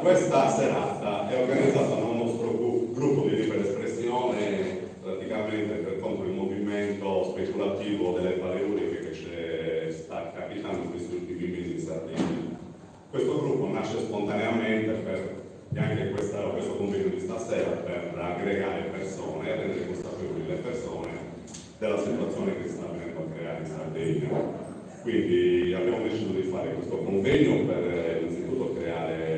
Questa serata è organizzata da un nostro gruppo di libera espressione, praticamente per conto del movimento speculativo delle paleuriche che ci sta capitando in questi ultimi mesi in Sardegna. Questo gruppo nasce spontaneamente e anche questo convegno di stasera per aggregare persone e rendere consapevoli le persone della situazione che si sta venendo a creare in Sardegna. Quindi abbiamo deciso di fare questo convegno per innanzitutto creare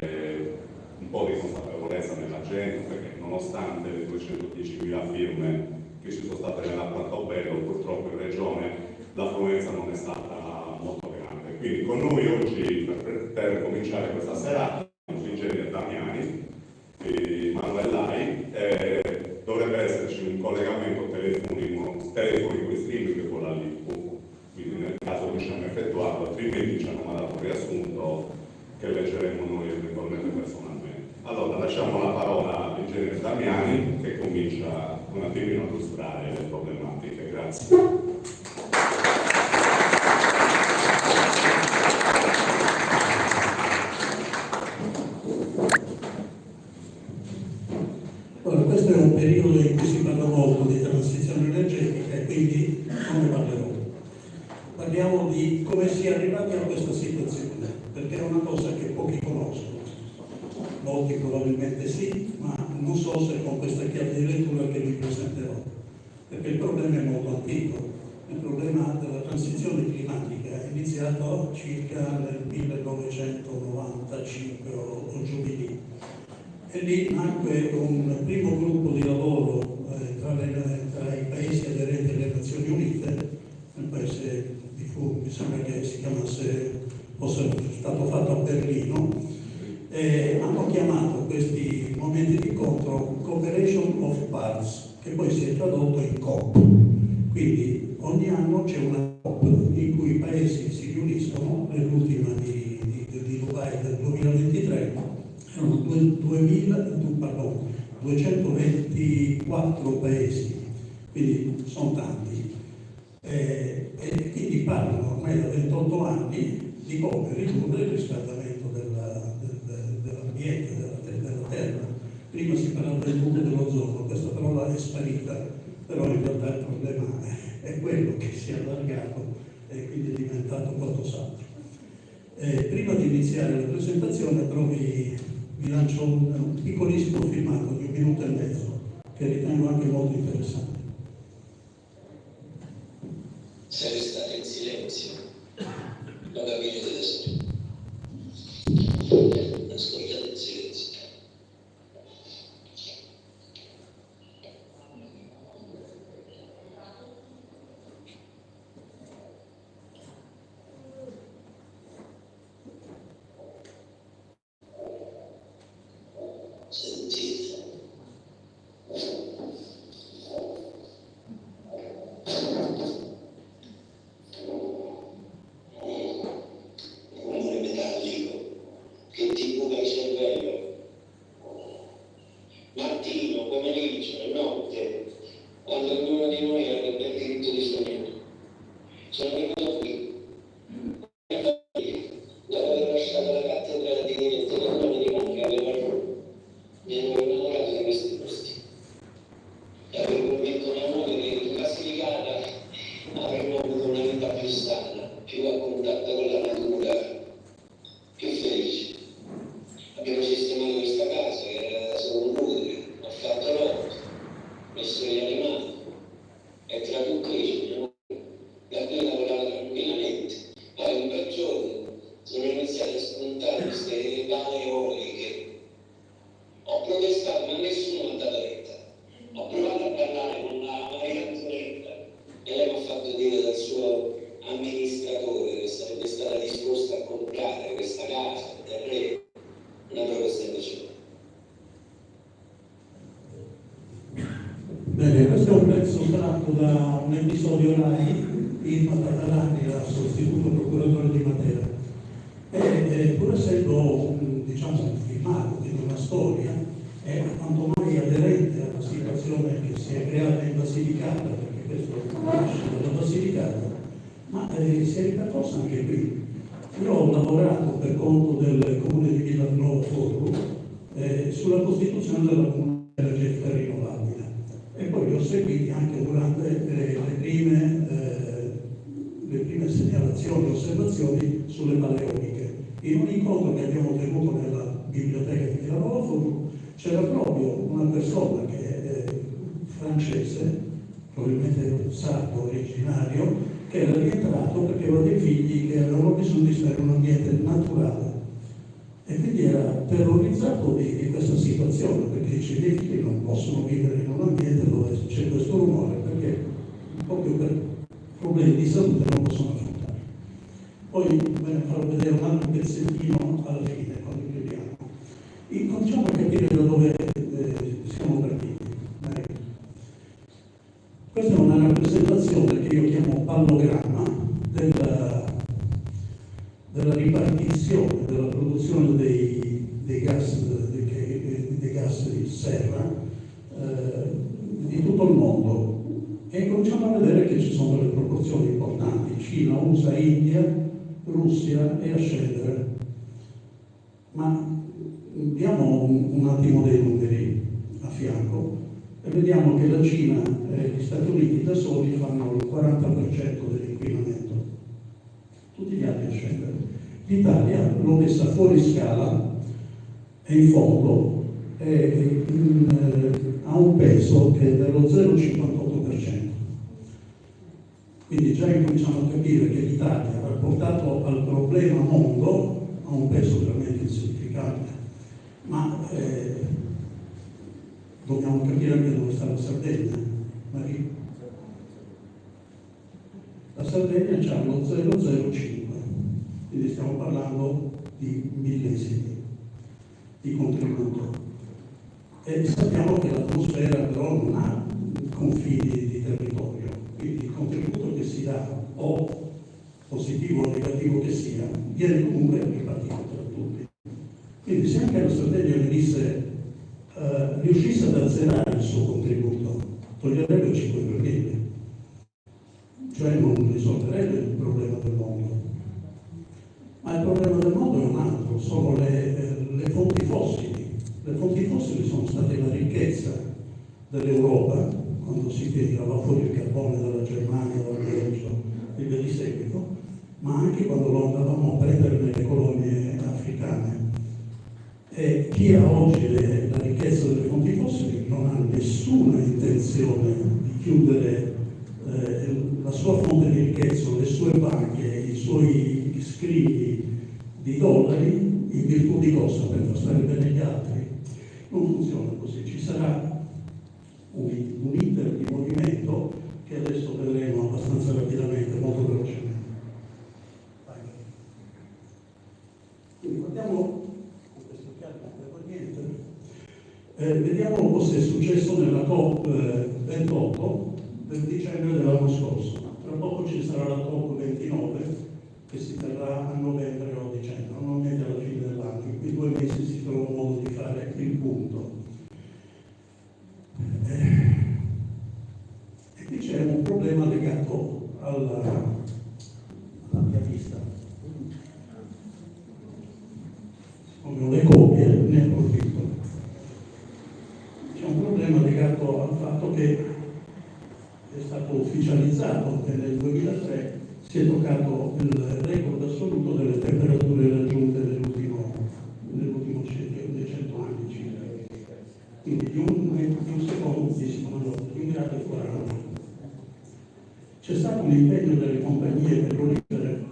un po' di consapevolezza nella gente, perché nonostante le 210.000 firme che ci sono state nell'appello, purtroppo in regione l'affluenza non è stata molto grande. Quindi con noi oggi, per cominciare questa serata, l'ingegnere Damiani, Manuel dovrebbe esserci un collegamento telefonico in streaming con la LIPU, quindi nel caso riusciamo a effettuarlo, altrimenti ci hanno mandato un riassunto che leggeremo noi eventualmente personalmente. Allora, lasciamo la parola all'ingegnere Damiani che comincia un attimino a illustrare le problematiche. Grazie. Allora, questo è un periodo in cui si parla molto di transizione energetica e quindi non ne parlerò. Parliamo di come si è arrivati a questa situazione, perché è una cosa che pochi conoscono. Molti probabilmente sì, ma non so se con questa chiave di lettura che vi presenterò, perché il problema è molto antico. Il problema della transizione climatica è iniziato circa nel 1995 o giù di lì. E lì nacque un primo gruppo di lavoro tra i paesi aderenti alle Nazioni Unite, nel paese di Fu, mi sembra che si chiamasse, fosse stato fatto a Berlino, e hanno chiamato questi momenti di incontro Cooperation of Parts, che poi si è tradotto in COP. Quindi ogni anno c'è una COP in cui i paesi si riuniscono, nell'ultima di Dubai del 2023, erano 224 paesi, quindi sono tanti. E quindi parlano ormai da 28 anni di come ridurre il riscaldamento dell'ambiente, della terra. Prima si parlava del buco dell'ozono, questa parola è sparita, però in realtà il problema è quello che si è allargato e quindi è diventato qualcos'altro. Prima di iniziare la presentazione però vi lancio un piccolissimo filmato di 1 minuto e mezzo che ritengo anche molto interessante. Se restate in silenzio, non capite adesso. Ascoltate in silenzio. Sentite. Rumore metallico che divulga i suoni a un episodio RAI, Irma Tatarani era sostituto procuratore di Matera. E pur essendo un filmato, quindi una storia, è quanto mai aderente alla situazione che si è creata in Basilicata, perché questo nasce dalla Basilicata, ma si è ripercorsa anche qui. Io ho lavorato per conto del comune di Villanova Forlo sulla costituzione della comunità energetica rinnovabile e poi li ho seguiti anche durante le prime segnalazioni e osservazioni sulle paleoliche. In un incontro che abbiamo tenuto nella biblioteca di Villanova Forlo c'era proprio una persona che è francese, probabilmente sardo originario, che era rientrato perché aveva dei figli che avevano bisogno di stare in un ambiente naturale e quindi era terrorizzato di questa situazione, perché dice i miei figli non possono vivere in un ambiente dove c'è questo rumore perché proprio per problemi di salute non possono affrontare. Poi ve ne farò vedere un altro pezzettino alla fine quando chiudiamo. Cominciamo a capire da dove siamo partiti. Questa è una rappresentazione che io chiamo pallogramma della ripartizione, della produzione dei gas di serra di tutto il mondo. E cominciamo a vedere che ci sono delle proporzioni importanti: Cina, USA, India, Russia e a scendere. Ma diamo un attimo dei numeri a fianco e vediamo che la Cina e gli Stati Uniti da soli fanno il 40% dell'inquinamento, tutti gli altri a scendere. L'Italia l'ho messa fuori scala e in fondo ha un peso che è dello 0,58%. Quindi già incominciamo a capire che l'Italia, rapportato al problema mondo, ha un peso veramente insignificante. Ma dobbiamo capire anche dove sta la Sardegna. La Sardegna ha lo 0,05, quindi stiamo parlando di millesimi di contributo. E sappiamo che l'atmosfera però non ha confini di territorio, quindi il contributo che si dà, o positivo o negativo che sia, viene comunque ripartito tra tutti. Quindi se anche la Sardegna riuscisse ad azzerare il suo contributo, toglierebbe 5 per 1000, cioè non risolverebbe il problema del mondo. Ma il problema del mondo è un altro, sono le fonti fossili. Le fonti fossili sono state la ricchezza dell'Europa, quando si tirava fuori il carbone dalla Germania, dal Belgio e via di seguito, ma anche quando lo andavamo a prendere nelle colonie africane. E chi ha oggi la ricchezza delle fonti fossili non ha nessuna intenzione di chiudere la sua fonte di ricchezza, le sue banche, i suoi scrivi di dollari in virtù di cosa? Per far stare bene gli altri. Non funziona così, ci sarà un iter di movimento che adesso vedremo abbastanza rapidamente, molto velocemente. Quindi guardiamo. Vediamo cosa è successo nella COP28 del dicembre dell'anno scorso. Tra poco ci sarà la COP29 che si terrà a novembre o a dicembre, normalmente alla fine dell'anno. In quei 2 mesi si trova modo di fare il punto. E qui c'è un problema legato alla mia vista. Come le copie, ne approfitto. C'è un problema legato al fatto che è stato ufficializzato che nel 2003 si è toccato il record assoluto delle temperature raggiunte nell'ultimo dei 100 anni circa. Quindi di un secondo di 1,40 gradi. C'è stato un impegno delle compagnie petrolifere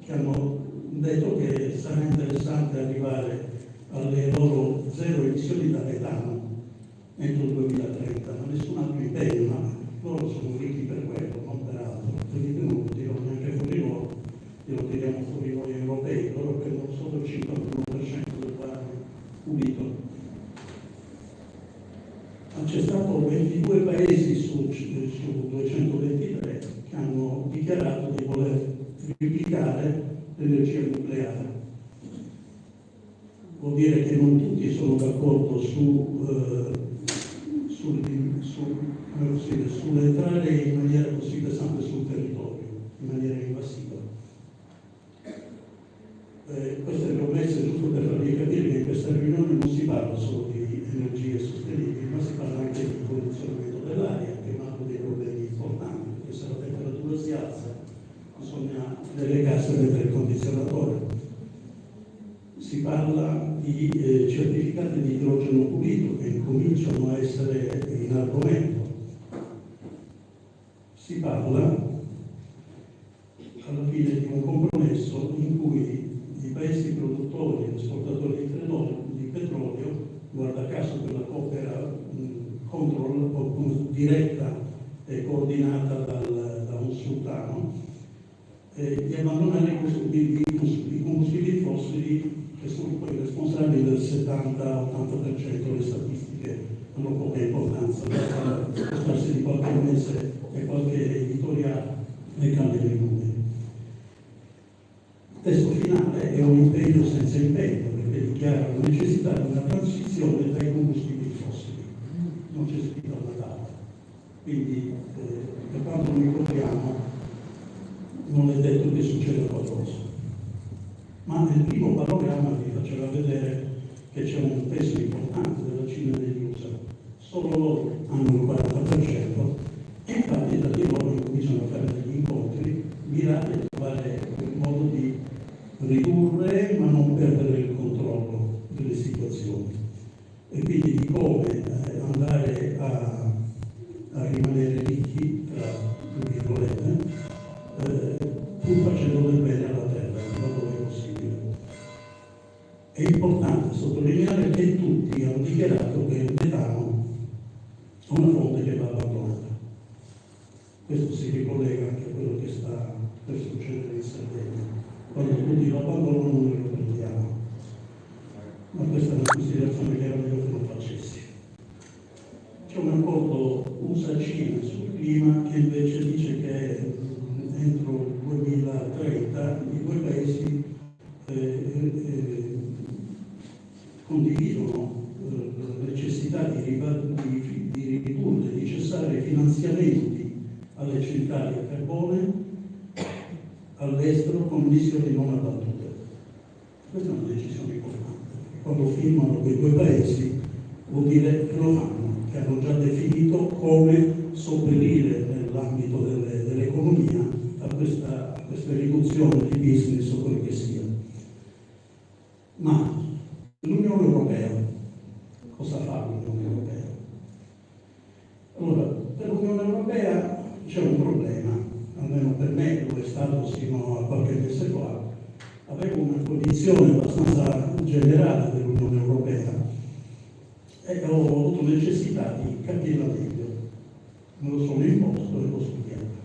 che hanno detto che sarà interessante arrivare alle loro 0 emissioni da metano entro il 2030, ma nessun altro impegno, ma loro sono ricchi per quello, non per altro. Quindi non lo tirano neanche fuori loro, lo tiriamo fuori noi europei, loro prendono solo il 51% del guadagno pulito. Ma c'è stato 22 paesi su 220 dichiarato di voler replicare l'energia nucleare. Vuol dire che non tutti sono d'accordo sull'entrare in maniera così pesante sul territorio, in maniera invasiva. Queste promesse, giusto per farvi capire che in questa riunione non si parla solo di energie sostenibili, ma si parla anche di condizionamento dell'aria, che è un altro dei problemi importanti, perché se la temperatura si alza bisogna nelle case mettere il condizionatore. Si parla di certificati di idrogeno pulito che incominciano a essere in argomento. Si parla alla fine di un compromesso in cui i paesi produttori e esportatori di petrolio, guarda caso quella coopera diretta e coordinata da un sultano, di abbandonare i combustibili fossili che sono poi responsabili del 70-80%. Le statistiche hanno poca importanza, basta spostarsi di qualche mese e qualche editoriale e cambiano i numeri. Il testo finale è un impegno senza impegno, perché dichiara la necessità di una transizione dai combustibili fossili. Non c'è scritto una data. Quindi, per quanto noi vogliamo, non è detto che succeda qualcosa. Ma nel primo panorama vi faceva vedere che c'è un peso importante della Cina e degli USA. Solo loro hanno il 40% e infatti da di loro cominciano a fare degli incontri mirati a trovare un modo di ridurre ma non perdere il controllo delle situazioni e quindi di come andare a rimanere ricchi, tra virgolette, pur facendo del bene alla terra, laddove è possibile. È importante sottolineare che tutti hanno dichiarato che il metano è una fonte che va abbandonata. Questo si ricollega anche a quello che sta per succedere in Sardegna. Quando tutti lo abbandonano noi lo prendiamo. Ma questa è una considerazione che era meglio che non facessi. C'è un accordo USA-Cina sul clima che invece dice che entro il 2030 i due paesi condividono la necessità di ridurre, di cessare i finanziamenti alle centrali a carbone all'estero con missioni non abbattute. Questa è una decisione importante. Quando firmano quei due paesi vuol dire che lo fanno, che hanno già definito come sopperire nell'ambito dell'economia a questa riduzione di business o quel che sia. Ma l'Unione Europea, cosa fa l'Unione Europea? Allora, per l'Unione Europea c'è un problema, almeno per me, lo è stato sino a qualche mese fa. Avevo una cognizione abbastanza generale dell'Unione Europea e ho avuto necessità di capirla meglio. Me lo sono imposto e l'ho studiata.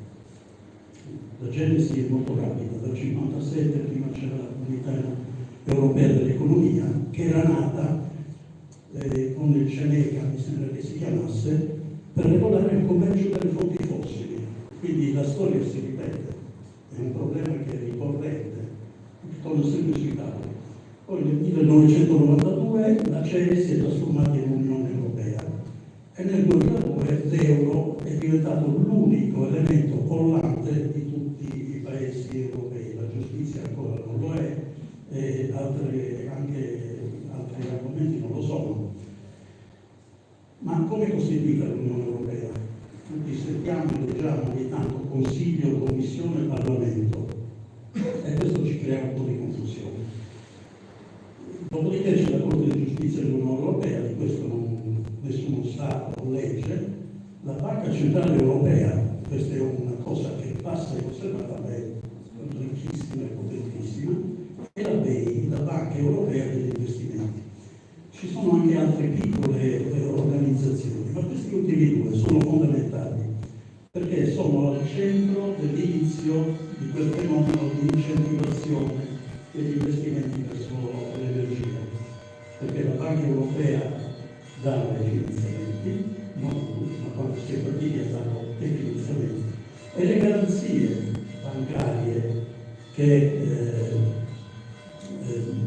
La genesi è molto rapida, dal 1957 prima c'era la Comunità Europea dell'Economia, che era nata con il CENECA, mi sembra che si chiamasse, per regolare il commercio delle fonti fossili. Quindi la storia si ripete, è un problema che è ricorrente, che torna sempre sui tavoli. Poi nel 1992 la CE si è trasformata in Unione Europea e nel 2002 l'euro è diventato l'unico elemento collante di tutti i paesi europei. La giustizia ancora non lo è e altri argomenti non lo sono. Ma come è costituita l'Unione Europea? Tutti sentiamo e leggiamo ogni tanto Consiglio, Commissione, Parlamento e questo ci crea un po' di confusione. Dopodiché c'è la Corte di Giustizia dell'Unione Europea, di questo nessuno Stato legge, la Banca Centrale Europea, questa è una cosa che passa osservata, ma è ricchissima e potentissima, e la BEI, la Banca Europea degli Investimenti. Ci sono anche altre piccole organizzazioni, ma questi ultimi due sono fondamentali perché sono al centro dell'inizio di quel fenomeno di incentivazione degli investimenti verso l'energia, perché la Banca Europea dà dei finanziamenti, non tutti, ma quando si è partiti hanno dei finanziamenti, e le garanzie bancarie che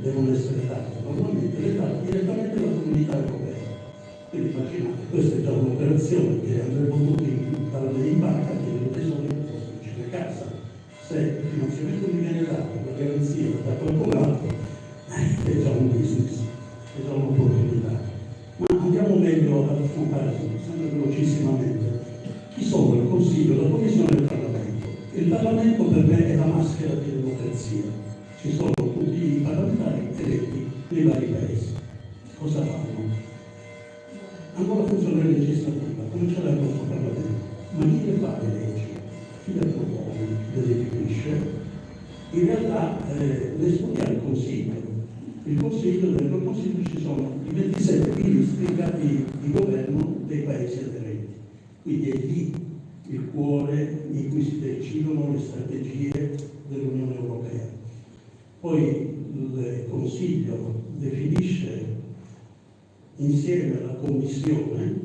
devono essere date, normalmente le dà direttamente la comunità europea. Quindi immaginate, questa è già un'operazione che andrebbe potuto andare in banca e chiedere tesori per costruire a casa. Se il finanziamento mi viene dato, la garanzia da qualcun altro, è già un business, è già un'opportunità. Ma andiamo meglio ad affrontare, sempre velocissimamente, chi sono il Consiglio, la Commissione e il Parlamento. Il Parlamento per me è la maschera di democrazia. Ci sono tutti i parlamentari eletti nei vari paesi. Cosa fanno? Hanno la funzione legislativa, come ce l'ha il nostro Parlamento. Ma chi le fa le leggi? Chi le propone? Chi le definisce? In realtà le studia il Consiglio. Dentro il Consiglio ci sono i 27 ministri capi di governo dei paesi aderenti. Quindi è lì il cuore in cui si decidono le strategie dell'Unione Europea. Poi il Consiglio definisce insieme alla Commissione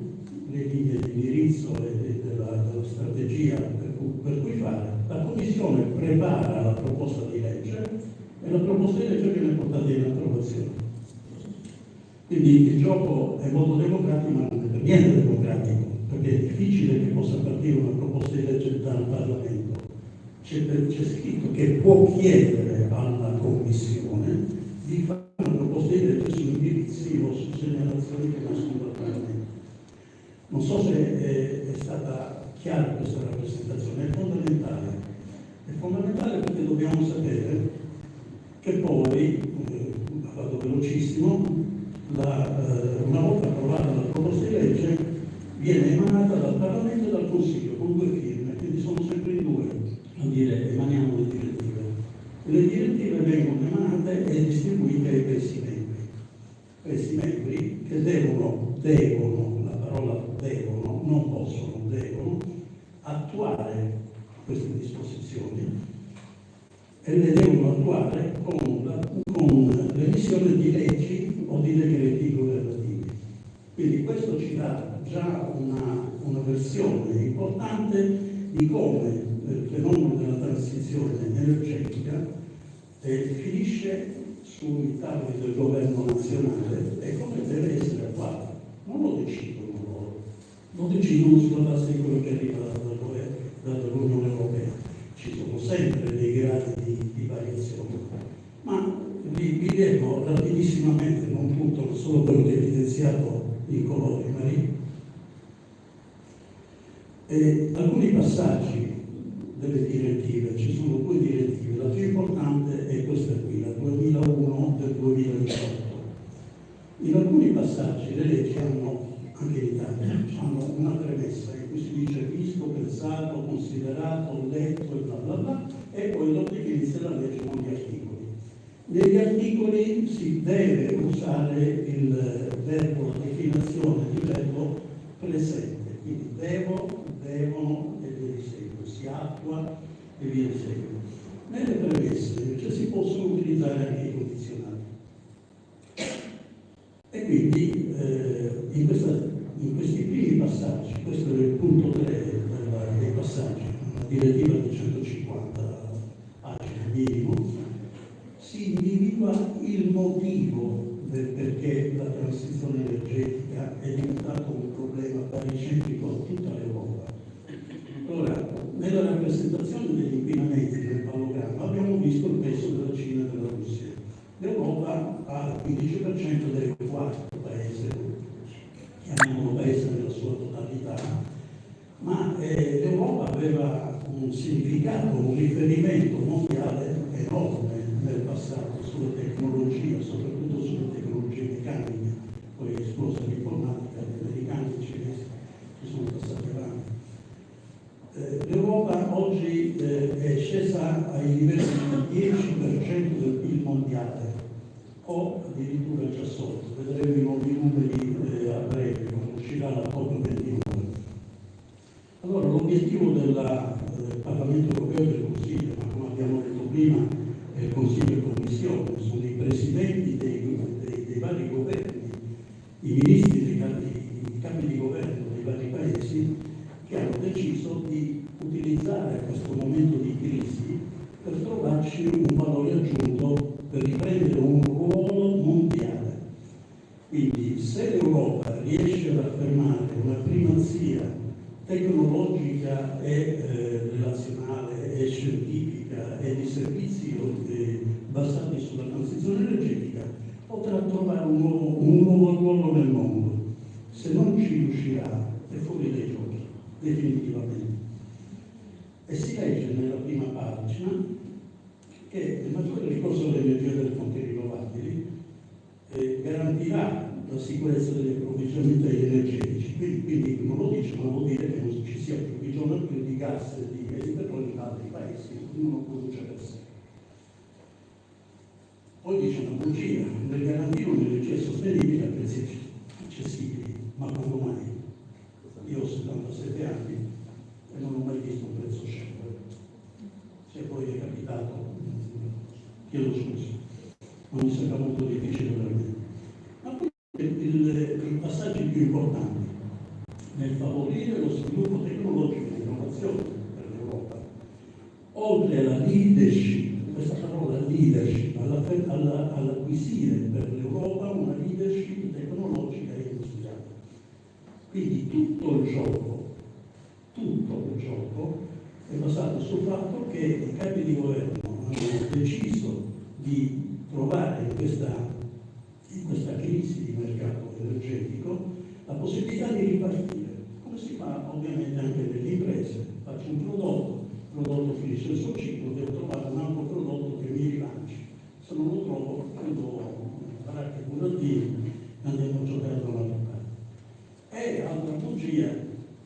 le linee di indirizzo e della strategia per cui fare. La Commissione prepara la proposta di legge e la proposta di legge viene portata in approvazione. Quindi il gioco è molto democratico, ma non è per niente democratico, perché è difficile che possa partire una proposta di legge dal Parlamento. C'è scritto che può chiedere alla Commissione di fare una proposta di legge su indirizzi o su segnalazioni che nascono dal Parlamento. Non so se è stata chiara questa rappresentazione, è fondamentale. È fondamentale perché dobbiamo sapere che poi, vado velocissimo, una volta approvata la proposta di legge viene emanata dal Parlamento e dal Consiglio con 2 firme, quindi sono sempre in 2 a dire emaniamo le direttive. Le direttive vengono emanate e distribuite ai Paesi membri. Paesi membri che devono, la parola devono, non possono, devono attuare queste disposizioni e le devono attuare con l'emissione di leggi o di decreti governativi. Quindi questo ci dà già una versione importante di come il fenomeno della transizione energetica finisce sui tavoli del governo nazionale e come deve essere attuato. Non lo decidono loro, lo decidono sulla base di quello che arriva dall'Unione Europea. Ci sono sempre dei gradi di variazione, ma vi leggo rapidissimamente, non tutto, ma solo quello che è evidenziato in colore marino. Alcuni passaggi delle direttive, ci sono 2 direttive, la più importante è questa qui, la 2001 del 2018. In alcuni passaggi le leggi hanno, anche in Italia, hanno una premessa in cui si dice visto, pensato, considerato, letto e bla bla bla, e poi dopo che inizia la legge con gli articoli. Negli articoli si deve usare il verbo, la definizione di verbo presente, quindi devo, devono e via di seguito, si attua e via di seguito. Nelle premesse invece si possono utilizzare anche i condizionali. E quindi in questi primi passaggi, questo è il punto 3 dei passaggi, una direttiva di 150 pagine minimo, si individua il motivo del perché la transizione energetica è diventata un problema paricentrico a tutta l'Europa. Allora, nella rappresentazione degli inquinamenti del pallogramma abbiamo visto il peso della Cina e della Russia. L'Europa ha il 15% del quarto paese, chiamiamolo paese nella sua totalità, ma l'Europa aveva un significato, un riferimento mondiale enorme nel passato sulla tecnologia, soprattutto sulle tecnologie meccaniche, poi è esplosa l'informatica, gli americani e i cinesi ci sono passati avanti. L'Europa oggi è scesa ai livelli del 10% del PIL mondiale, o addirittura già sotto. Vedremo i nuovi numeri a breve, quando uscirà la COP29. Allora, l'obiettivo del Parlamento Europeo e del Consiglio, ma come abbiamo detto prima, è il Consiglio e Commissione, sono i presidenti dei vari governi, i ministri, i capi di governo dei vari paesi, che hanno deciso di utilizzare questo momento di crisi per trovarci un valore aggiunto, per riprendere un ruolo mondiale. Quindi se l'Europa riesce ad affermare una primazia tecnologica e relazionale e scientifica e di servizi basati sulla transizione energetica, potrà trovare un nuovo ruolo nel mondo. Se non ci riuscirà, è fuori dai giochi, definitivamente. E si legge nella prima pagina che il maggiore ricorso all'energia delle fonti rinnovabili garantirà la sicurezza degli approvvigionamenti energetici. Quindi non lo dice, ma vuol dire che non ci sia più bisogno più di gas e di petrolio in altri paesi, ognuno produce per sé. Poi dice una bugia, nel garantire un'energia sostenibile a prezzi accessibili, ma quando mai? Io ho 77 anni e non ho mai visto un prezzo scendere. Se poi è capitato, chiedo scusa, non mi sembra molto difficile per me. Ma poi i passaggi più importanti nel favorire lo sviluppo tecnologico e l'innovazione per l'Europa, oltre alla leadership, questa parola leadership, all'acquisire per l'Europa una leadership tecnologica e industriale. Quindi tutto il gioco è basato sul fatto che i capi di governo hanno deciso di trovare in questa crisi di mercato energetico la possibilità di ripartire, come si fa ovviamente anche nelle imprese. Faccio un prodotto finisce il suo ciclo, devo trovare un altro prodotto che mi rilanci. Se non lo trovo, prendo baracche burattini e andiamo a giocare da un'altra parte. E altra bugia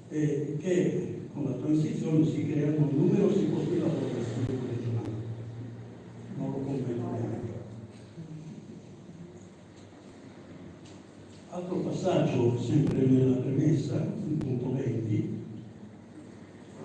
è che con la transizione si creano numerosi posti di lavoro per il sviluppo regionale. Non lo commento neanche. Altro passaggio, sempre nella premessa, il punto 20,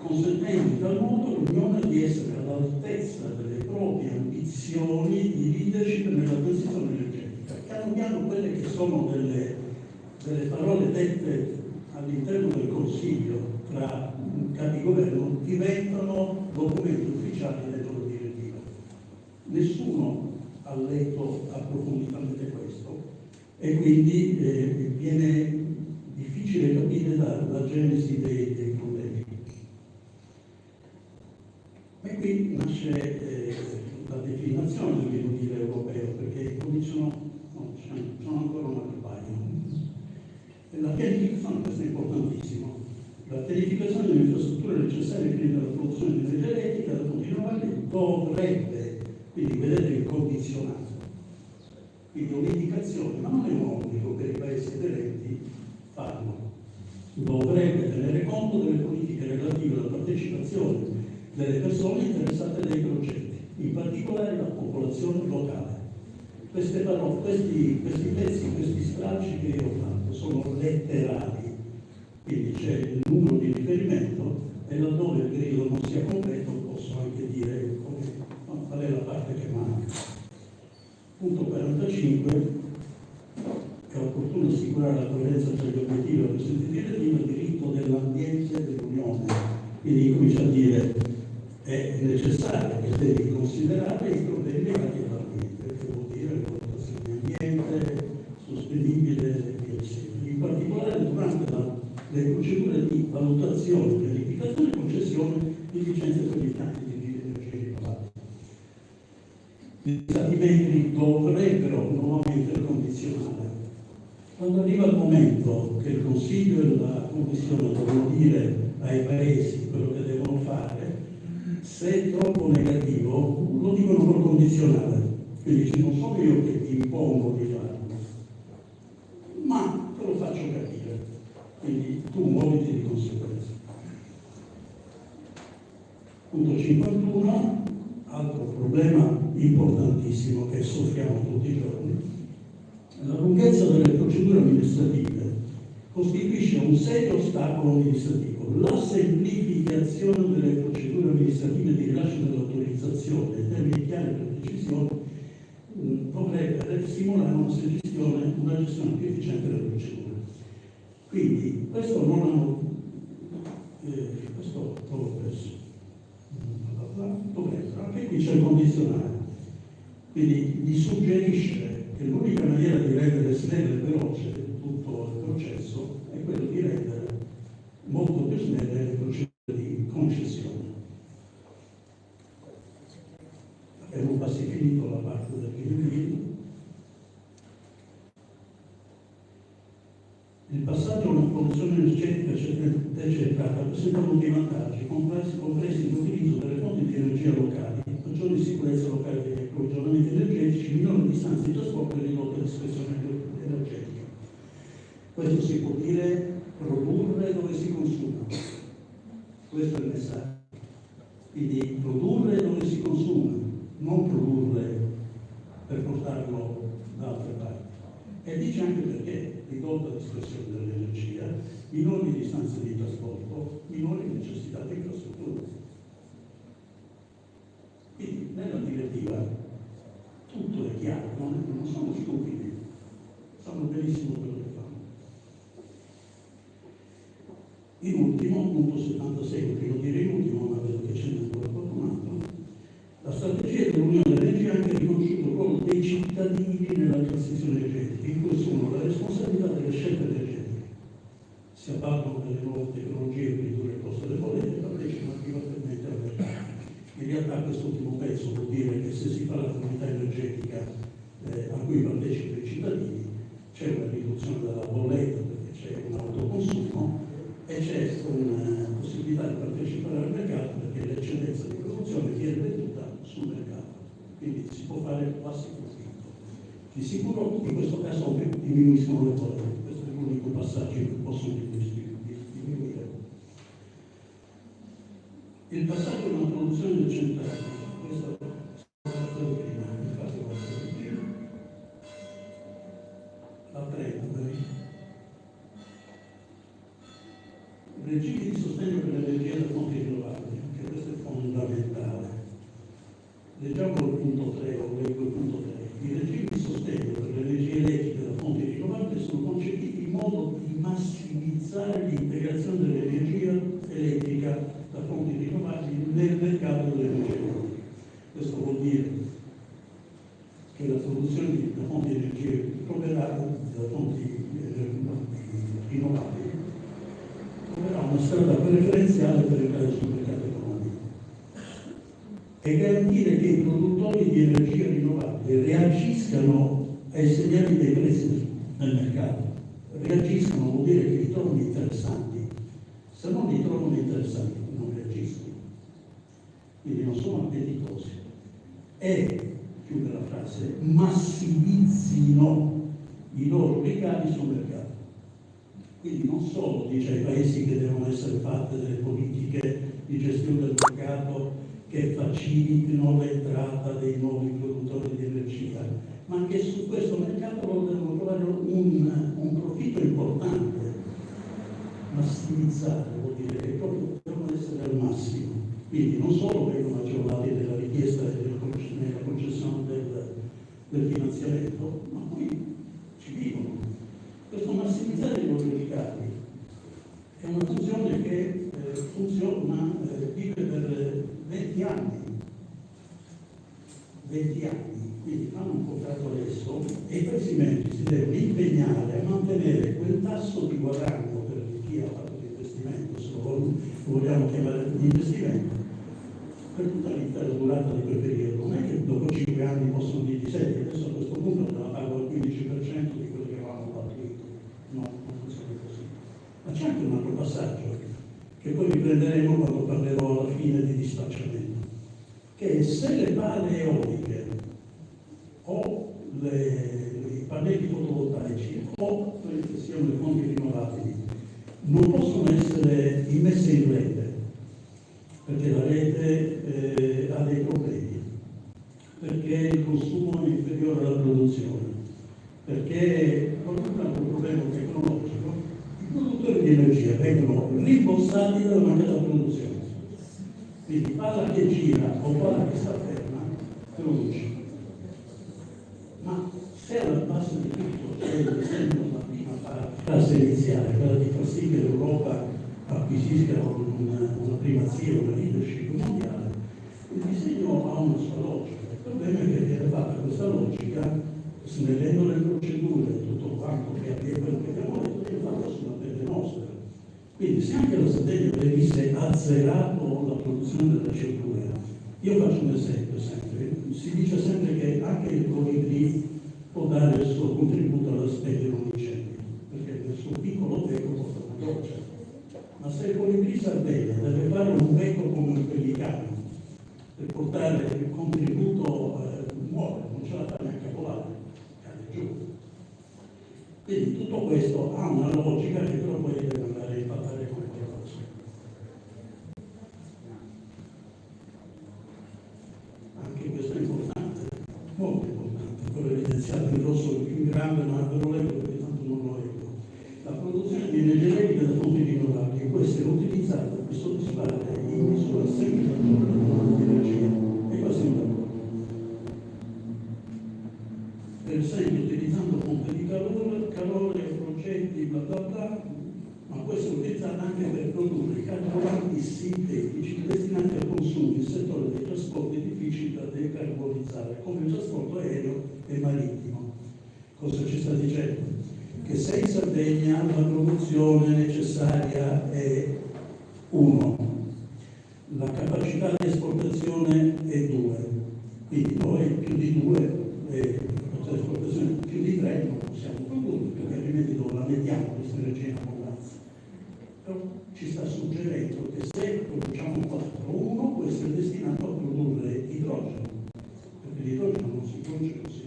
consentendo in tal modo all'Unione di essere all'altezza delle proprie ambizioni di leadership nella transizione energetica. Piano piano quelle che sono delle parole dette all'interno del Consiglio tra capi governo diventano documenti ufficiali dentro la direttiva. Nessuno ha letto approfonditamente questo e quindi viene difficile capire la genesi dei problemi. E qui nasce la declinazione del Green Deal europeo, perché sono ancora un altro paio. La pianificazione, questo è importantissimo, la pianificazione delle infrastrutture necessarie per la produzione di energia elettrica da fonti rinnovabili dovrebbe, quindi vedete il condizionato, quindi un'indicazione, ma non è un obbligo per i paesi aderenti farlo, dovrebbe tenere conto delle politiche relative alla partecipazione delle persone interessate dai progetti, in particolare la popolazione locale. Queste parole, questi pezzi, questi stralci che io ho fatto sono letterali, quindi c'è il numero di riferimento e laddove il periodo non sia completo posso anche dire qual è la parte che manca. Punto 45, è opportuno assicurare la coerenza tra gli obiettivi della presente direttiva e il diritto dell'ambiente dell'Unione. Quindi comincia a dire è necessario che devi considerare i problemi legati all'ambiente, che vuol dire le valutazioni ambiente, sostenibile e via dicendo. In particolare durante le procedure di valutazione, pianificazione e concessione di licenze per gli impianti di energia rinnovabile. Gli Stati membri dovrebbero nuovamente il condizionale. Quando arriva il momento che il Consiglio e la Commissione devono dire ai Paesi quello che devono fare, se è troppo negativo lo dicono col condizionale. Quindi non sono io che ti impongo di farlo, ma te lo faccio capire. Quindi tu muoviti di conseguenza. Punto 51, altro problema importantissimo che soffriamo tutti i giorni. La lunghezza delle procedure amministrative costituisce un serio ostacolo amministrativo. La semplificazione delle procedure amministrative di rilascio dell'autorizzazione in termini chiari per decisione dovrebbe stimolare una gestione più efficiente delle procedure. Quindi questo non hanno questo l'ho perso. il cielo condizionato. Quindi gli suggerisce che l'unica maniera di rendere snello e veloce tutto il processo è quello di rendere molto più snelle le procedure di concessione. Abbiamo quasi finito la parte del Green. Il passaggio a una produzione energetica decentrata presenta molti vantaggi, compresi l'utilizzo delle fonti di energia locali, maggiore sicurezza locale degli approvvigionamenti energetici, minore distanza di trasporto e ridotta dispersione energetica. Questo si può dire produrre dove si consuma. Questo è il messaggio. Quindi produrre dove si consuma, non produrre per portarlo da altre parti. E dice anche perché ridotta dispersione dell'energia, minori distanze di trasporto, minori necessità di infrastrutture. Quindi nella direttiva tutto è chiaro, non sono stupidi, sanno benissimo quello che fanno. In ultimo, punto 76, volevo dire in ultimo, ma vedo che ce n'è ancora qualcun altro. La strategia dell'Unione dell'Energia ha anche riconosciuto il ruolo dei cittadini nella transizione energetica, in cui assumono la responsabilità delle scelte energetiche. Si avvalgono delle nuove tecnologie per ridurre il costo delle bollette e partecipano privatamente al mercato. In realtà quest'ultimo pezzo vuol dire che se si fa la comunità energetica a cui partecipano i cittadini, c'è una riduzione della bolletta perché c'è un autoconsumo e c'è una possibilità di partecipare al mercato perché l'eccedenza di produzione viene venduta sul mercato, quindi si può fare quasi profitto. Di sicuro in questo caso diminuiscono le bollette, questo è l'unico passaggio che possono diminuire. Il passaggio di una produzione decentrata, questo è stato prima, infatti la prego, regimi di sostegno per l'energia da fonti rinnovabili, anche questo è fondamentale. Leggiamo il punto 3, o leggo il punto 3. I regimi di sostegno per l'energia elettrica da fonti rinnovabili sono concepiti in modo di massimizzare l'integrazione dell'energia elettrica da fonti rinnovabili nel mercato dell'energia elettrica. Questo vuol dire che la produzione da fonti di energia troverà da fonti rinnovabili troverà una strada preferenziale per entrare sul mercato economico e garantire che i produttori di energia rinnovabile reagiscano ai segnali dei prezzi nel mercato. Reagiscono vuol dire che li trovano interessanti. Se non li trovano interessanti, non reagiscono. Quindi non sono appetitosi. E, chiude la frase, massimizzino i loro ricavi sul mercato. Quindi non solo dice ai paesi che devono essere fatte delle politiche di gestione del mercato che facilitino l'entrata dei nuovi produttori di energia, ma anche su questo mercato loro devono trovare un profitto importante. Massimizzare vuol dire che i profitti devono essere al massimo. Quindi non solo vengono aggiornati nella richiesta e nella concessione del finanziamento, ma poi ci vivono. Questo massimizzare i loro ricavi è una funzione che funziona, vive per 20 anni. 20 anni, quindi fanno un contratto adesso e i paesi membri si devono impegnare a mantenere quel tasso di guadagno per chi ha fatto l'investimento, se lo vogliamo chiamare investimento, per tutta l'intera durata di quel periodo. Non è che dopo 5 anni possono dire senti, adesso a questo punto te la pago al 15% di quello che avevamo pattuito. No, non funziona così. Ma c'è anche un altro passaggio che poi riprenderemo quando parlerò alla fine di dispacciamento, che se le pale eoliche o i pannelli fotovoltaici o quelle che siano le fonti rinnovabili non possono essere immesse in rete, perché la rete ha dei problemi, perché il consumo è inferiore alla produzione, perché qualunque altro problema tecnologico, i produttori di energia vengono rimborsati dalla mancata produzione. Quindi palla che gira o palla che sta ferma, produce. Ma se alla base di tutto c'è ad esempio la prima fase iniziale, quella di far sì che l'Europa acquisisca una primazia, una leadership mondiale, il disegno ha uno logica, snellendo le procedure, tutto quanto che abbiamo detto, che fatto sulla pelle nostra. Quindi se anche la Sardegna venisse azzerato la produzione della CO2, io faccio un esempio sempre, si dice sempre che anche il colibrì può dare il suo contributo alla spegnere un incendio, perché nel suo piccolo becco porta una goccia. Ma se il colibrì Sardegna deve fare un becco come un pellicano per portare il contributo, muore, non ce la fa neanche a volare, cade giù. Quindi tutto questo ha una logica che però poi deve andare a impattare con qualcosa. Anche questo è importante, molto importante, quello evidenziato in rosso più grande, ma ve lo leggo perché tanto non lo leggo. La produzione di energia elettrica da fonti rinnovabili può essere utilizzata per soddisfare in misura sempre maggiore la domanda di energia. E qua siamo d'accordo. Per esempio utilizzando pompe di calore, progetti, bla bla bla, ma può essere utilizzata anche per produrre carburanti sintetici destinati al consumo nel settore dei trasporti difficili da decarbonizzare, come il trasporto aereo e marittimo. Cosa ci sta dicendo? Che se in Sardegna la produzione necessaria è 1, la capacità di esportazione è 2, quindi noi più di 2, la esportazione più di 3 non possiamo produrre, perché altrimenti dove la mettiamo questa energia in abbondanza. Però ci sta suggerendo che se produciamo 4, 1 può essere destinato a produrre idrogeno, perché l'idrogeno non si produce così.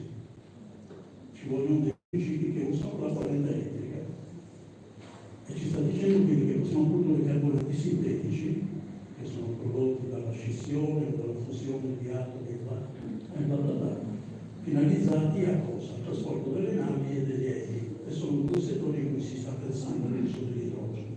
Ci vogliono dei principi che usano la corrente elettrica. E ci sta dicendo quindi che possiamo produrre carburanti sintetici, che sono prodotti dalla scissione, dalla fusione di atomi e bla bla bla, finalizzati a cosa? Al trasporto delle navi e degli aerei. E sono 2 settori in cui si sta pensando all'uso dell'idrogeno.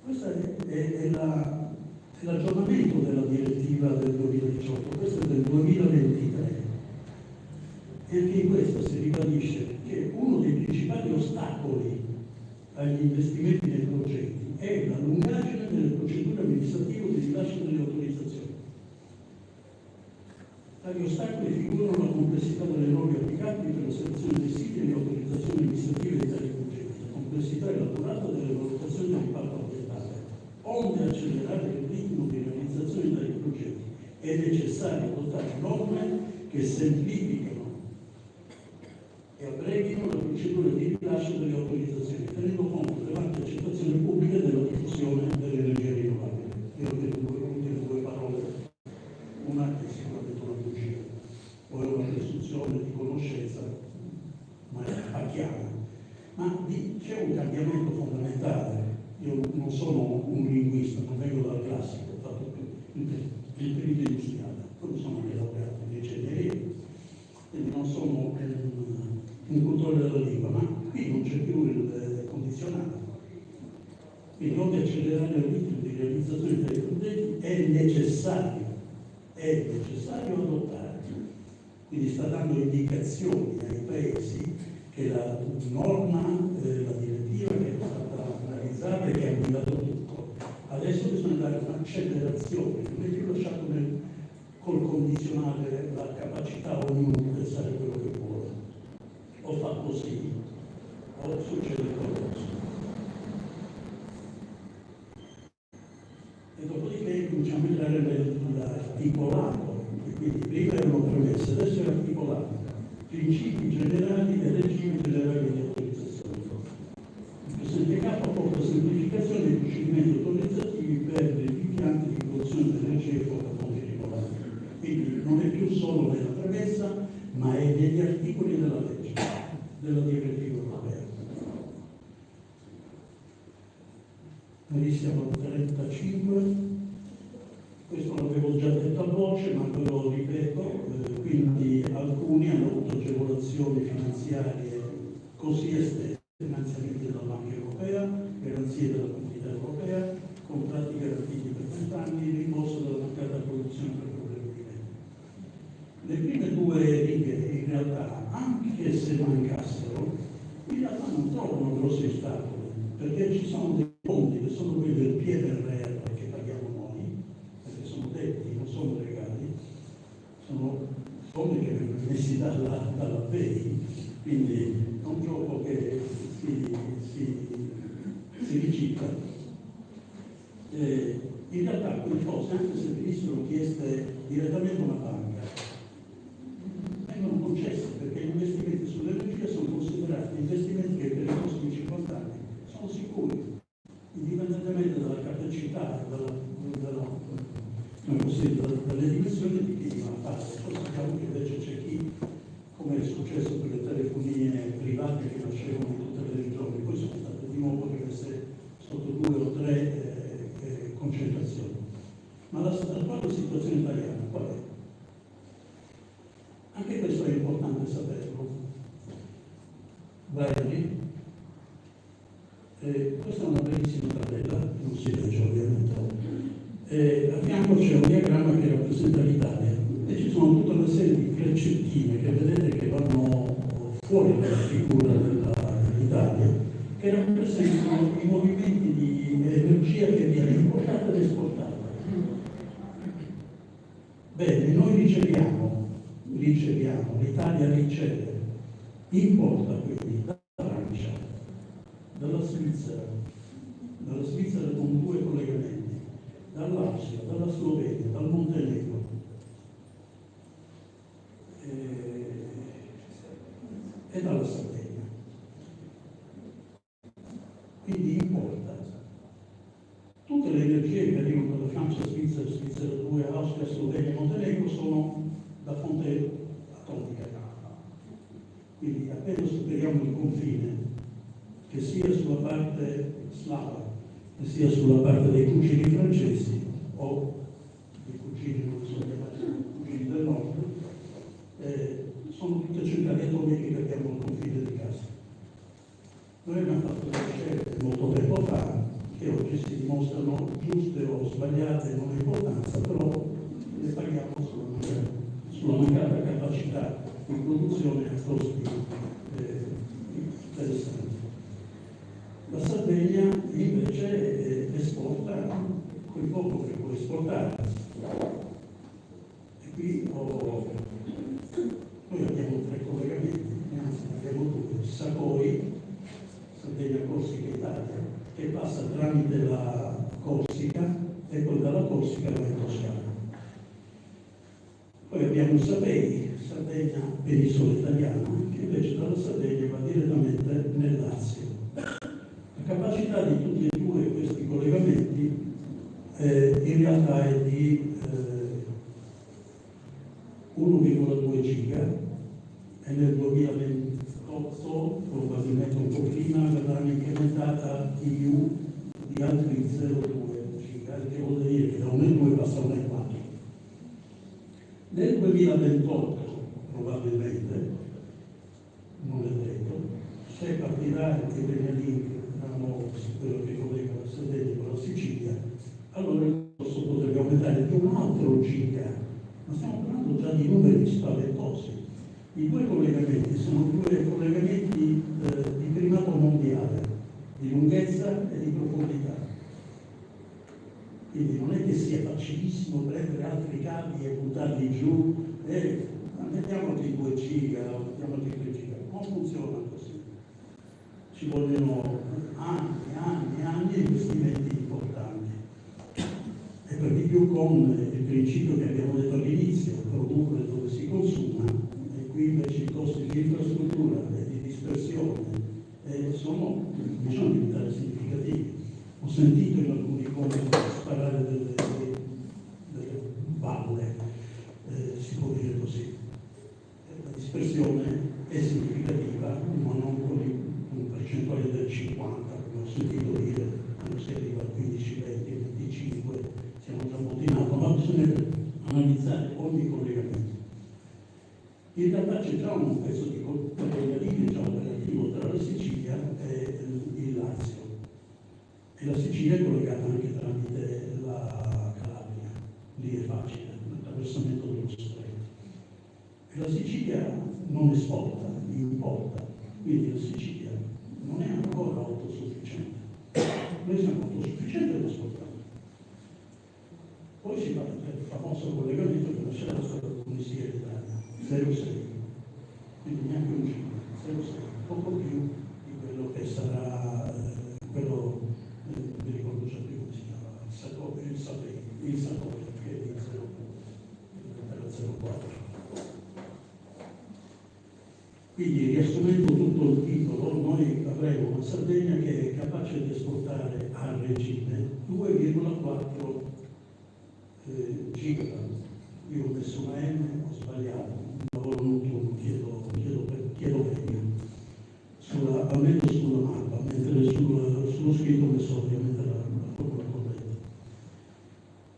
Questo è l'aggiornamento della direttiva del 2018, questo è del 2023. E anche in questo si ribadisce che uno dei principali ostacoli agli investimenti nei progetti è la lungaggine delle procedure amministrative di rilascio delle autorizzazioni. Tali ostacoli figurano la complessità delle norme applicabili per la selezione dei siti e le autorizzazioni amministrative di tali progetti, la complessità e la durata delle valutazioni di impatto ambientale. Onde accelerare il ritmo di realizzazione di tali progetti è necessario adottare norme che semplificano e abbrevino la procedura di rilascio delle autorizzazioni, tenendo conto dell'ampia accettazione pubblica della diffusione delle energie rinnovabili. Io ho detto due parole, una è sicuramente una bugia, poi una presunzione di conoscenza, ma è pacchiana. Ma c'è un cambiamento fondamentale. Io non sono un linguista, non vengo dal classico, ho fatto il perito industriale, poi sono anche laureato in ingegneria, quindi non sono un cultore della lingua, ma qui non c'è più il condizionale. Quindi onde accelerare il ritmo di realizzazione dei progetti è necessario adottare. Quindi sta dando indicazioni ai paesi che la norma, la direttiva che è stata analizzata e che ha guidato tutto, adesso bisogna dare un'accelerazione, non è più lasciato col condizionale la capacità ognuno di pensare quello che vuole. O fa così, o succede qualcosa. E dopodiché cominciamo a entrare nell'articolato, e quindi prima erano premesse, adesso è articolato. Principi generali e regimi generali di autorizzazione. Il presente capo porta semplificazione dei procedimenti autorizzativi per gli impianti di produzione di energia e fonti rinnovabili. Quindi non è più solo nella premessa, ma è negli articoli della legge, della direttiva europea. Noi siamo al 35, questo l'avevo già detto a voce, ma ve lo ripeto, quindi alcuni hanno avuto agevolazioni finanziarie così estese, finanziamenti della Banca Europea, garanzie della Comunità Europea, contratti garantiti per 20 anni, rimborso della mancata produzione per problemi di vendita. Le prime 2 righe in realtà, anche se mancassero, in realtà non trovano grossi ostacoli, perché ci sono dei fondi che sono quelli del PNRR che paghiamo noi, perché sono detti, non sono legali, sono fondi che vengono messi dalla BEI, quindi è un gioco che si ricicla. In realtà quelle cose, anche se venissero chieste direttamente a una banca, vengono concesse perché gli investimenti sull'energia sono considerati investimenti che per i prossimi 50 anni sono sicuri, indipendentemente dalla capacità, dalle dimensioni di chi li va a fare. Poi sappiamo che invece c'è chi, come è successo per le telefonie private che nascevano in tutte le regioni, poi sono state di nuovo rimesse sotto 2 o 3 concentrazioni. Ma l'attuale situazione italiana qual è? Anche questo è importante saperlo. Vai. Questa è una bellissima tabella, non si legge ovviamente. A fianco c'è un diagramma che rappresenta l'Italia e ci sono tutta una serie di freccettine che vedete che vanno fuori dalla figura dell'Italia, che rappresentano i movimenti di energia che viene importata ed esportata. Bene, noi riceviamo, l'Italia riceve, importa quindi dalla Francia, dalla Svizzera con 2 collegamenti, dall'Austria, dalla Slovenia, dal Montenegro, e dalla Sardegna. Quindi importa. Tutte le energie che arrivano dalla Francia, Svizzera 2, Austria, Slovenia e Montenegro sono da fonte atomica. Quindi appena superiamo il confine, che sia sulla parte slava, che sia sulla parte dei cugini francesi o dei cugini, non so chiamati, cugini del nord, sono tutte centrali atomiche che abbiamo al confine di casa. Noi abbiamo fatto delle scelte molto tempo fa, che oggi si dimostrano giuste o sbagliate, non ha importanza, però le paghiamo sulla mancata capacità di produzione a costi interessanti. La Sardegna invece esporta quel poco che può esportare. E qui noi abbiamo 3 collegamenti, anzi abbiamo 2, Sapori, Sardegna, Corsica, Italia, che passa tramite la Corsica e poi dalla Corsica va in Toscana. Poi abbiamo Sapei, Sardegna, penisola italiana, che invece dalla Sardegna va direttamente nel Lazio. La capacità di tutti e 2 questi collegamenti in realtà è di 1,2 giga e nel 2028, probabilmente un po' prima, verrà incrementata di altri 0,2 giga, che vuol dire che da 1,2 passa a 1,4. Nel 2028, probabilmente, non è detto, se partirà il Link, quello che collega la Sardegna con la Sicilia, allora il costo potrebbe aumentare di un altro giga, ma stiamo parlando già di numeri spaventosi. I 2 collegamenti sono 2 collegamenti di primato mondiale, di lunghezza e di profondità. Quindi non è che sia facilissimo prendere altri cavi e buttarli giù e mettiamoli 2 giga o mettiamoli 3 giga. Non funziona così. Ci vogliono anni e investimenti importanti. E per di più con il principio che abbiamo detto all'inizio, produrre dove si consuma, e qui invece i costi di infrastruttura e di dispersione sono, bisogna diventare significativi. Ho sentito in alcuni commenti parlare delle balle, si può dire così. La dispersione è significativa, ma non con un percentuale del 50, come ho sentito dire, quando si arriva al 15, 20, 25, siamo già molto in alto, ma bisogna analizzare ogni collegamento. In realtà c'è già un pezzo di collegamento già operativo tra la Sicilia e il Lazio. E la Sicilia è collegata anche tramite la Calabria, lì è facile, l'attraversamento dello stretto. E la Sicilia non esporta, importa, quindi la Sicilia non è ancora autosufficiente. Noi siamo autosufficienti si fa il famoso collegamento che non c'è la storia della Tunisia in Italia, 0,6, quindi neanche un 5, 0,6, poco più di quello che sarà quello, mi ricordo già più come si chiama, il Sapore, che è di 0,4. Quindi, riassumendo tutto il titolo, noi avremo una Sardegna che è capace di esportare a regime 2,4 gigawatt. Io ho messo una M, ho sbagliato, un lavoro notturno, chiedo meglio. Almeno sulla mappa, mentre sullo scritto ho messo ovviamente la formula corretta.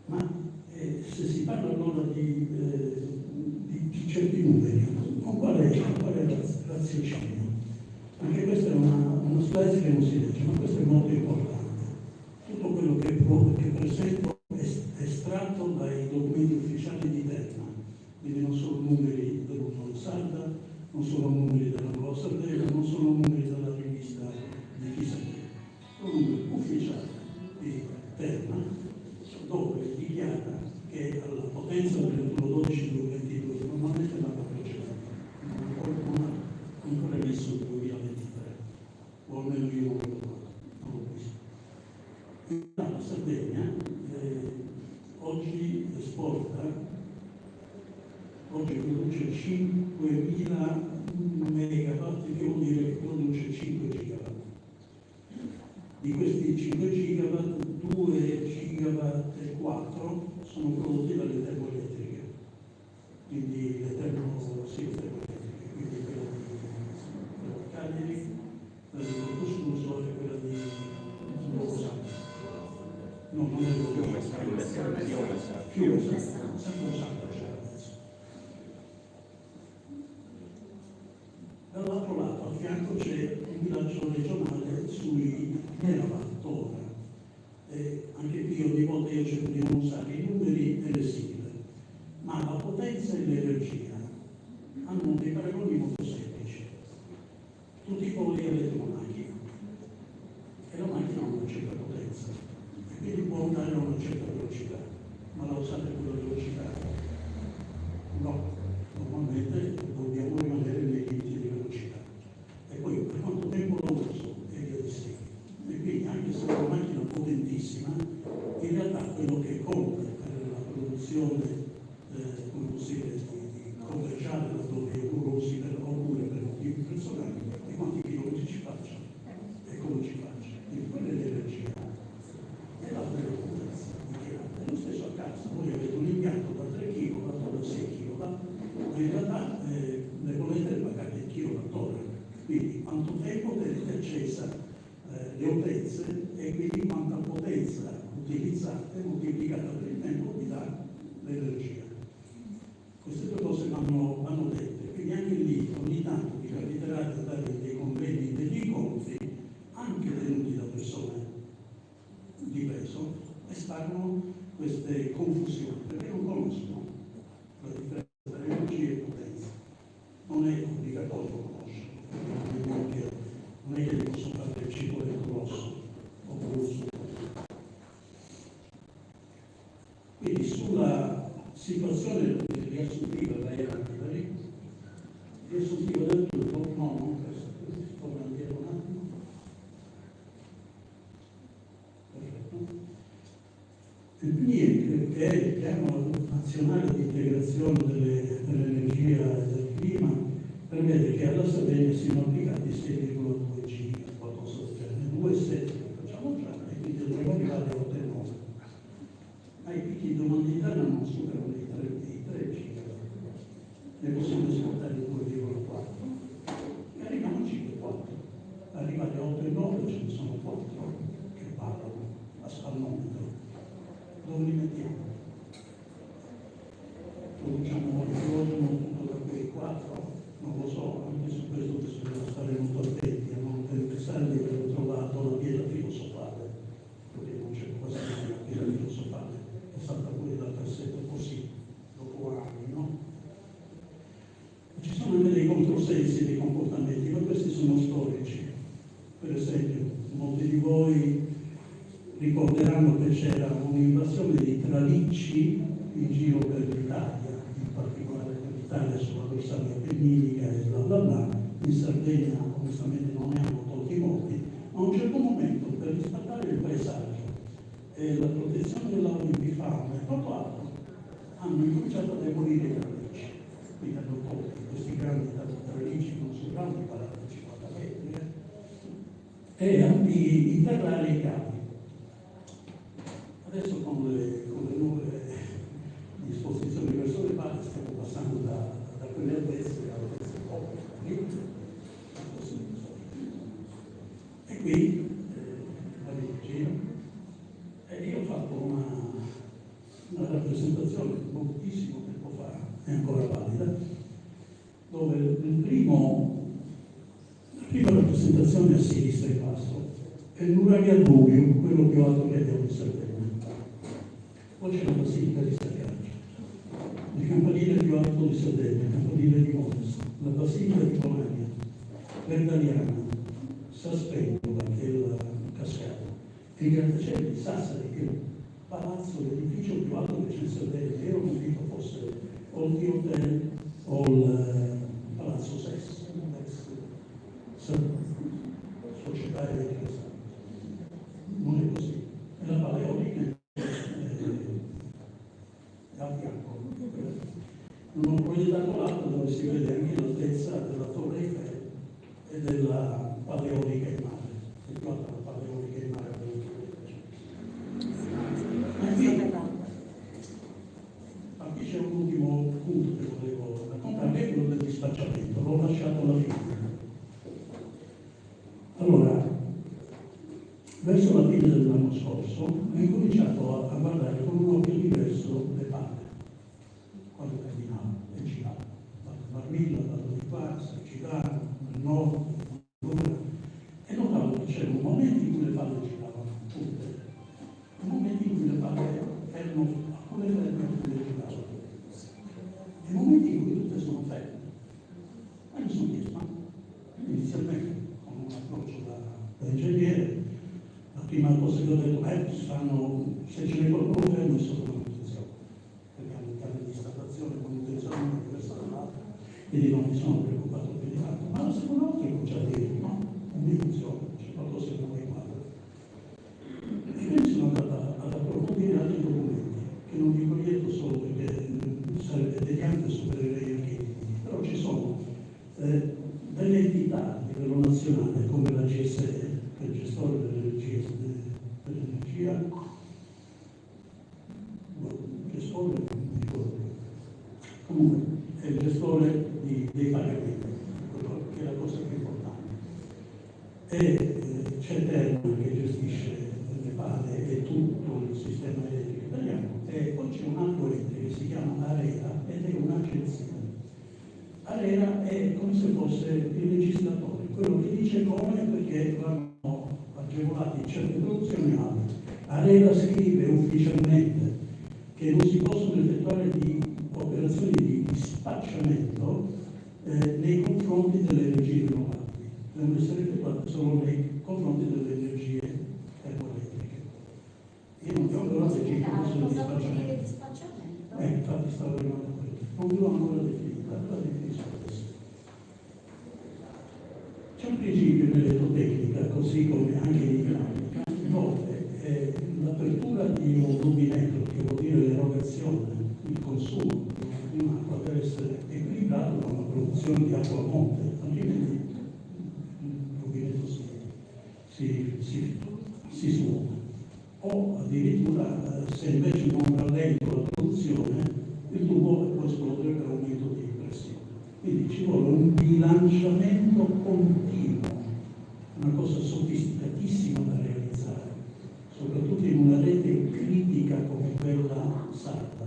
Ma se si parla allora di certi numeri, qual è il raziocinio? Anche questa è una slide che non si legge, ma questo è molto importante. Tutto quello che presento è estratto dai documenti ufficiali di Terna, quindi non sono numeri dell'Unione Sarda, non sono numeri della Nuova Sardegna, non sono numeri della rivista di chissà chi, sono numeri ufficiali di Terna, dove dichiara che alla potenza del 21-12-2022 normalmente la non ha ancora messo il 2023, o almeno io non l'ho visto. La Sardegna oggi produce 5.000 megawatt, che vuol dire che produce 5 gigawatt. Di questi 5 gigawatt, 2 gigawatt e 4 sono prodotti dalle termoelettriche, quindi le termoelettriche, quindi quella di Cagliari, quella di Portoscuso e quella di Logosano. No, non è Fiume Santo c'era adesso. Dall'altro lato, a fianco c'è un bilancio regionale sui megawattora. Anche qui ogni volta io cerco di non usare i numeri e le sigle, ma la potenza e l'energia hanno dei paragoni molto semplici. Tutti voi avete una macchina e la macchina ha una certa potenza e quindi può andare a una certa velocità, ma la usate quella velocità? No, normalmente dobbiamo rimanere nei limiti di velocità. E poi per quanto tempo lo uso e via di seguito. E quindi anche se è una macchina potentissima, in realtà quello che conta per la produzione come possibile di commerciale laddove io usi oppure per motivi personali e quanti chilometri ci faccia e come ci faccia. Quindi quella è l'energia e l'altra è la potenza. È lo stesso a casa, voi avete un impianto da 3 kW o da 6 kW, ma in realtà le bollette le pagate in kilowattora. Quindi quanto tempo tenete accesa le utenze e quindi quanta potenza utilizzate moltiplicata per il tempo vi dà l'energia. Queste due cose vanno dette, quindi anche lì ogni tanto vi capiterà di andare in dei convegni, in degli incontri, anche tenuti da persone di peso, e sparano queste confusioni, perché non conoscono la differenza tra energia e potenza. Non è obbligatorio conoscerlo, non è che vi posso fare il cipoletto rosso o rosso. Quindi sulla situazione riassuntiva riassuntiva del tutto, no, non questo, torna indietro un attimo. Perfetto. Il PNIEC, che è il Piano Nazionale di Integrazione dell'Energia e del Clima, prevede che alla Sardegna siano applicati 6,2 giga, qualcosa del genere, 2,7 facciamo già, e quindi dovremo arrivare a 8,9. Ma i picchi di domanda non superano i 3 giga, ne possiamo esportare 2,4 e arriviamo a 5,4. Arrivare a 8,9 ce ne sono 4 che parlano a spannometro. Dove li mettiamo? Produciamo l'idrogeno tutto da quei 4? Non lo so, anche su questo bisogna stare molto attenti a non pensare di aver trovato la pietra filosofale, perché non c'è quasi mai la pietra filosofale, è stata pure dal cassetto così, dopo anni, no? Ci sono anche dei controsensi dei comportamenti, ma questi sono storici. Per esempio, molti di voi ricorderanno che c'era un'invasione di tralicci in giro per l'Italia, in particolare per l'Italia sulla dorsale appenninica e bla bla bla. In Sardegna onestamente non ne hanno tolti molti, ma a un certo momento per rispettare il paesaggio e la protezione dell'avifauna e tutto altro hanno incominciato a demolire i tralicci. Quindi hanno tolto questi grandi tralicci, non sono grandi, 40-50 metri, e a interrare i cavi. Adesso con le nuove disposizioni verso le parti stiamo passando da quelle altezze a altezze poche. E qui io ho fatto una rappresentazione moltissimo tempo fa, è ancora valida, dove la prima rappresentazione a sinistra in basso è il nuraghe al buio, quello più alto che abbiamo in Sardegna. Poi c'è la Basilica di Staccaggio, il campanile più alto di Sardegna, il campanile di Montes, la Basilica di Pomagna, Verdaliana, Saspendola, che è la cascata, il grattacielo di Sassari, che è il palazzo, l'edificio più alto che c'è in Sardegna. Io non dico fosse o il Hotel o il Palazzo Sess, l'ex società elettrica. Non è così. È la Paleolica a fianco. Non ho proiettato l'alto dove si vede anche l'altezza della Torre Eiffel e della Paleolica in mare. È più alta la Paleolica in mare qui c'è un ultimo punto che volevo raccontare, che è quello del dispacciamento. L'ho lasciato alla fine. Allora, verso la fine dell'anno scorso ho incominciato a guardare con un occhio diverso le palle, quando camminavo e giravo, dalla Marmilla, dalla di Quarza, giravo nel nord, e notavo che c'erano momenti in cui le palle giravano tutte, e momenti in cui le palle erano alcune ferme, alcune giravano, e momenti in cui tutte sono ferme. E mi sono chiesto, ma inizialmente con un approccio da ingegnere, la prima cosa che ho detto è se ce n'è qualcuno fermo è sotto manutenzione, perché hanno un piano di installazione e manutenzione diversa dall'altra, quindi non mi sono preoccupato più di tanto. Ma la seconda volta ho cominciato a dire no, inizio, c'è qualcosa che non mi guarda. E quindi sono andata ad approfondire altri documenti, che non vi proietto solo perché sarebbe deviante supererei anche i limiti, però ci sono delle entità a livello nazionale come la GSE, che è il gestore dell'energia, gestore, non mi ricordo, comunque è il gestore dei pagamenti, che è la cosa più importante. E c'è Terna che gestisce le pale e tutto il sistema elettrico italiano, e poi c'è un altro ente che si chiama ARERA ed è un'agenzia. ARERA è come se fosse il legislatore, quello che dice come e perché vanno agevolati certe produzioni alte. ARERA scrive ufficialmente che non si possono effettuare operazioni di dispacciamento nei confronti delle energie rinnovabili, devono essere effettuate solo nei confronti delle energie termoelettriche. Io non vi ho ancora definito questo dispacciamento. Infatti stavo arrivando a quello. Non vi ho ancora definito, la definizione adesso. C'è un principio nell'elettrotecnica, così come anche in idraulica, dove l'apertura di un rubinetto, che vuol dire l'erogazione, il consumo di un'acqua, deve essere equilibrato da una produzione di acqua a monte, altrimenti il rubinetto si suona. O addirittura, se invece non rallento la produzione, il tubo può esplodere per aumento di pressione. Quindi ci vuole un bilanciamento continuo, una cosa sofisticatissima da realizzare, soprattutto in una rete critica come quella sarda.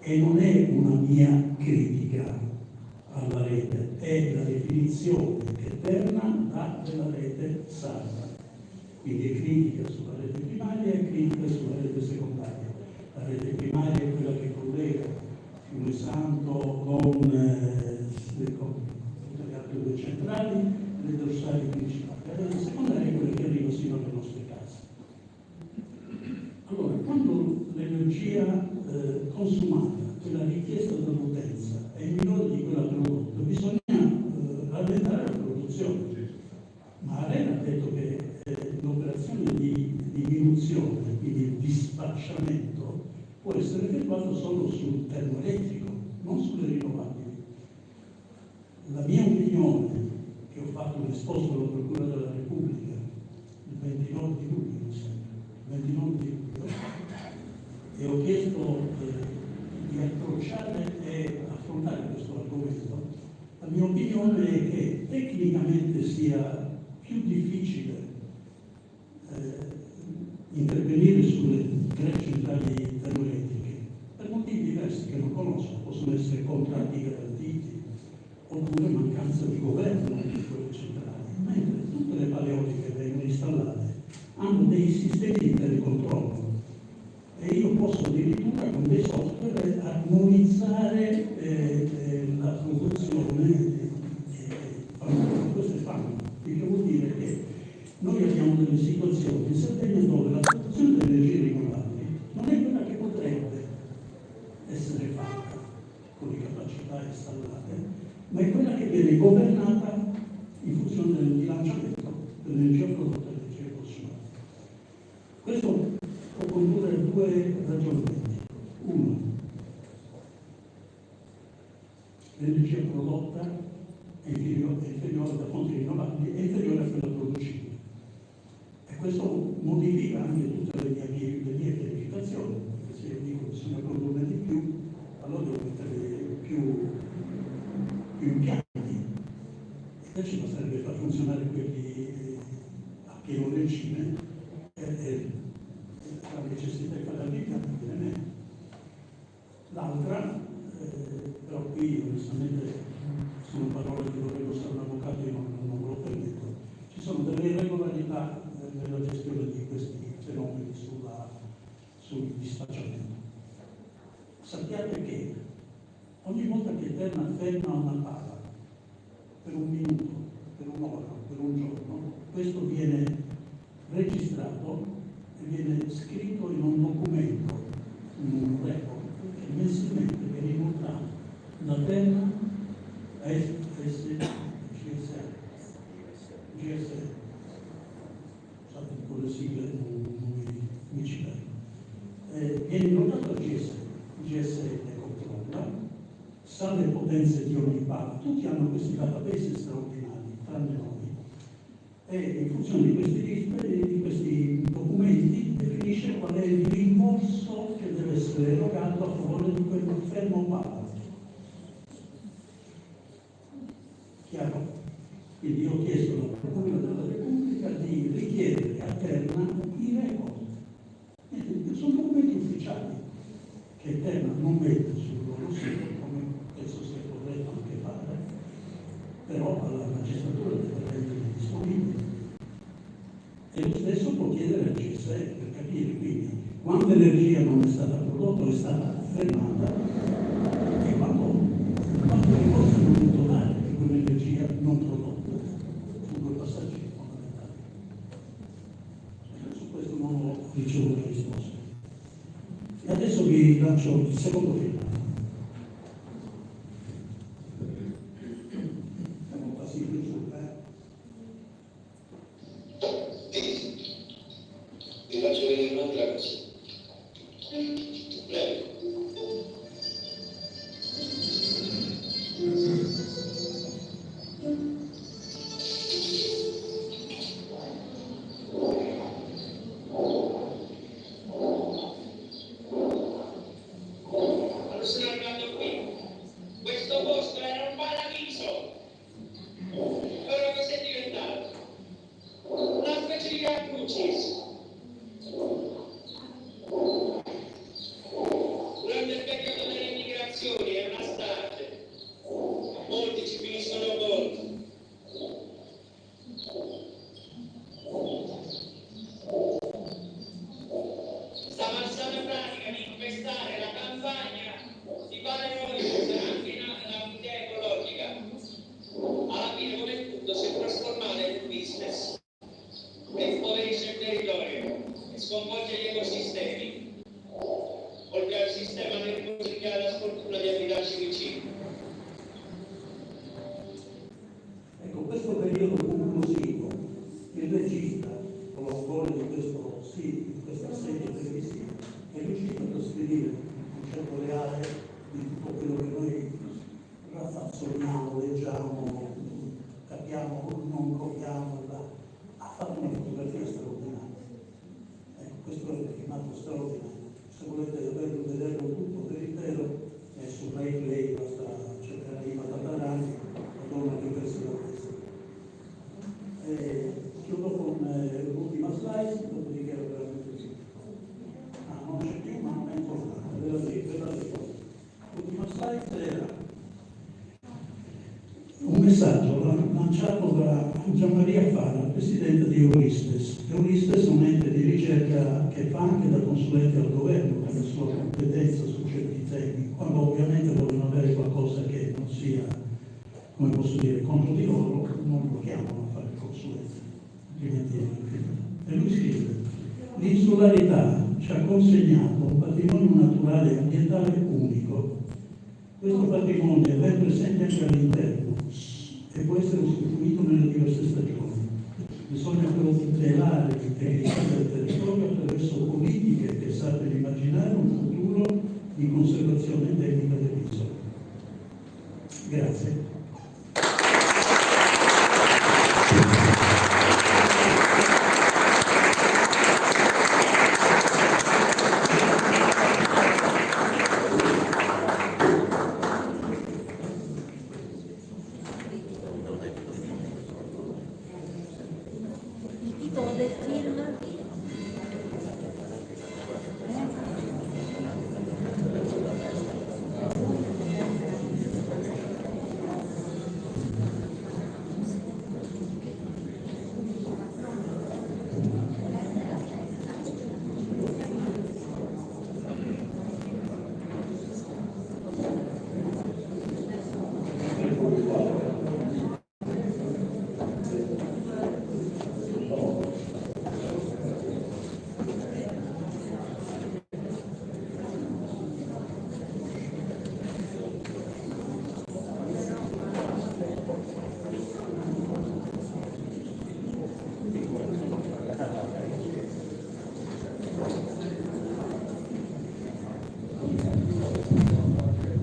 E non è una mia critica alla rete, è la definizione che Terna dà della rete sarda. Quindi è critica sulla rete primaria e critica sulla rete secondaria. La rete primaria è quella che collega Fiume Santo con tutte le altre due centrali, le dorsali principali. La rete secondaria è quella che arriva sino alle nostre case. tracciamento può essere effettuato solo sul termoelettrico, non sulle rinnovabili. La mia opinione, che ho fatto un esposto alla Procura della Repubblica il 29 di luglio, mi sembra, 29 di luglio, e ho chiesto di approcciare e affrontare questo argomento, la mia opinione è che tecnicamente sia più difficile intervenire sulle tre centrali termoelettriche per motivi diversi che non conosco, possono essere contratti garantiti oppure mancanza di governo di quelle centrali, mentre tutte le paleoliche che vengono installate hanno dei sistemi di telecontrollo e io posso addirittura con dei software armonizzare la produzione queste fanno, il che vuol dire che noi abbiamo delle situazioni in Sardegna dove la produzione delle energie rinnovabili non è quella che potrebbe essere fatta con le capacità installate, ma è quella che viene governata in funzione del bilanciamento dell'energia prodotta e dell'energia consumata. Questo può condurre a due ragionamenti. Uno, l'energia prodotta è inferiore da fonti rinnovabili, è inferiore a quella producibile. E questo modifica anche tutte le mie pianificazioni, perché se io dico che bisogna produrne di più, allora devo mettere più impianti. Invece basterebbe far funzionare quelli a pieno regime e la necessità di fare l'impianto viene meno. L'altra, però qui onestamente sono parole che dovrebbero essere un avvocato, io non me lo permetto. Ci sono delle irregolarità nella gestione di questi fenomeni sul dispacciamento. Sappiate che ogni volta che Terna ferma una pala per un minuto, per un'ora, per un giorno, questo viene registrato e viene scritto in un documento, in un report, che mensilmente viene inoltrato da Terna a GSE, scusate, con le sigle non mi ci perdo. Viene inoltrato a GSE le controlla, sa le potenze di ogni pala, tutti hanno questi database straordinari, tranne noi, e in funzione di questi documenti definisce qual è il rimborso che deve essere erogato a favore di quel fermo pala. Chiaro? Quindi io ho chiesto alla Procura della Repubblica di richiedere a Terna i record. Sono documenti ufficiali che Terna non mette sul loro sito, come penso sia corretto anche fare, però alla magistratura deve rendere disponibili. E lo stesso può chiedere al GSE per capire quindi quanta energia non è stata prodotta o è stata fermata e quanto rimborso hanno dovuto dare per quell'energia non prodotta. Sono due passaggi fondamentali. Su questo non ho ricevuto risposte. E adesso vi lancio il secondo film. Siamo quasi in su, Vi faccio vedere un'altra cosa. Prego. Quando sono arrivato qui, questo posto era un paradiso. Ora cosa è diventato? Una specie di Carducis. Durante il periodo delle migrazioni è una strage. Molti ci finiscono morti. Sta malsana pratica di infestare la campagna di paleoliche, anche la vita ecologica, alla fine come tutto si è trasformato in un business che impoverisce il territorio e sconvolge gli ecosistemi, oltre al sistema nervoso che ha la sfortuna di abitarci vicino. Ecco, questo periodo conclusivo, il regista, l'autore di questo sì, di questa serie televisiva, è lui straordinario. Se volete vederlo tutto per intero è su Play, basta cercare i Matatarani, la donna che pensa la testa. Chiudo con l'ultima slide, dopodiché è veramente così. Ah, non c'è più, ma non è importante, ve la dico. L'ultima slide era un messaggio lanciato da Gian Maria Fara, presidente di Euristes. Euristes è un ente di ricerca che fa anche da consulente al governo per la sua competenza su certi temi, quando ovviamente vogliono avere qualcosa che non sia, come posso dire, contro di loro, non lo chiamano a fare consulenza, altrimenti è infinito. E lui scrive: l'insularità ci ha consegnato un patrimonio naturale e ambientale unico. Questo patrimonio è ben presente anche all'interno e può essere istituito nelle diverse stagioni. Bisogna però tutelare l'integrità del territorio attraverso politiche che sappiano immaginare un futuro di conservazione endemica dell'isola. Grazie. Del film.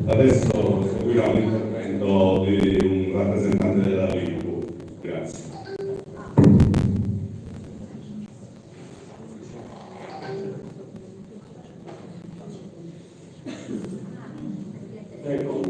Adesso seguirà l'intervento di un rappresentante della RIPU. Grazie. Ecco.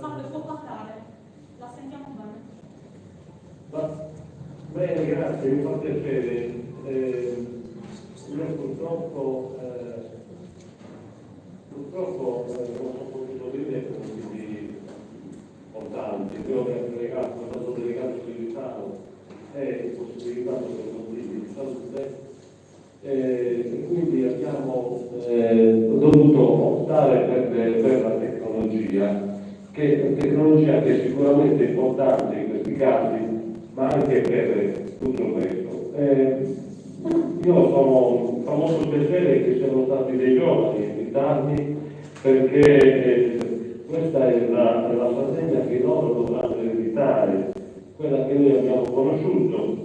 Salve, può parlare. La sentiamo bene. Bene, grazie, mi fa piacere. Io purtroppo non ho potuto vedere motivi importanti. Quello che ha delegato, il nostro delegato militare è possibilitato per motivi di salute. E quindi abbiamo dovuto optare per la tecnologia che è sicuramente importante in questi casi, ma anche per tutto il resto. Io fa molto piacere che siano stati dei giovani a invitarmi, perché questa è la Sardegna che loro dovranno ereditare, quella che noi abbiamo conosciuto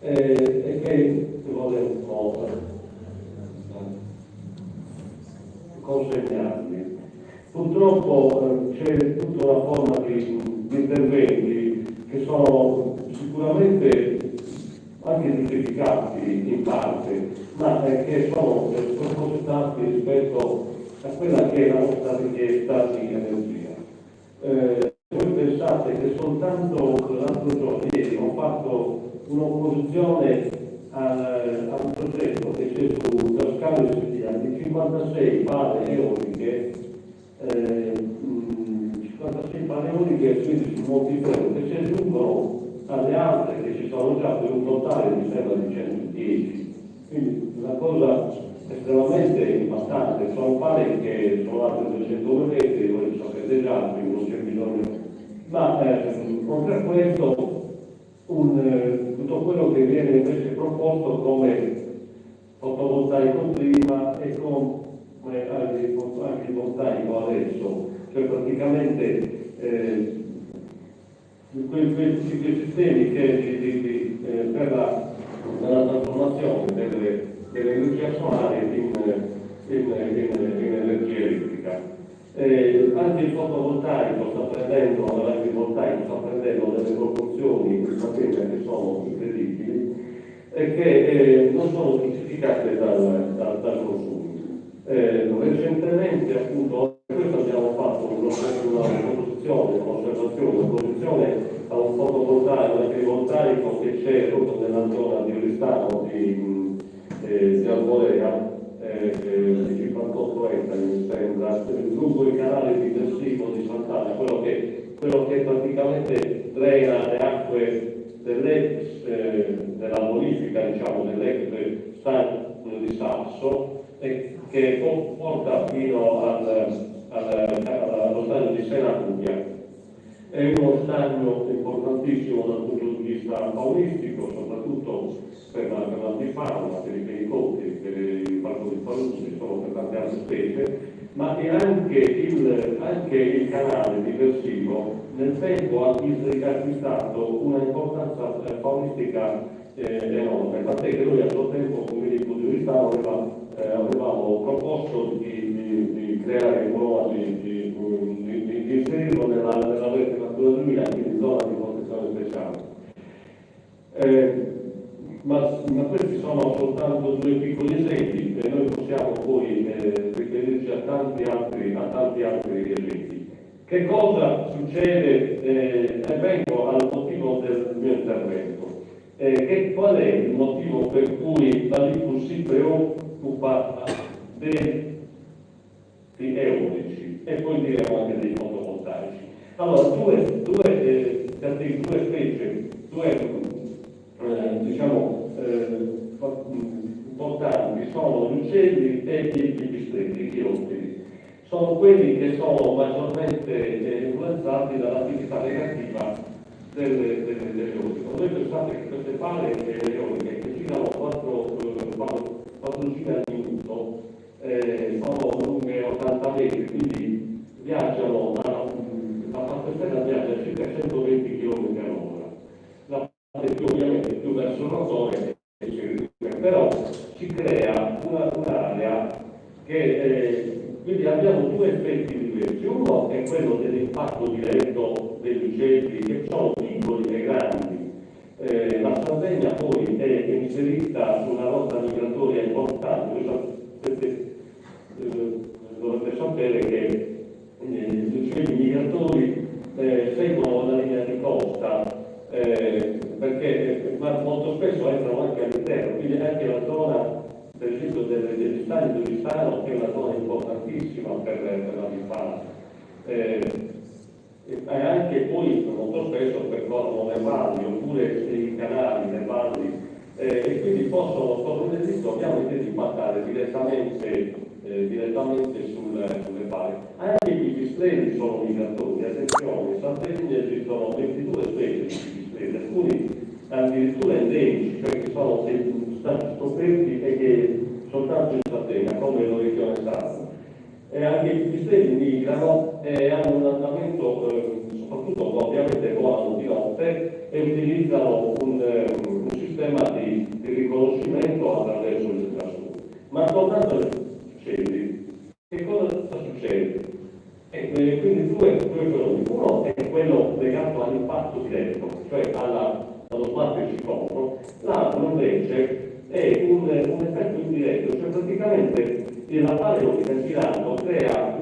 e che volevo consegnarvi. Purtroppo c'è tutta una forma di interventi che sono sicuramente anche giustificati in parte, ma che sono spropositati rispetto a quella che è la nostra richiesta di energia. Voi pensate che soltanto l'altro giorno, ieri, ho fatto un'opposizione a un progetto che c'è sullo scalo di 56 pale eoliche, 56 pale eoliche quindi su Montifredo, che si aggiungono alle altre che ci sono già, per un totale mi sembra di 110. Quindi una cosa estremamente impattante. Sono pale che sono altre 200 metri, voi sapete già, quindi non c'è bisogno. Ma oltre a questo, tutto quello che viene invece proposto come fotovoltaico prima e anche fotovoltaico adesso, cioè praticamente quei sistemi che per la trasformazione dell'energia solare in energia elettrica. Anche il fotovoltaico sta prendendo, l'agrivoltaico sta prendendo delle proporzioni in materia che sono incredibili e che non sono giustificate dal consumo. Recentemente, appunto, questo abbiamo fatto un'opposizione a un fotovoltaico, un agrivoltaico che c'è proprio nella zona di Oristano di Albolea, di 58 ettari mi sembra, lungo il canale diversivo di Sant'Anna, quello che praticamente drena le acque della bonifica, diciamo, dell'ex stagno di Sasso, e che porta fino allo stagno di Senacuglia. È uno stagno importantissimo dal punto di vista faunistico, soprattutto per la bifauna, per i fenicotti, per i falconi paludi, sono per tante altre specie, ma è anche il canale diversivo nel tempo ha acquistato una importanza faunistica enorme, tant'è che noi a suo tempo come Medico di Oristano avevamo proposto di creare un modo di inserirlo nella rete Natura 2000, quindi zona di protezione speciale. Ma questi sono soltanto due piccoli esempi e noi possiamo poi riferirci a tanti altri esempi. Che cosa succede? Vengo al motivo del mio intervento. Qual è il motivo per cui la Litus si preoccupa degli eolici e poi diremo anche dei fotovoltaici? Allora, due specie, importanti sono gli uccelli e i pipistrelli, i chirotteri. Sono quelli che sono maggiormente influenzati dall'attività negativa delle eoliche. Voi pensate che queste pale eoliche che girano 4 giri al minuto sono lunghe 80 metri, quindi viaggiano, la parte esterna viaggia a circa 120 km all'ora. La parte più ovviamente più verso il rotore, però si crea un'area che quindi abbiamo due effetti diversi. Uno è quello dell'impatto diretto degli uccelli che sono piccoli e grandi. La Sardegna poi è inserita su una rotta migratoria importante. Dovete sapere che gli uccelli migratori seguono la linea di costa perché molto spesso entrano anche all'interno, quindi anche la zona per esempio degli stadi di Oristano che è una zona importantissima per la bifana. E anche poi molto spesso percorrono le valli oppure i canali, le valli e quindi possono ovviamente impattare direttamente sulle valli. Anche i pipistrelli sono migratori, attenzione, in Sardegna esistono 22 specie di pipistrelli, alcuni addirittura endemici, cioè che sono stati scoperti e che soltanto in Sardegna, come l'orecchione sardo. E anche i pipistrelli migrano e hanno un andamento, soprattutto ovviamente volano di notte e utilizzano un sistema di riconoscimento attraverso il ultrasuono. Ma tornando agli uccelli, che cosa succede? Quindi due fenomeni. Uno è quello legato all'impatto diretto, cioè allo sguardo ciclono, l'altro invece è un effetto indiretto, cioè praticamente la paleotica girando crea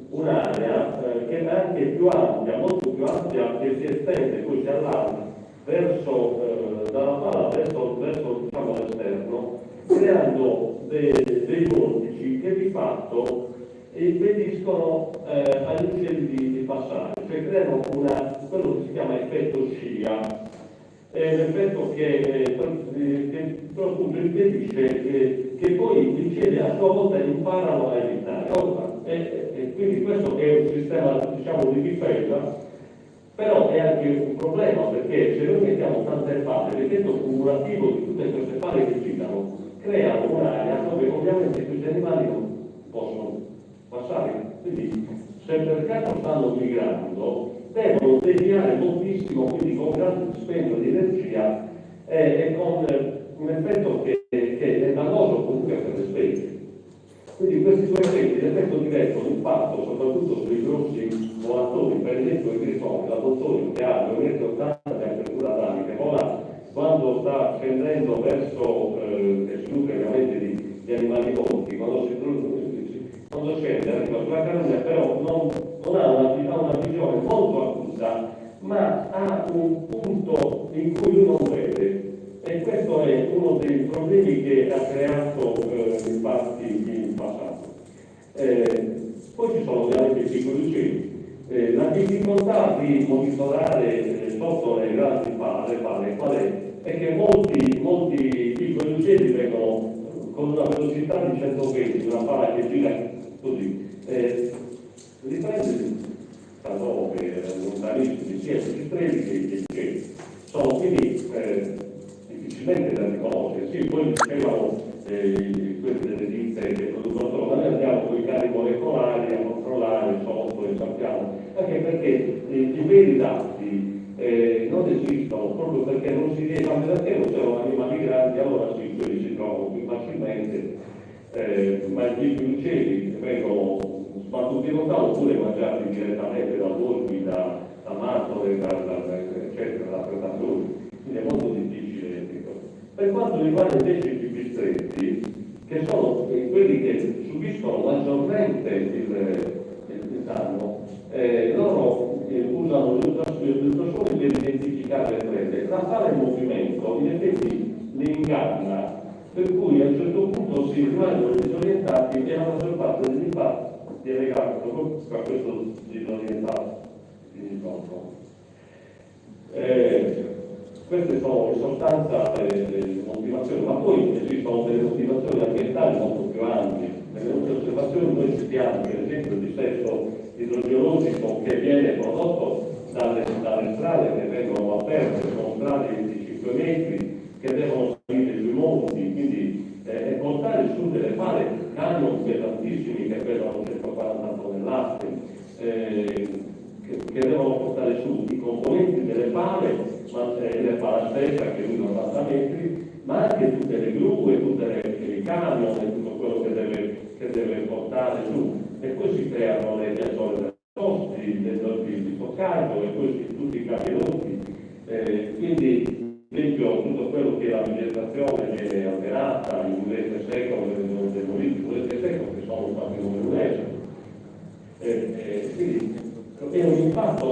un'area che è anche più ampia, molto più ampia, che si estende, poi si allarga dalla pala verso diciamo, l'esterno, creando dei vortici che di fatto impediscono agli uccelli di passare, cioè creano quello che si chiama effetto scia. È un effetto che però appunto impedisce che poi gli uccelli a sua volta imparano a evitare. E quindi questo è un sistema diciamo di difesa, però è anche un problema perché se noi mettiamo tante pale, l'effetto cumulativo di tutte queste pale che girano crea un'area dove ovviamente questi animali non possono passare. Quindi se per caso stanno migrando, devono deviare moltissimo, quindi con grande dispendio di energia e con un effetto che è dannoso comunque per le specie. Quindi questi due effetti, l'effetto diretto, l'impatto soprattutto sui grossi volatori, per esempio il grifone, l'adottore che ha 2,80 m di apertura d'ali, che vola quando sta scendendo verso, che si nutre ovviamente di animali morti, quando scende arriva sulla carogna, però non ha una visione molto acuta, ma ha un punto in cui lui non vede. E questo è uno dei problemi che ha creato infatti in passato. Poi ci sono ovviamente i piccoli uccelli. La difficoltà di monitorare sotto le grandi pale qual è? È che molti piccoli uccelli vengono con una velocità di 120, una pala che gira così, riprende da 9 lontanissimi sia gli uccelli che gli uccelli. Sono quindi difficilmente da riconoscere. Sì, poi dicevano queste delle ditte che producono solo, ma noi andiamo con i cari molecolari a controllare sotto e sappiamo, anche perché i veri dati non esistono, proprio perché non si riesce a perché non sono animali grandi, allora sì, quelli si trovano più facilmente, ma i piccoli uccelli vengono sbattuti lontano oppure mangiati direttamente da volpi, da mattole, eccetera, da predatori. Quindi è molto difficile. Per quanto riguarda invece i pipistrelli, che sono quelli che subiscono maggiormente il danno, loro usano gli ultrasuoni per identificare le prede. La pala in movimento in effetti li inganna, per cui a un certo punto si rimangono disorientati e la maggior parte dell'impatto è legato proprio a questo disorientato. Queste sono in sostanza le motivazioni, ma poi esistono delle motivazioni ambientali molto più ampie. Nelle nostre osservazioni noi citiamo per esempio il dissesto idrogeologico che viene prodotto dalle strade che vengono aperte, sono strade di 25 metri che devono salire sui monti, quindi portare su delle pale camion pesantissimi che pesano 140 tonnellate, che devono portare su i componenti delle pale, le pala stessa che usano 80 metri, ma anche tutte le gru e tutte i camion e tutto quello che deve portare su. E poi si creano le piazzole per posti, di stoccaggio e poi tutti i capilotti. Quindi, per esempio, tutto quello che è la vegetazione viene alterata, il mulete secco, il mulete secco che sono un patrimonio quindi è un impatto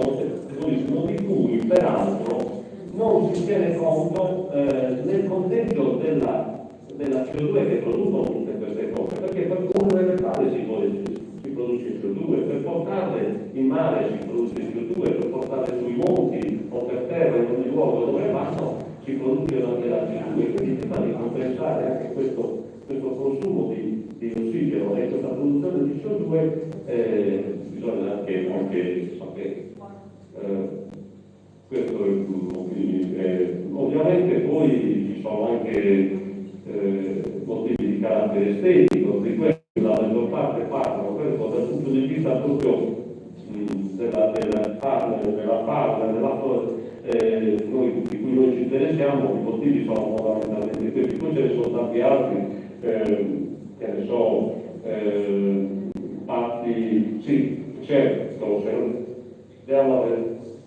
di cui peraltro non si tiene conto nel conteggio della CO2 che producono tutte queste cose, perché per comunque le pale si produce CO2, per portarle in mare si produce CO2, per portarle sui monti o per terra in ogni luogo dove vanno si produce anche la CO2, quindi prima di compensare anche questo consumo di ossigeno e questa produzione di CO2 bisogna anche sapere. Questo è il ovviamente poi ci sono anche motivi di carattere estetico, di questo la maggior parte parlano, questo dal punto di vista proprio della di cui noi ci interessiamo, i motivi sono fondamentalmente questi, poi ce ne sono tanti altri, che ne so, impatti, sì, certo, se vediamo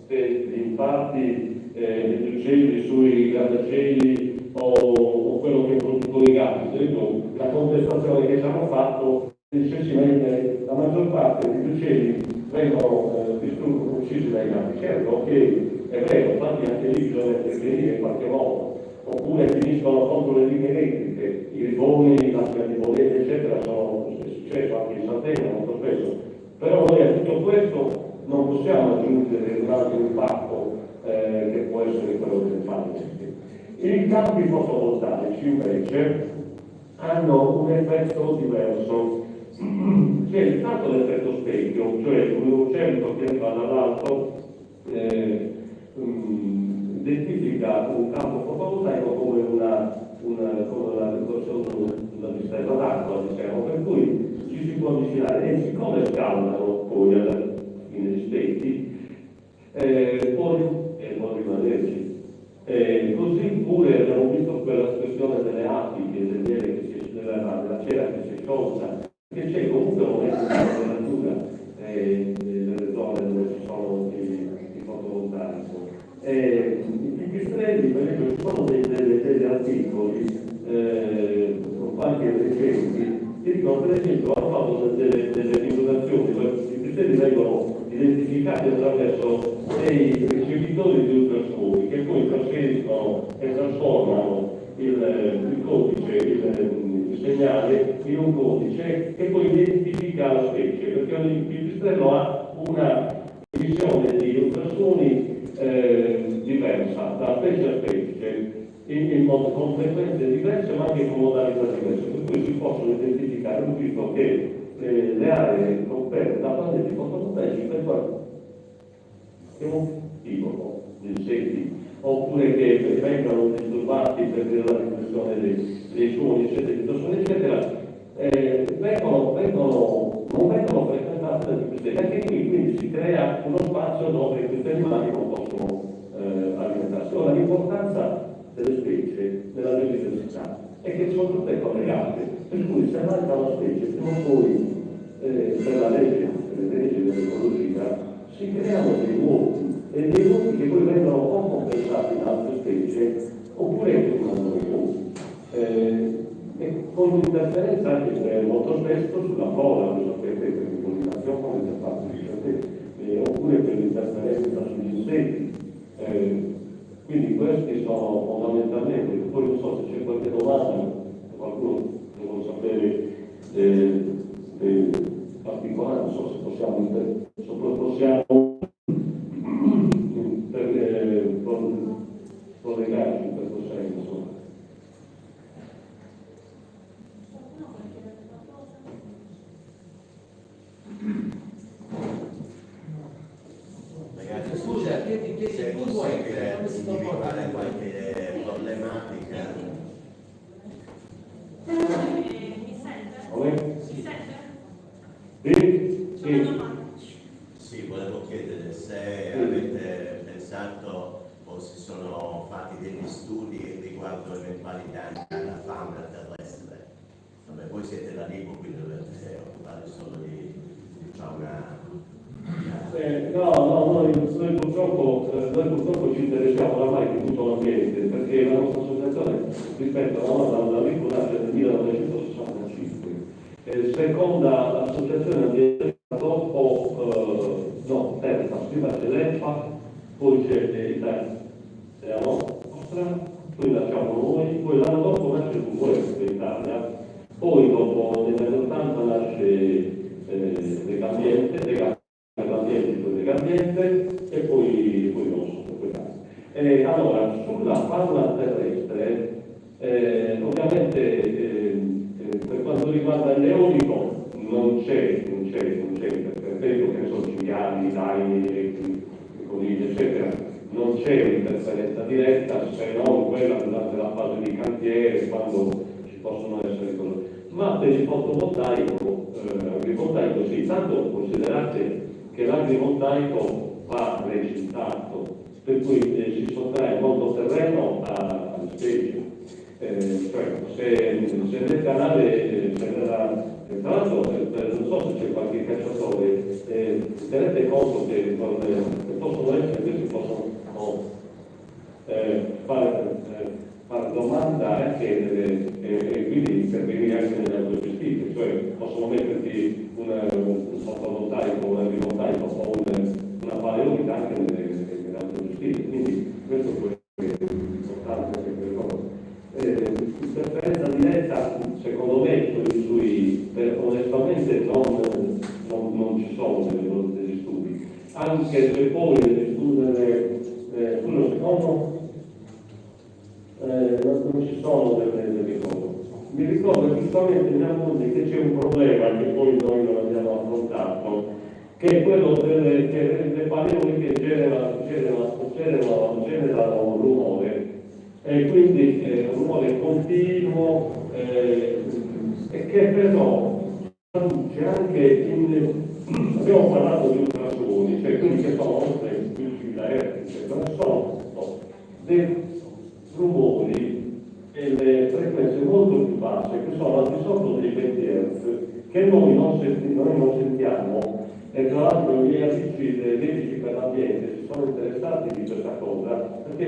gli impatti degli uccelli sui grattacieli o quello che producono i gatti, la contestazione che ci hanno fatto dice la maggior parte degli uccelli vengono uccisi dai gatti. Certo che è vero, infatti anche lì bisogna intervenire in qualche modo, oppure finiscono contro le linee elettriche, i riboni, la pianivolete, eccetera, è successo anche in Sardegna molto spesso. Però noi a tutto questo non possiamo aggiungere un altro impatto che può essere quello del fallimento. I campi fotovoltaici invece hanno un effetto diverso. C'è intanto l'effetto specchio, cioè un uccello che va dall'alto identifica un campo fotovoltaico come una distesa d'acqua, diciamo, per cui ci si può avvicinare. e siccome scaldano poi alla fine gli specchi, può rimanerci. Così pure abbiamo visto quella questione delle api, del miele della cera che si è sciolta, che c'è comunque un momento di temperatura nelle zone dove ci sono i fotovoltaico. I pipistrelli, per esempio, ci sono degli articoli, anche recenti, ti ricordo per esempio hanno fatto delle divulgazioni, i pipistrelli vengono identificati attraverso dei ricevitori di ultrasuoni che poi trasferiscono e trasformano il codice, il segnale in un codice che poi identifica la specie, perché ogni pipistrello ha una emissione di ultrasuoni diversa da specie a specie, con frequenze diverse ma anche con modalità diverse, per cui si possono identificare. Ho visto che le aree coperte da pannelli fotovoltaici che un tipo di insetti, oppure che vengano disturbati per la riflessione dei suoni, eccetera, non vengono frequentate da pipistrelli. Anche qui quindi si crea uno spazio dove questi animali non possono alimentarsi. Ora, l'importanza delle specie nella biodiversità è che sono tutte collegate, per cui se manca una specie, prima o poi per le leggi dell'ecologia si creano dei vuoti, e dei vuoti che poi vengono o compensati da altre specie oppure che rimangono vuoti. E con un'interferenza anche molto spesso sulla flora, lo sapete, per l'impollinazione come si è fatto, oppure per l'interferenza sugli insetti. Quindi questi sono fondamentalmente, poi non so se c'è qualche domanda, qualcuno che vuole sapere dei particolari, non so se possiamo collegarci in questo senso. Ragazzi, scusa, se tu vuoi individuare qualche problematica. Mi sente? Sì? Mi sente? Sì? C'è una domanda. Sì, volevo chiedere se avete pensato o si sono fatti degli studi riguardo eventuali danni alla fauna terrestre. Vabbè, voi siete da Libo, quindi dovete occupare solo di fauna. No, noi purtroppo ci interessiamo oramai di tutto l'ambiente, perché la nostra associazione, ripeto, dalla Libo nasce nel 1965, seconda associazione ambientale dopo, terza, prima c'è l'EFA, poi c'è la nostra, poi lasciamo noi, poi l'anno dopo nasce il WWF in Italia, poi dopo negli anni 80 nasce Legambiente, e poi rosso. Allora, sulla fauna terrestre, ovviamente per quanto riguarda l'eolico non c'è, per esempio che ne so, cinghiali, daini, conigli, eccetera, non c'è un'interferenza diretta, se non quella durante la fase di cantiere, quando ci possono essere cose. Ma per il fotovoltaico, agrivoltaico sì, tanto considerate che l'agrivoltaico va recintato, per cui si sottrae molto terreno alle specie. Cioè, se nel canale c'era, tra l'altro non so se c'è qualche cacciatore, tenete conto che possono essere, questi possono fare domanda anche e quindi intervenire anche nelle autogestite, cioè possono metterti un fotovoltaico, un agrivoltaico o una paleolita anche nelle autogestite, quindi questo può essere importante per le cose. Interferenza diretta, secondo me, onestamente non ci sono degli studi, anche se poi degli studi sullo secondo non ci sono delle cose. Mi ricordo giustamente mia moglie che c'è un problema che poi noi non abbiamo affrontato, che è quello che le paleo che generano un rumore, e quindi un rumore continuo, e che però luce anche abbiamo parlato di ultrasuoni, cioè quelli che sono oltre più da ertice, ma sono dei rumori e le frequenze molto più basse che sono al di sotto dei 20 Hz che noi non sentiamo. E tra l'altro gli amici dei medici per l'ambiente si sono interessati di questa cosa perché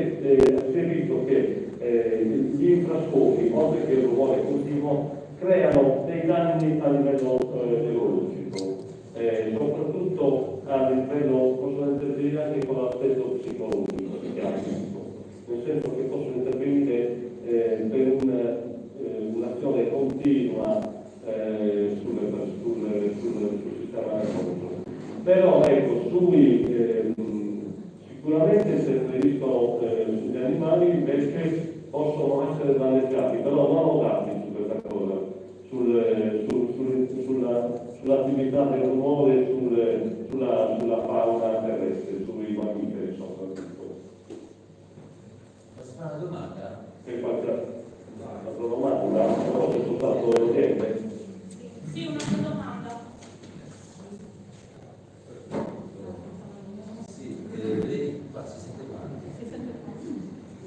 si è visto che gli infrasuoni, oltre che il rumore continuo, creano dei danni a livello neurologico, soprattutto a livello, possono intervenire anche con l'aspetto psicologico, nel senso che possono intervenire per un'azione continua sul sistema nervoso. Però ecco, sicuramente interferiscono sugli animali, invece possono essere danneggiati, però non ho dati su questa cosa, sull'attività del rumore, sulla fauna terrestre, sui mammiferi soprattutto. Posso fare una domanda? E faccia la domanda, però c'è soltanto niente. Sì, una domanda. Sì, lei qua si sente male.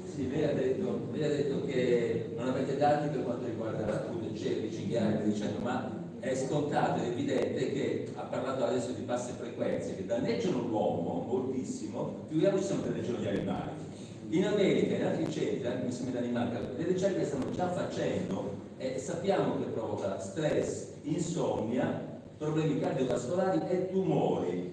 Sì, lei ha detto che non avete dati per quanto riguarda appunto i cervi, i cinghiali, dicendo, ma è scontato, è evidente che ha parlato adesso di basse frequenze che danneggiano l'uomo moltissimo, figuriamoci se non danneggiano gli animali. In America e in altri centri, anche insieme agli animali, le ricerche stanno già facendo e sappiamo che provoca stress, insonnia, problemi cardiovascolari e tumori.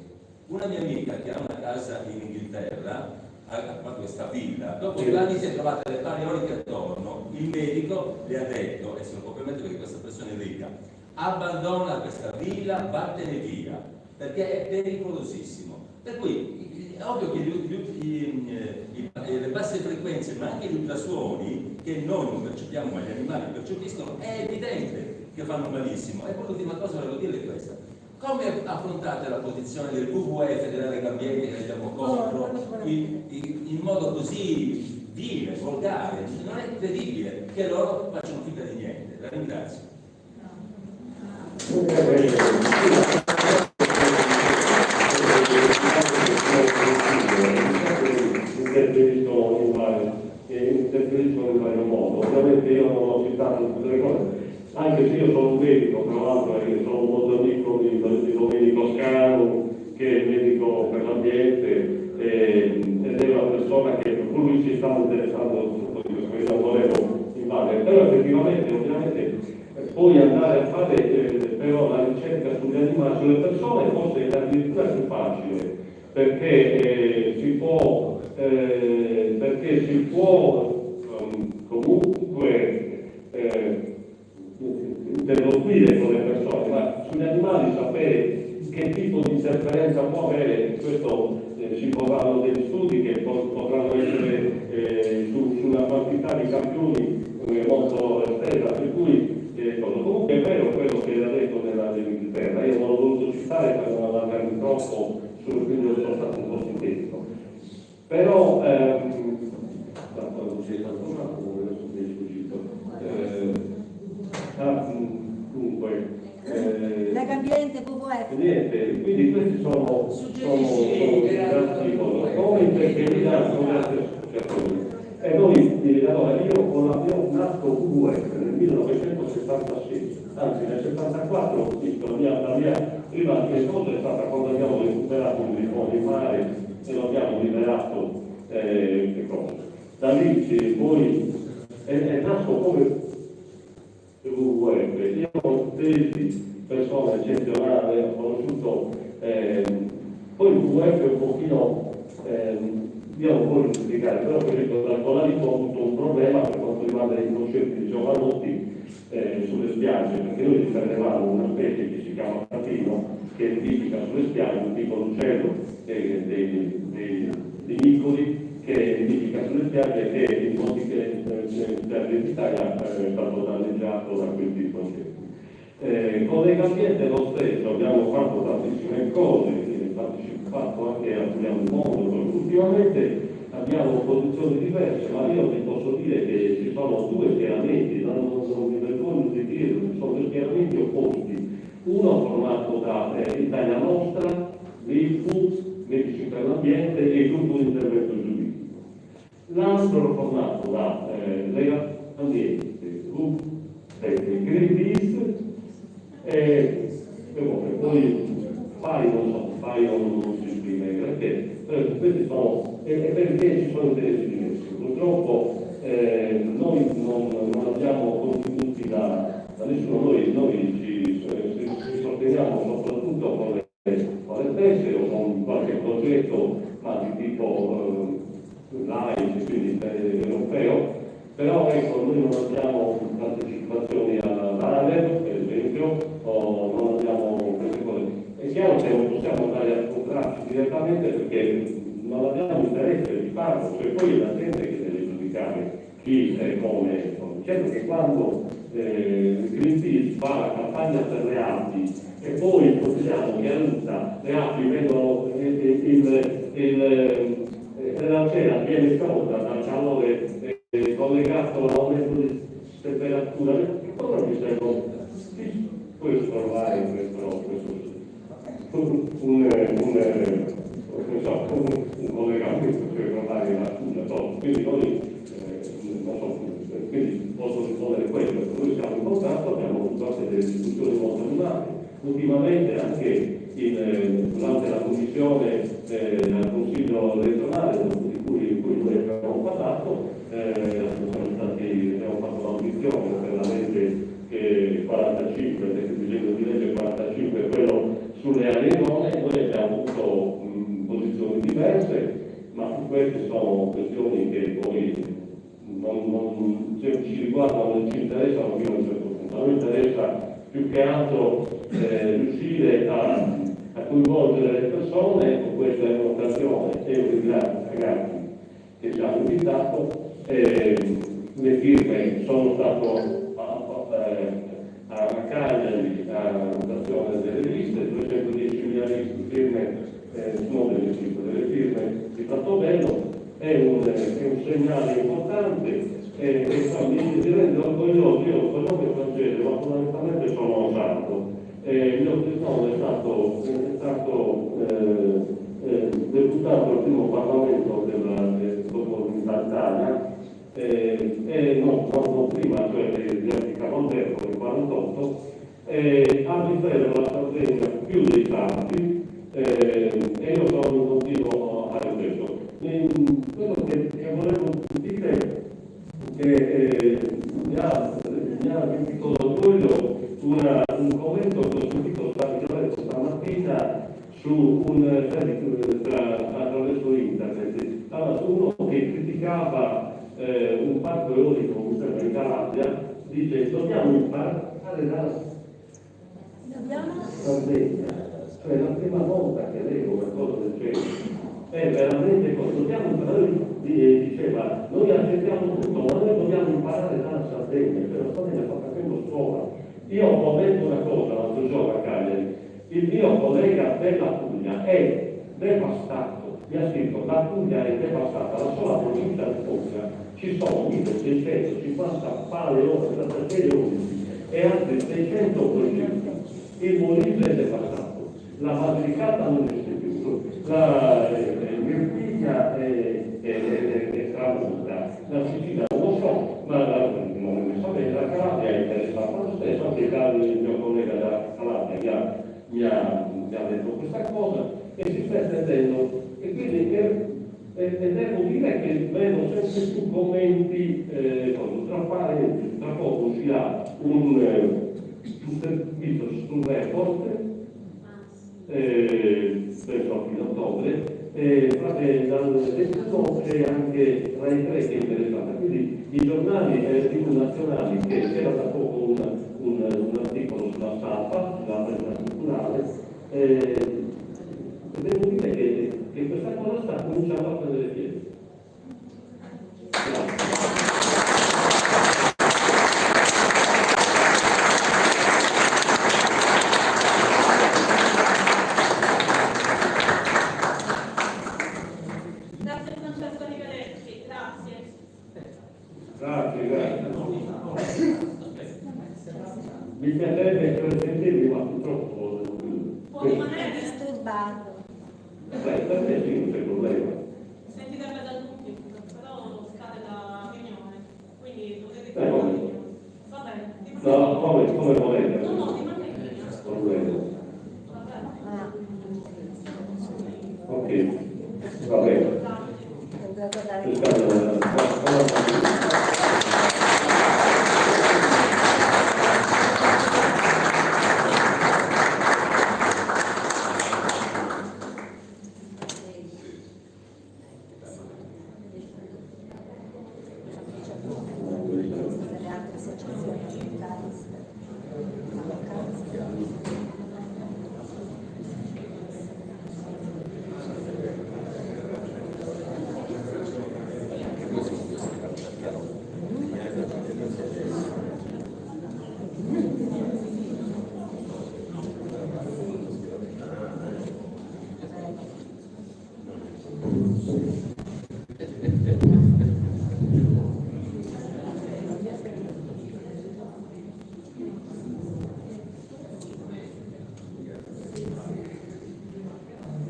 Una mia amica che ha una casa in Inghilterra, ha fatto questa villa, dopo 2 anni si è trovata le paleoliche attorno, il medico le ha detto, e se lo può permettere perché questa persona è ricca, abbandona questa villa, vattene via, perché è pericolosissimo. Per cui è ovvio che le basse frequenze, ma anche gli ultrasuoni, che noi non percepiamo ma gli animali percepiscono, è evidente che fanno malissimo. E poi l'ultima cosa volevo dire è questa. Come affrontate la posizione del WWF, della Lega Ambiente che andiamo contro, in modo così vile, volgare? Non è credibile che loro facciano finta di niente. La ringrazio. Interferiscono in vario modo. Ovviamente io non ho citato tutte le cose, anche se io sono un medico, tra l'altro sono molto amico di Domenico Scanu, che è il medico per l'ambiente, ed è una persona che con lui si stava interessando tutto di questo, io non volevo invadere, però effettivamente, ovviamente, poi andare a fare però la ricerca sugli animali, sulle persone, forse è addirittura più facile, perché si può comunque interloquire con le persone, ma sugli animali sapere che tipo di interferenza può avere, questo ci vorranno degli studi che potranno essere su una quantità di campioni molto estesa, per cui comunque è vero quello che era detto nell'Inghilterra, io non l'ho voluto citare per non allargarmi troppo, quindi sono stato un po' sintetico. Però dunque Lega Ambiente, WWF. niente, quindi questi sono articoli come intervenire con le altre associazioni. E noi allora io ho nato WWF nel 1976, anzi nel 74 la mia prima cosa è stata quando abbiamo recuperato un grifone in mare e lo abbiamo liberato che cosa. Da lì poi è nato come WWF. Io ho tesi persone eccezionali, ho conosciuto poi il WWF è un pochino io non voglio giudicare, però per esempio l'Arcolarico ha avuto un problema per quanto riguarda i concerti di giovanotti sulle spiagge, perché noi difendevamo una specie che si chiama catino, che nidifica sulle spiagge, un piccolo uccello dei piccoli che nidifica sulle spiagge e che in molti spiagge d'Italia è stato danneggiato da questi concerti. Con Lega Ambiente lo stesso, abbiamo fatto tantissime cose, partecipato anche a Puliamo il Mondo, ultimamente abbiamo posizioni diverse, ma io vi posso dire che ci sono 2 schieramenti, non mi vergogno di dire, ci sono 2 schieramenti opposti. uno formato da Italia Nostra, l'IFU, Medici per l'Ambiente e il gruppo di intervento giuridico. L'altro formato da Lega Ambiente, gruppo Greenpeace e poi non si esprime perché, questi sono, perché ci sono interessi diversi. Purtroppo noi non abbiamo contributi da nessuno, noi ci sosteniamo soprattutto con le teste o con qualche progetto ma di tipo LAIS, quindi europeo, però ecco, noi non abbiamo partecipazioni all'ALER, per esempio, o non abbiamo queste cose. È chiaro che non possiamo andare a incontrarci direttamente perché non abbiamo interesse di farlo, cioè poi è la gente che deve giudicare chi è come. Certo che quando Greenpeace fa la campagna per le api e poi consideriamo che a Ruta le api vengono la cera viene sciolta dal calore collegato all'aumento di temperatura, che cosa mi serve? Questo trovare un collegamento per trovare la scusa, quindi noi quindi posso rispondere questo, noi siamo in contatto, abbiamo fatto delle discussioni molto animate, ultimamente anche durante la commissione del Consiglio regionale di cui noi abbiamo parlato, abbiamo fatto l'audizione per la legge 45, il disegno di legge 45, quello sulle aree idonee, noi abbiamo avuto posizioni diverse, ma queste sono questioni che poi se ci riguardano non ci interessano fino a un certo punto. A noi interessa più che altro riuscire a coinvolgere le persone, con questa è un'occasione e io ringrazio i ragazzi che ci hanno invitato. Le firme sono stato a Cagliari a votazione delle liste, 210.000 firme, non delle firme di Pratovelo, è un segnale importante e mi rende orgoglioso. Io sono nome francese, ma fondamentalmente sono osato. Il mio tesoro è stato deputato al primo Parlamento dell'Unità d'Italia, e non prima, cioè di Cavalbergo nel 48, ha difeso la Sardegna più dei tanti, e io sono in continuo a ripeto. Quello che volevo dire che mi ha sentito d'orgoglio un commento che ho sentito stamattina su attraverso internet, uno che criticava un parco eolico in Calabria, dice dobbiamo imparare dalla Sardegna, cioè la prima volta che leggo una cosa del genere. È veramente dobbiamo imparare, diceva, noi accettiamo tutto, ma noi dobbiamo imparare dalla Sardegna, cioè la Sardegna sta facendo scuola. Io ho detto una cosa l'altro giorno a Cagliari, il mio collega della Puglia è devastato, mi ha scritto, la Puglia è devastata, la sola provincia di Foggia ci sono 1650 pale da serie unici e altri 600 progetti, il Molise è devastato, la Basilicata non esiste più, la Mirpiglia è travolta, la Sicilia non lo so, ma non ne so bene, la Calabria è interessata lo stesso, anche il mio collega della Calabria mi ha detto questa cosa e si sta estendendo, e quindi devo dire che vedo sempre più commenti, tra poco uscirà un report, penso a fine ottobre, dal testo c'è anche Rai 3 che è interessata, quindi i giornali nazionali, che c'era da poco un articolo sulla stampa, sulla pagina culturale, devo dire che questa cosa sta cominciando a prendere piede. Grazie Francesco Nicoletti, grazie. Grazie. Mi piacerebbe sentirvi, ma purtroppo sardo. Per me sì, non c'è problema. Sentirebbe da tutti, però non scade la riunione, quindi potete Come? chiudere la riunione. Va bene, No, come volete? No, no, rimane in linea. Problema. Va bene. Ah, Ok, va bene. devo guardare. Le altre associazioni ambientaliste.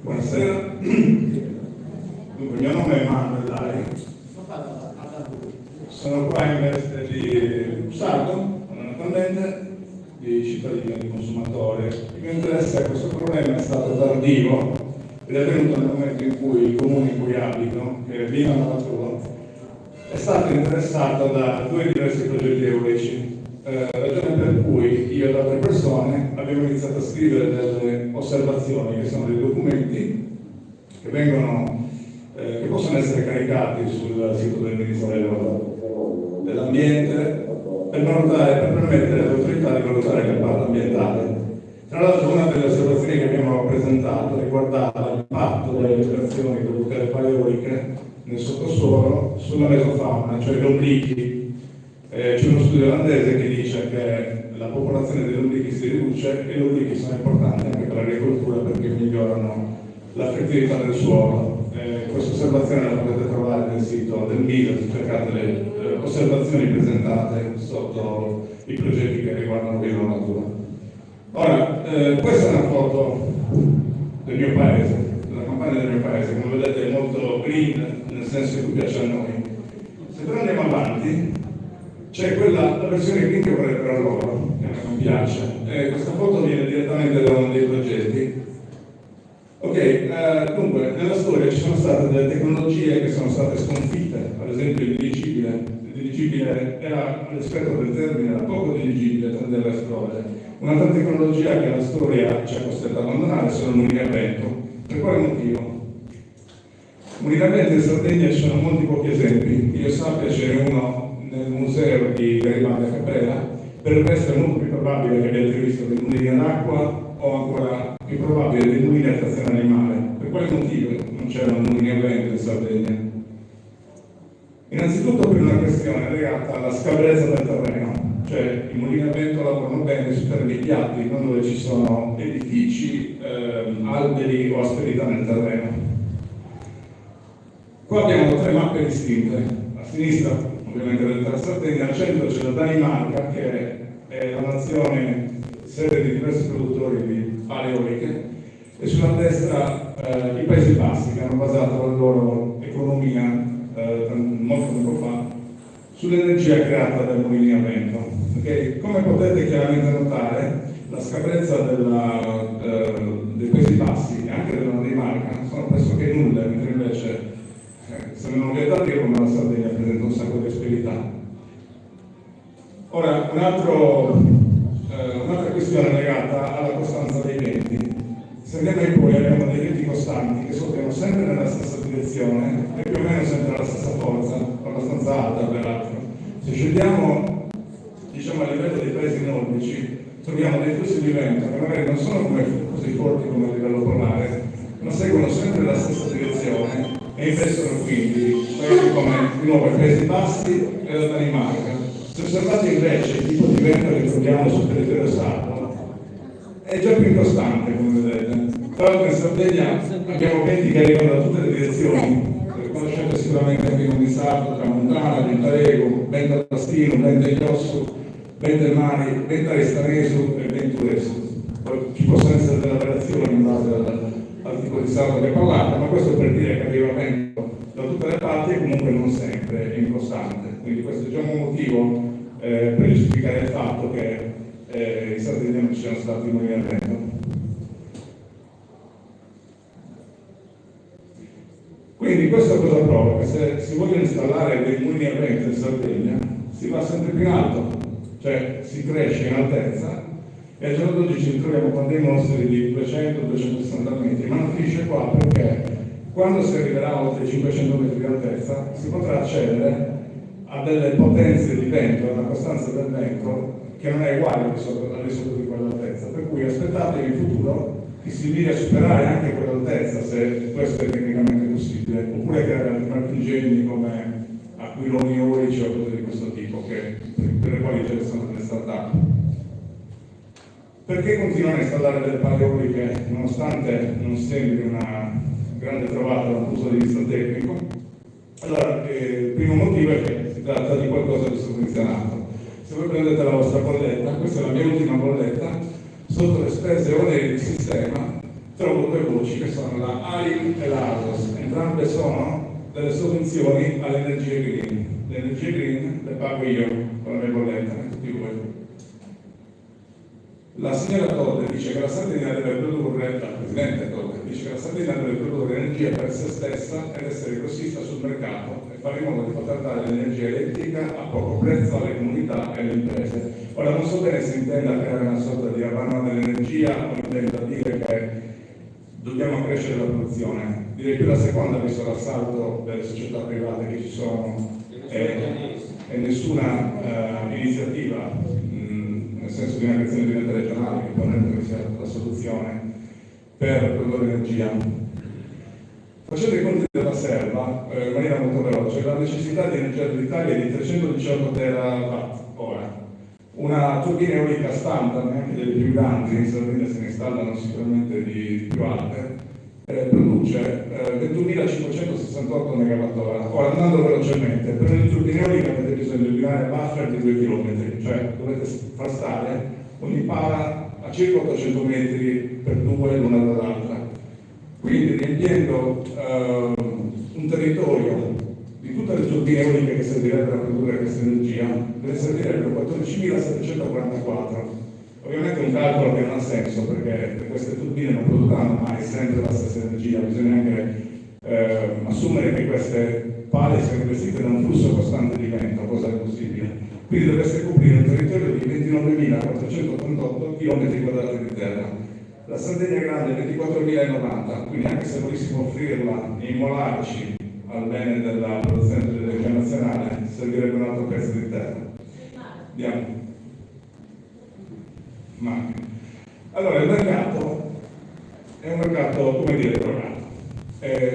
Buonasera, dunque il mio nome è Emanuele Dari, sono qua in veste di sardo, fondamentalmente di cittadino e di consumatore. Il mio interesse a questo problema è stato tardivo ed è venuto nel momento in cui il comune in cui abito, che è Vino Navatura, è stato interessato da due diversi progetti eolici. Ragione per cui io ed altre persone abbiamo iniziato a scrivere delle osservazioni, che sono dei documenti che che possono essere caricati sul sito del Ministero dell'Ambiente per permettere alle autorità di valutare l'impatto ambientale. Tra l'altro una delle osservazioni che abbiamo presentato riguardava l'impatto delle vibrazioni dovute alle paleoliche nel sottosuolo sulla mesofauna, cioè gli obliqui. C'è uno studio olandese che dice che la popolazione degli obliqui si riduce e gli obliqui sono importanti anche per l'agricoltura perché migliorano la fertilità del suolo. Questa osservazione la potete trovare nel sito del MISE, se cercate le osservazioni presentate sotto i progetti che riguardano Vino Natura. Ora, questa è una foto del mio paese, della campagna del mio paese, come vedete è molto green, nel senso che piace a noi. Se però andiamo avanti, c'è la versione green che vorrebbero loro, che a me non piace. Questa foto viene direttamente da uno dei progetti. Ok, dunque, nella storia ci sono state delle tecnologie che sono state sconfitte, ad esempio il dirigibile. Il dirigibile era, rispetto del termine, era poco dirigibile, tendeva a esplodere. Un'altra tecnologia che la storia ci ha costretto a abbandonare sono i mulini a vento. Per quale motivo? Mulini a vento in Sardegna ci sono molti pochi esempi. Io sappia c'è uno nel museo di Garibaldi a Caprera, per il resto è molto più probabile che abbiate visto dei mulini ad acqua o ancora più probabile dei mulini a trazione animale. Per quale motivo non c'erano mulini a vento in Sardegna? Innanzitutto per una questione legata alla scabrezza del terreno, cioè i mulini a vento lavorano bene su terreni piatti, non dove ci sono edifici, alberi o asperità nel terreno. Qua abbiamo tre mappe distinte, a sinistra ovviamente della Sardegna, al centro c'è la Danimarca che è la nazione sede di diversi produttori di pale eoliche e sulla destra i Paesi Bassi che hanno basato la loro economia molto tempo fa sull'energia creata dai mulini a vento. Okay? Come potete chiaramente notare, la scabrezza dei Paesi Bassi e anche della Danimarca sono pressoché nulle, mentre invece se non vieta dire come la Sardegna presenta un sacco di asperità. Ora, un'altra questione legata alla costanza dei venti. Se andiamo in poi abbiamo dei venti costanti che soffiano sempre nella stessa direzione e più o meno sempre alla stessa forza, abbastanza alta peraltro. Se scendiamo, diciamo, a livello dei paesi nordici, troviamo dei flussi di vento che magari non sono così forti come a livello polare, ma seguono sempre la stessa direzione e investono quindi paesi come di nuovo i Paesi Bassi e la Danimarca. Se osservate invece il tipo di vento che troviamo sul territorio sardo, è già più incostante, come vedete. Tra l'altro in Sardegna abbiamo venti che arrivano da tutte le direzioni. Conoscete sicuramente anche i nomi sardo, tramontana, ventarego, vento al tastino, vento agli ossu, vento ai mari, vento a ristanesu e vento esu. Poi ci possono essere delle variazioni in base al tipo di saldo che parlate, ma questo per dire che arriva vento da tutte le parti e comunque non sempre è incostante. Quindi questo è già un motivo per giustificare il fatto che in Sardegna non ci siano stati mulini a vento. Quindi questo cosa prova? Che se si vogliono installare dei mulini a vento in Sardegna si va sempre più in alto, cioè si cresce in altezza e al giorno d'oggi ci ritroviamo con dei mostri di 200-260 metri, ma non finisce qua perché quando si arriverà oltre i 500 metri di altezza si potrà accedere a delle potenze di vento, una costanza del vento che non è uguale al di sotto di quell'altezza, per cui aspettatevi in futuro che si riesca a superare anche quell'altezza se questo è tecnicamente possibile, oppure creare marchingegni come aquiloni eolici o cose di questo tipo, per le quali ce ne sono delle start-up. Perché continuano a installare delle pale eoliche nonostante non sembri una grande trovata dal punto di vista tecnico? Allora, il primo motivo è che si tratta di qualcosa di sovvenzionato. Se voi prendete la vostra bolletta, questa è la mia ultima bolletta, sotto le spese oneri di sistema trovo due voci che sono la AIM e l'ASOS, entrambe sono delle sovvenzioni alle energie green. Le energie green le pago io con la mia bolletta, tutti voi. La signora Todde dice che la Sardegna deve produrre, la Presidente Todde dice che la Sardegna deve produrre energia per se stessa ed essere grossista sul mercato e fare in modo di poter dare l'energia elettrica a poco prezzo alle comunità e alle imprese. Ora non so bene se intenda creare una sorta di Havana dell'energia o intenda dire che dobbiamo crescere la produzione. Direi più la seconda, visto l'assalto delle società private che ci sono e nessuna iniziativa nel senso di una creazione di rete regionale che probabilmente sia la soluzione per produrre energia. Facendo i conti della serva in maniera molto veloce, la necessità di energia dell'Italia è di 318 terawatt ora. Una turbina eolica standard, neanche delle più grandi, in Sardegna se ne installano sicuramente di più alte, produce 21.568 MWh. Ora, andando velocemente, per una turbina eolica avete bisogno di eliminare buffer di 2 km, cioè dovete far stare ogni pala a circa 800 metri per due l'una dall'altra. Quindi riempiendo un territorio di tutte le turbine eoliche che servirebbero a produrre questa energia, ne servirebbero 14.744. Ovviamente è un calcolo che non ha senso perché queste turbine non produrranno mai sempre la stessa energia, bisogna anche assumere che queste pale siano vestite da un flusso costante di vento, cosa è possibile. Quindi dovreste coprire un territorio di 29.488 km² di terra. La Sardegna grande è 24.090, quindi anche se volessimo offrirla e immolarci al bene della produzione dell'energia nazionale, servirebbe un altro pezzo di terra. Andiamo. Allora, il mercato è un mercato, come dire, programmato.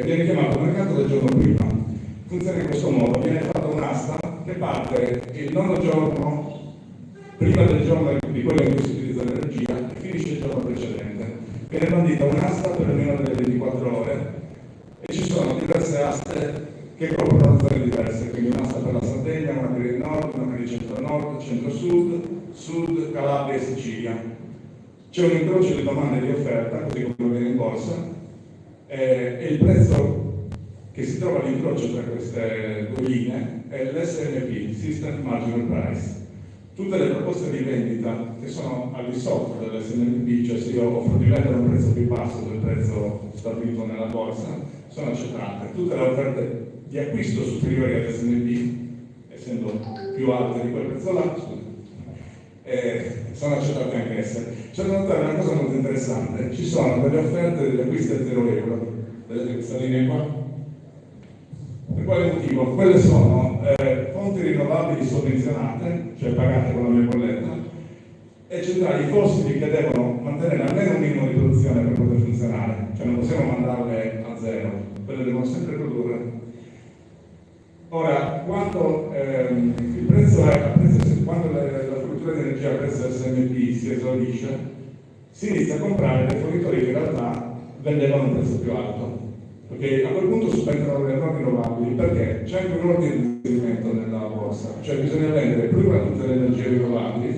Viene chiamato mercato del giorno prima. Funziona in questo modo: viene fatta un'asta che parte il nono giorno prima del giorno di quello in cui si utilizza l'energia e finisce il giorno precedente. Viene bandita un'asta per ognuno delle 24 ore e ci sono diverse aste che coprono zone diverse, quindi un'asta per la Sardegna, una per il nord, una per il centro-nord, centro-sud, sud, Calabria e Sicilia. C'è un incrocio di domanda e di offerta, così come viene in borsa, e il prezzo che si trova all'incrocio tra queste due linee è l'SMP, System Marginal Price. Tutte le proposte di vendita che sono al di sotto dell'SMP, cioè se io offro di vendere a un prezzo più basso del prezzo stabilito nella borsa, sono accettate. Tutte le offerte di acquisto superiori all'SMP, essendo più alte di quel prezzo là, sono accettate anche esse. C'è da notare una cosa molto interessante: ci sono delle offerte degli acquisti a 0 euro, vedete questa linea qua? Per quale motivo? Quelle sono fonti rinnovabili sovvenzionate, cioè pagate con la mia bolletta, e centrali fossili che devono mantenere almeno un minimo di produzione per poter funzionare, cioè non possiamo mandarle a zero, quelle devono sempre produrre. Ora, quando il prezzo è, quando la fornitura di energia a prezzo SMP si esaurisce, si inizia a comprare dei fornitori che in realtà vendevano un prezzo più alto, perché a quel punto subentrano le non rinnovabili, perché c'è anche un ordine di riferimento nella borsa, cioè bisogna vendere prima tutte le energie rinnovabili,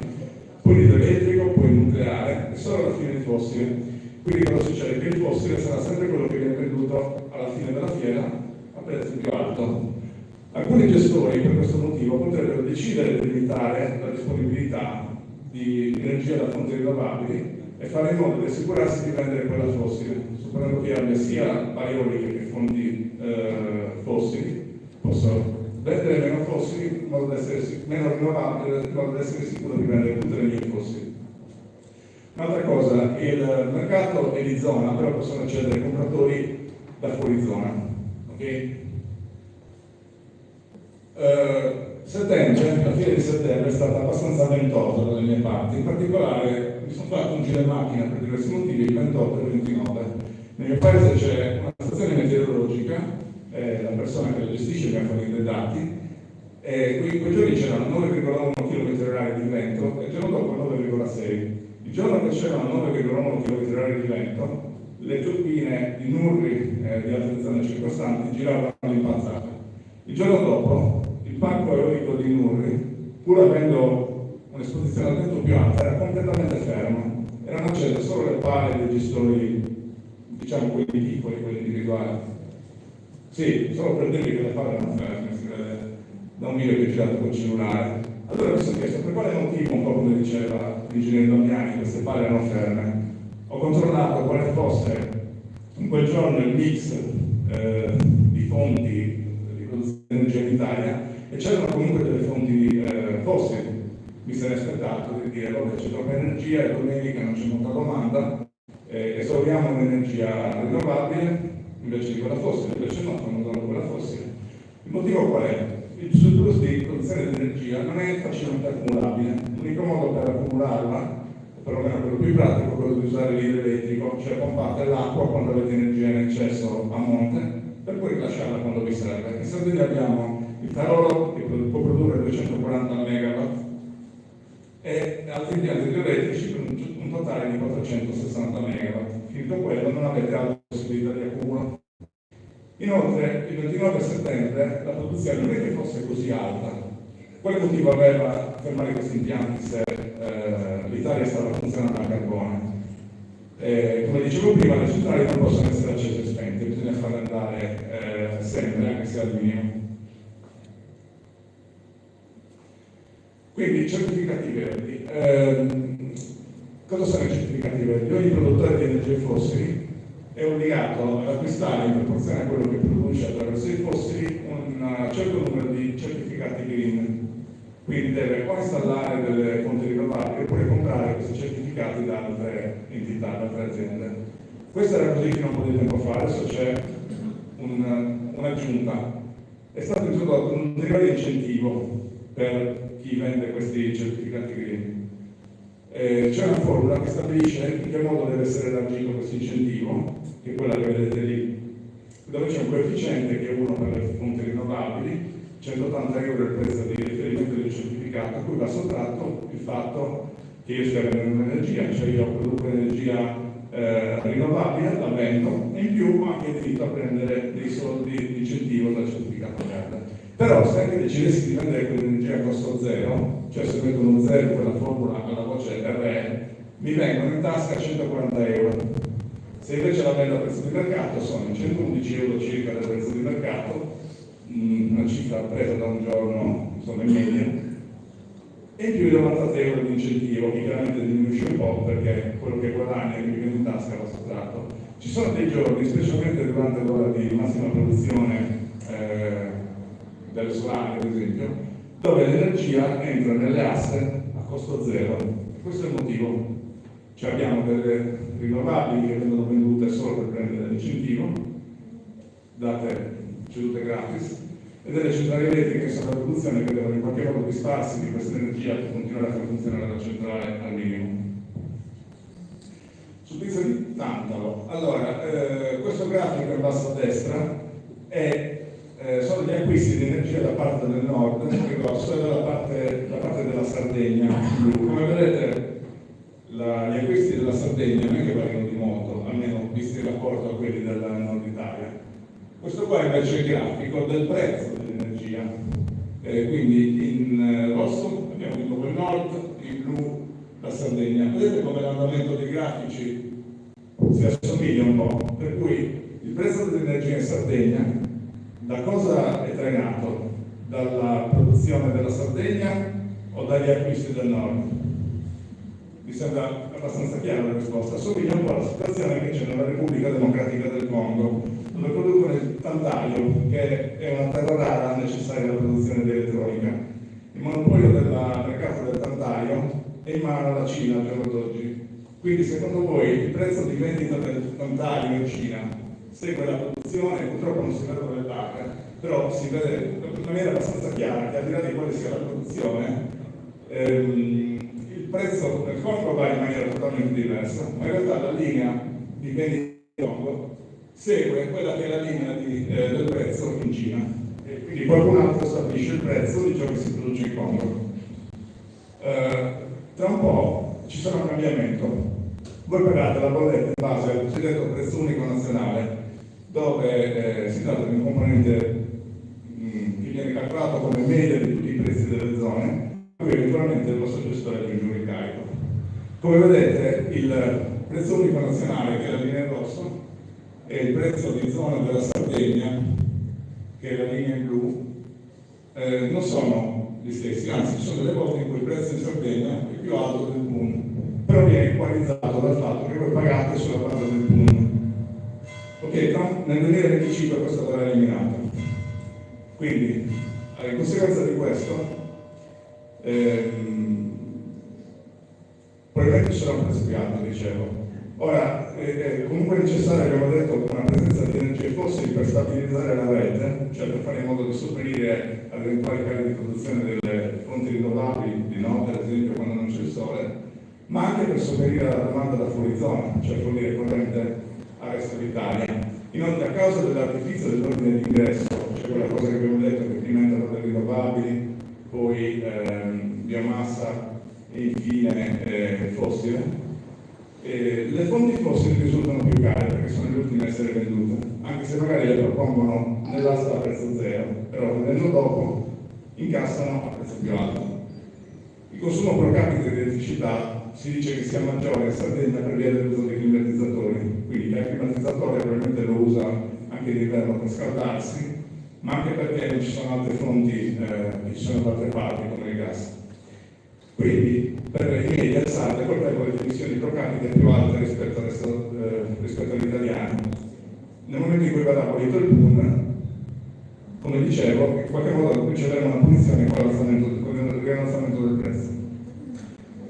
poi l'idroelettrico, poi il nucleare e solo alla fine i fossili. Quindi cosa succede? Che il fossile sarà sempre quello che viene venduto alla fine della fiera a prezzo più alto. Alcuni gestori per questo motivo potrebbero decidere di limitare la disponibilità di energia da fonti rinnovabili e fare in modo di assicurarsi di vendere quella fossile, supponendo che abbia sia paleoliche che fonti fossili, possono vendere meno fossili in modo da essere meno rinnovabili, in modo da essere sicuro di vendere tutte le mie fossili. Un'altra cosa, il mercato è di zona, però possono accedere compratori da fuori zona. Okay? Settembre, la fiera di settembre è stata abbastanza ventosa dalle mie parti, in particolare mi sono fatto un giro in macchina per diversi motivi il 28 e il 29. Nel mio paese c'è una stazione meteorologica, la persona che la gestisce mi ha fornito i dati, e quei giorni c'erano 9,1 km/h di vento e il giorno dopo 9,6. Il giorno che c'erano 9,1 km/h di vento, le turbine di Nurri e di altre zone circostanti giravano impazzate. Il giorno dopo il parco eolico di Nurri, pur avendo un'esposizione al vento più alta, era completamente fermo. Erano accese solo le pale dei gestori, diciamo quelli piccoli, quelli individuali. Sì, solo per dirvi che le pale erano ferme, si vede da un video che ho girato col cellulare. Allora mi sono chiesto per quale motivo, un po' come diceva l'ingegnere Damiani, queste pale erano ferme. Ho controllato quale fosse in quel giorno il mix di fonti di produzione di energia in Italia e c'erano comunque delle fonti fossili. Mi sarei aspettato di dire vabbè c'è troppa energia, è domenica, non c'è molta domanda, esauriamo un'energia rinnovabile invece di quella fossile, invece no, fanno usare quella fossile. Il motivo qual è? Il surplus di produzione di energia non è facilmente accumulabile. L'unico modo per accumularla, perlomeno quello più pratico, è quello di usare l'idroelettrico, cioè pompate l'acqua quando avete energia in eccesso a monte, per poi rilasciarla quando vi serve. In Sardegna abbiamo il Tarolo che può produrre 240 megawatt e altri impianti idroelettrici per un totale di 460 megawatt. Finito quello non avete altre possibilità di accumulo. Inoltre, il 29 settembre la produzione non è che fosse così alta. Quale motivo aveva a fermare questi impianti se l'Italia stava funzionando a carbone? Come dicevo prima, le centrali non possono essere accese e spente, bisogna farle andare sempre, anche se al minimo. Quindi, certificati verdi. Cosa sono i certificati verdi? Ogni produttore di energie fossili è obbligato ad acquistare in proporzione a quello che produce attraverso i fossili un certo numero di certificati green, quindi deve o installare delle fonti rinnovabili oppure comprare questi certificati da altre entità, da altre aziende. Questo era così fino a un po' di tempo fa, adesso c'è un'aggiunta. È stato introdotto un ulteriore incentivo per chi vende questi certificati green. C'è una formula che stabilisce in che modo deve essere elargito questo incentivo, che è quella che vedete lì, dove c'è un coefficiente che è 1 per le fonti rinnovabili, 180 euro il prezzo di riferimento del certificato, a cui va sottratto il fatto che io stia vendendo un'energia, cioè io produco energia rinnovabile, la vendo, e in più ho anche diritto a prendere dei soldi di incentivo dal certificato verde. Però se anche decidessi di vendere quell'energia a costo zero, cioè se metto uno zero quella formula alla voce RE, mi vengono in tasca 140 euro. Se invece la vendo a prezzo di mercato sono 111 euro circa del prezzo di mercato, una cifra presa da un giorno, insomma in media, e in più 90 euro di incentivo, che chiaramente diminuisce un po' perché quello che guadagna e che mi viene in tasca va sottratto. Ci sono dei giorni, specialmente durante l'ora di massima produzione delle solari ad esempio, dove l'energia entra nelle aste a costo zero. Questo è il motivo. Cioè abbiamo delle rinnovabili che vengono vendute solo per prendere l'incentivo, date cedute gratis, e delle centrali elettriche che sono a produzione che devono in qualche modo disfarsi di questa energia per continuare a far funzionare la centrale al minimo. Su pizza di Tantalo. Allora, questo grafico in basso a destra sono gli acquisti di energia da parte del nord, grosso, e da parte della Sardegna. Come vedete, gli acquisti della Sardegna non è che variano di molto, almeno visti in rapporto a quelli del nord Italia. Questo qua invece è il grafico del prezzo dell'energia. Quindi in rosso abbiamo di nuovo il nord, in blu la Sardegna. Vedete come l'andamento dei grafici si assomiglia un po', per cui il prezzo dell'energia in Sardegna da cosa è trainato? Dalla produzione della Sardegna o dagli acquisti del nord? Mi sembra abbastanza chiara la risposta. Assomiglia un po' alla situazione che c'è nella Repubblica Democratica del Congo, dove producono il tantalio, che è una terra rara necessaria alla produzione di elettronica. Il monopolio del mercato del tantalio è in mano alla Cina al giorno d'oggi. Quindi secondo voi il prezzo di vendita del tantalio in Cina segue la produzione? Purtroppo non si vedono le date, però si vede in maniera abbastanza chiara che al di là di quale sia la produzione, il prezzo del Congo va in maniera totalmente diversa, ma in realtà la linea di vendita del Congo segue quella che è la linea del prezzo in Cina, e quindi qualcun altro stabilisce il prezzo di ciò che si produce in Congo. Tra un po' ci sarà un cambiamento. Voi pagate la bolletta in base al cosiddetto prezzo unico nazionale, dove si tratta di un componente che viene calcolato come media di tutti i prezzi delle zone, poi eventualmente il vostro gestore aggiunge un ricarico. Come vedete, il prezzo unico nazionale, che è la linea in rosso, e il prezzo di zona della Sardegna, che è la linea in blu, non sono gli stessi, anzi ci sono delle volte in cui il prezzo in Sardegna è più alto del PUN, però viene equalizzato dal fatto che voi pagate sulla base del PUN. Ok, nel 2025 questo verrà eliminato. Quindi, in conseguenza di questo, probabilmente sarà un prezzo più alto, dicevo. Ora, è comunque necessario, abbiamo detto, una presenza di energie fossili per stabilizzare la rete, cioè per fare in modo di sopperire ad eventuali cali di produzione delle fonti rinnovabili, di notte ad esempio quando non c'è il sole, ma anche per sopperire alla domanda da fuori zona, cioè fornire corrente al resto d'Italia. Inoltre, a causa dell'artificio dell'ordine di ingresso, cioè quella cosa che abbiamo detto che prima entrano le rinnovabili, poi biomassa e infine fossile, le fonti fossili risultano più care perché sono le ultime a essere vendute, anche se magari le propongono nell'asta a prezzo zero, però vendendo dopo incassano a prezzo più alto. Il consumo pro capite di elettricità si dice che sia maggiore in Sardegna per via dell'uso dei climatizzatori, quindi il climatizzatore probabilmente lo usa anche in inverno per scaldarsi, ma anche perché non ci sono altre fonti che ci sono da altre parti come il gas. Quindi per i media il sardo è colpevole di emissioni pro capite più alte rispetto agli italiani. Nel momento in cui verrà abolito il PUN, come dicevo, in qualche modo riceveremo una punizione con l'innalzamento del prezzo.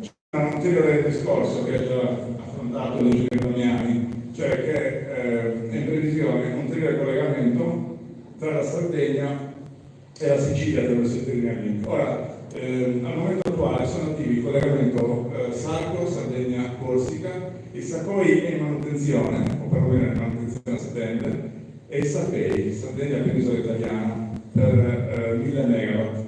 C'è un ulteriore discorso che ha già affrontato l'ingegnere Damiani, cioè che è in previsione un ulteriore collegamento tra la Sardegna e la Sicilia attraverso il Tyrrhenian Link. Ora, al momento attuale sono attivi il collegamento Sarco, Sardegna, Corsica, il Sacoi è in manutenzione, o perlomeno in manutenzione a settembre, e il Sapei, Sardegna Penisola Italiana, per 1000 megawatt.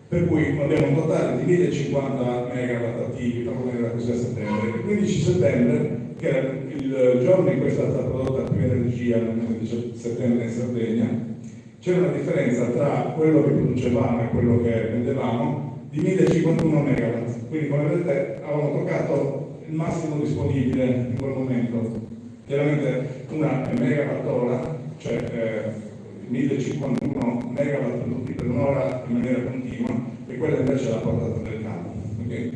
Per cui abbiamo un totale di 1050 megawatt attivi, perlomeno da così a settembre. Il 15 settembre, che era il giorno in cui è stata prodotta la prima energia, nel mese di settembre in Sardegna, c'era una differenza tra quello che producevamo e quello che vendevamo di 1051 megawatt. Quindi, come vedete, avevamo toccato il massimo disponibile in quel momento. Chiaramente una megawatt ora, cioè 1051 megawatt prodotti per un'ora in maniera continua, e quella invece è la portata del campo. Okay?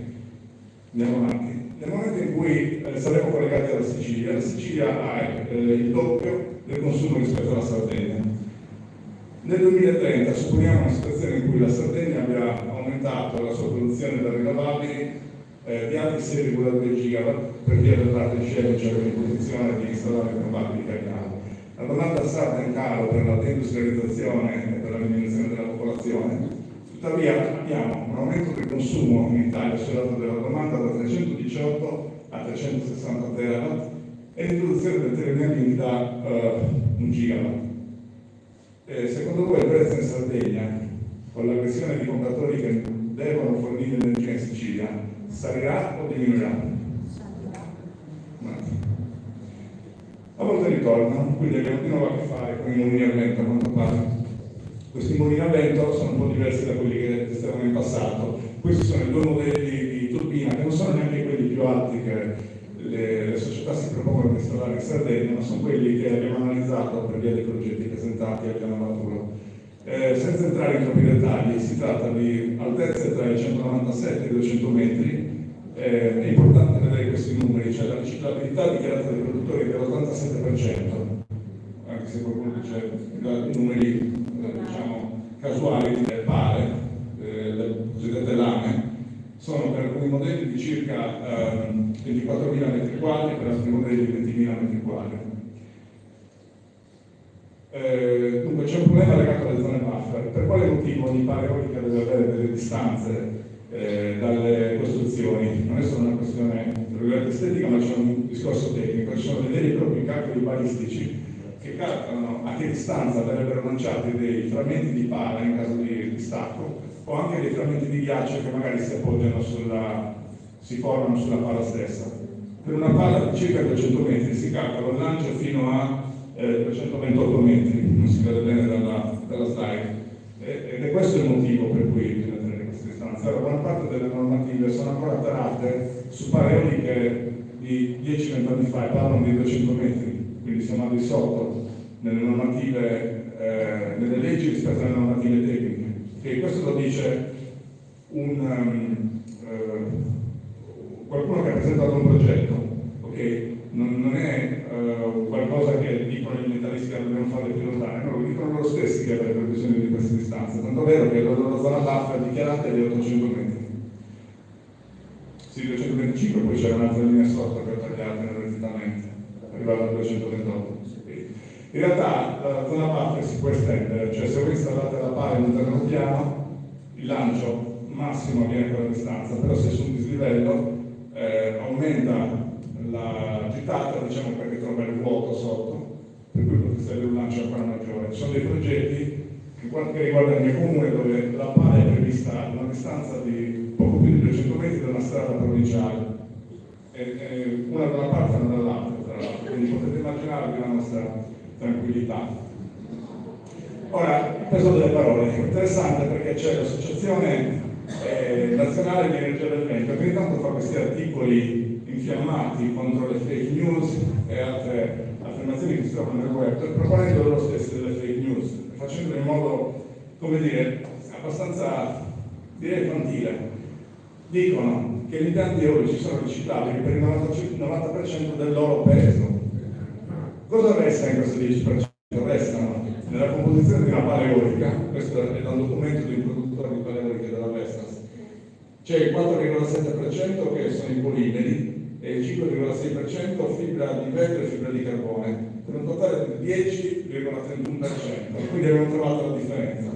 Andiamo avanti. Nel momento in cui saremo collegati alla Sicilia, la Sicilia ha il doppio del consumo rispetto alla Sardegna. Nel 2030 supponiamo una situazione in cui la Sardegna abbia aumentato la sua produzione da rinnovabili di altri 6,2 gigawatt per via del partnership, cioè l'imposizione di installare rinnovabili che abbiamo. La domanda sarda in calo per la deindustrializzazione e per la diminuzione della popolazione, tuttavia abbiamo un aumento del consumo in Italia sul lato della domanda da 318 a 360 terawatt e l'introduzione del Tyrrhenian Link da 1 gigawatt. Secondo voi il prezzo in Sardegna, con l'aggressione di compratori che devono fornire energia in Sicilia, salirà o diminuirà? A volte ritornano, quindi abbiamo di nuovo a che fare con i mulini a vento a quanto pare. Questi mulini a vento sono un po' diversi da quelli che esistevano in passato. Questi sono i due modelli di turbina che non sono neanche quelli più alti che le le società si propongono di installare in Sardegna, ma sono quelli che abbiamo analizzato per via dei progetti presentati al piano maturo. Senza entrare in troppi dettagli, si tratta di altezze tra i 197 e i 200 metri. È importante vedere questi numeri, cioè la riciclabilità dichiarata dai produttori è dell'87%, anche se qualcuno dice numeri diciamo casuali delle pale, le cosiddette lame, sono per alcuni modelli di circa 24.000 metri quadri, per altri modelli di 20.000 metri quadri. Dunque c'è un problema legato alle zone buffer. Per quale motivo ogni pala eolica deve avere delle distanze dalle costruzioni? Non è solo una questione estetica, ma c'è un discorso tecnico. Ci sono dei veri e propri calcoli balistici che calcolano a che distanza verrebbero lanciati dei frammenti di pala in caso di stacco, o anche dei frammenti di ghiaccio che magari si formano sulla pala stessa. Per una pala di circa 200 metri si calcola il lancio fino a 228 metri, non si vede bene dalla slide, ed è questo il motivo per cui bisogna tenere queste distanze. Allora, buona parte delle normative sono ancora tarate su pale eoliche di 10-20 anni fa e parlano di 200 metri, quindi siamo al di sotto nelle normative, nelle leggi rispetto alle normative tecniche. E questo lo dice qualcuno che ha presentato un progetto, ok? Non è qualcosa che dicono gli ambientalisti che dobbiamo fare più lontane, no, lo dicono loro stessi che avrebbero bisogno di queste distanze, tanto è vero che la loro zona buffer dichiarata è di 800 metri. Sì, 225, poi c'è un'altra linea sotto che ho tagliato energeticamente, arrivata a 228. In realtà la zona buffer si può estendere, cioè se voi installate la pala in un terreno piano, il lancio massimo avviene a quella distanza, però se su un dislivello aumenta la gittata, diciamo, perché trova il vuoto sotto, per cui potreste avere un lancio ancora maggiore. Ci sono dei progetti che riguardano il mio comune dove la pala è prevista a una distanza di poco più di 200 metri da una strada provinciale, una da una parte e una dall'altra, tra l'altro, quindi potete immaginarvi la nostra tranquillità. Ora, il peso delle parole è interessante perché c'è l'Associazione Nazionale di Energia del Vento che ogni tanto fa questi articoli infiammati contro le fake news e altre affermazioni che si trovano nel web, proponendo loro stessi delle fake news, facendolo in modo, come dire, abbastanza, direi, infantile. Dicono che gli impianti eolici sono riciclabili per il 90% del loro peso. Cosa resta in questo 10%? Restano nella composizione di una pala eolica, questo è da un documento di un produttore di pale eoliche della Vestas, c'è il 4,7% che sono i polimeri e il 5,6% fibra di vetro e fibra di carbone, per un totale di 10,31%, quindi abbiamo trovato la differenza.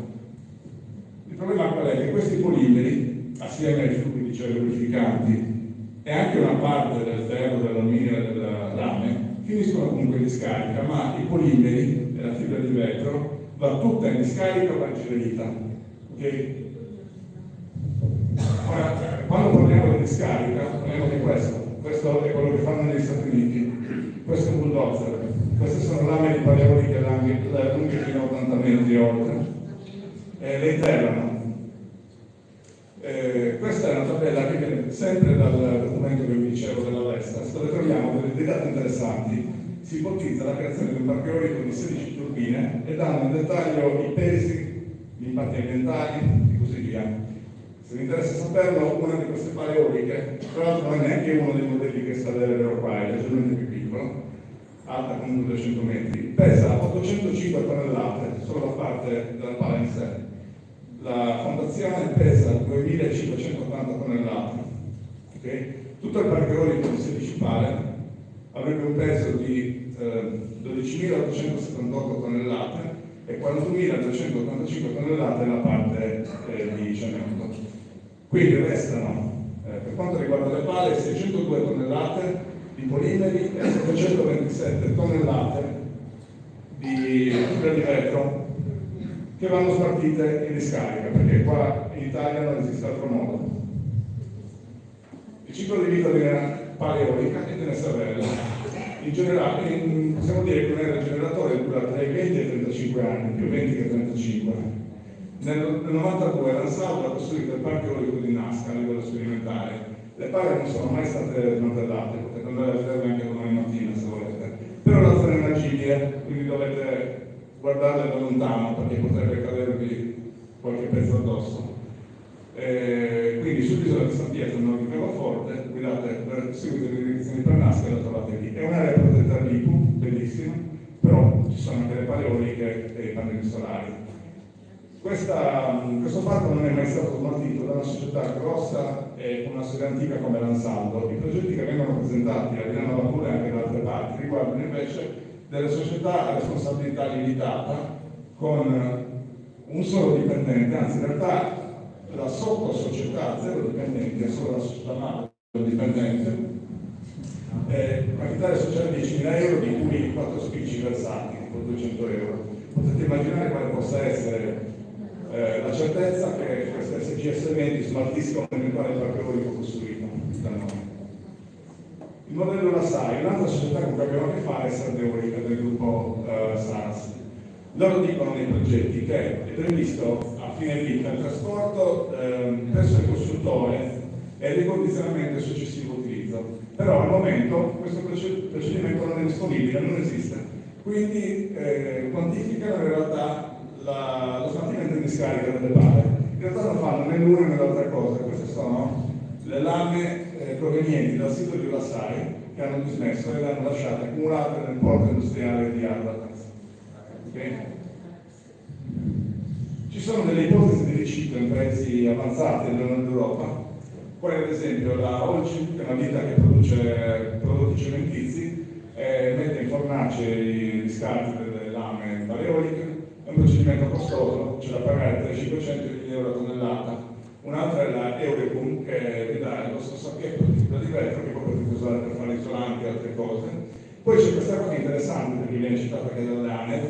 Il problema qual è? Che questi polimeri, assieme ai fluidi, cioè ai lubrificanti, e anche una parte del ferro, dell'alluminio e del rame, finiscono comunque in discarica, ma i polimeri e la fibra di vetro va tutta in discarica o va incenerita. Okay? Ora, quando parliamo di discarica, parliamo di questo. Questo è quello che fanno negli Stati Uniti. Questo è un bulldozer. Queste sono lame di pale eoliche lunghe fino a 80 metri oltre. Le interrano. Questa è una tabella che viene sempre dal documento che vi dicevo della Vestas, dove troviamo dei dati interessanti. Si ipotizza la creazione di un parco eolico di 16 turbine e danno in dettaglio i pesi, gli impatti ambientali e così via. Se vi interessa saperlo, una di queste pale eoliche, tra l'altro non è neanche uno dei modelli che sta dell'Euro qua, è leggermente più piccolo, alta comunque 200 metri, pesa 805 tonnellate, solo la parte della pala in sé. La fondazione pesa 2580 tonnellate. Okay? Tutto il parco eolico di 16 pale avrebbe un peso di 12.878 tonnellate e 41.285 tonnellate la parte di cemento. Quindi restano, per quanto riguarda le pale, 602 tonnellate di polimeri e 727 tonnellate di fibra di vetro che vanno spartite in discarica, perché qua in Italia non esiste altro modo. Il ciclo di vita di una pala eolica è NSRL. In generale, possiamo dire che un aerogeneratore dura tra i 20 e i 35 anni, più 20 che 35. Nel 92 l'Ansaldo ha costruito il parco eolico di Nazca a livello sperimentale Le pale non sono mai state smantellate, potete andare a vedere anche domani mattina se volete, però la zona è inagibile, quindi dovete guardarle da lontano perché potrebbe cadervi qualche pezzo addosso. Quindi sull'isola di San Pietro, non ripevo forte, guidate, seguite le direzioni per Nasca e la trovate lì. È un'area protetta all'IPU, bellissima, però ci sono anche le paleoliche e i pannelli solari. Questo parco non è mai stato smaltito da una società grossa e una sede antica come l'Ansaldo. I progetti che vengono presentati a Milano Laguna e anche da altre parti riguardano invece delle società a responsabilità limitata con un solo dipendente, anzi in realtà la sottosocietà zero dipendenti è solo la società madre dipendente, capitale sociale 10.000 euro di cui 4 spicci versati con 200 euro. Potete immaginare quale possa essere la certezza che queste SGS20 smaltiscono l'eventuale parco eolico costruito da noi. Il modello la SAI, un'altra società con cui abbiamo a che fare è Sardeolica del gruppo SARS. Loro dicono nei progetti che è previsto a fine vita il trasporto presso il costruttore e il ricondizionamento e successivo utilizzo. Però al momento questo procedimento non è disponibile, non esiste. Quindi quantificano in realtà lo smaltimento in discarica delle pale. In realtà non fanno né l'una né l'altra cosa, queste sono le lame provenienti dal sito di Ulassai che hanno dismesso e le hanno lasciate accumulate nel porto industriale di Arbataz. Okay? Ci sono delle ipotesi di riciclo in paesi avanzati dell'Europa, poi ad esempio la Holcim, che è una ditta che produce prodotti cementizi, mette in fornace i scarti delle lame paleoliche. È un procedimento costoso, c'è da pagare tra i 500 e i 1.000 euro a tonnellata. Un'altra è la Eurecum, che vi dà lo stesso sacchetto di fibra di vetro che poi potete usare per fare isolanti e altre cose. Poi c'è questa cosa interessante, perché viene citata anche dall'ANEF,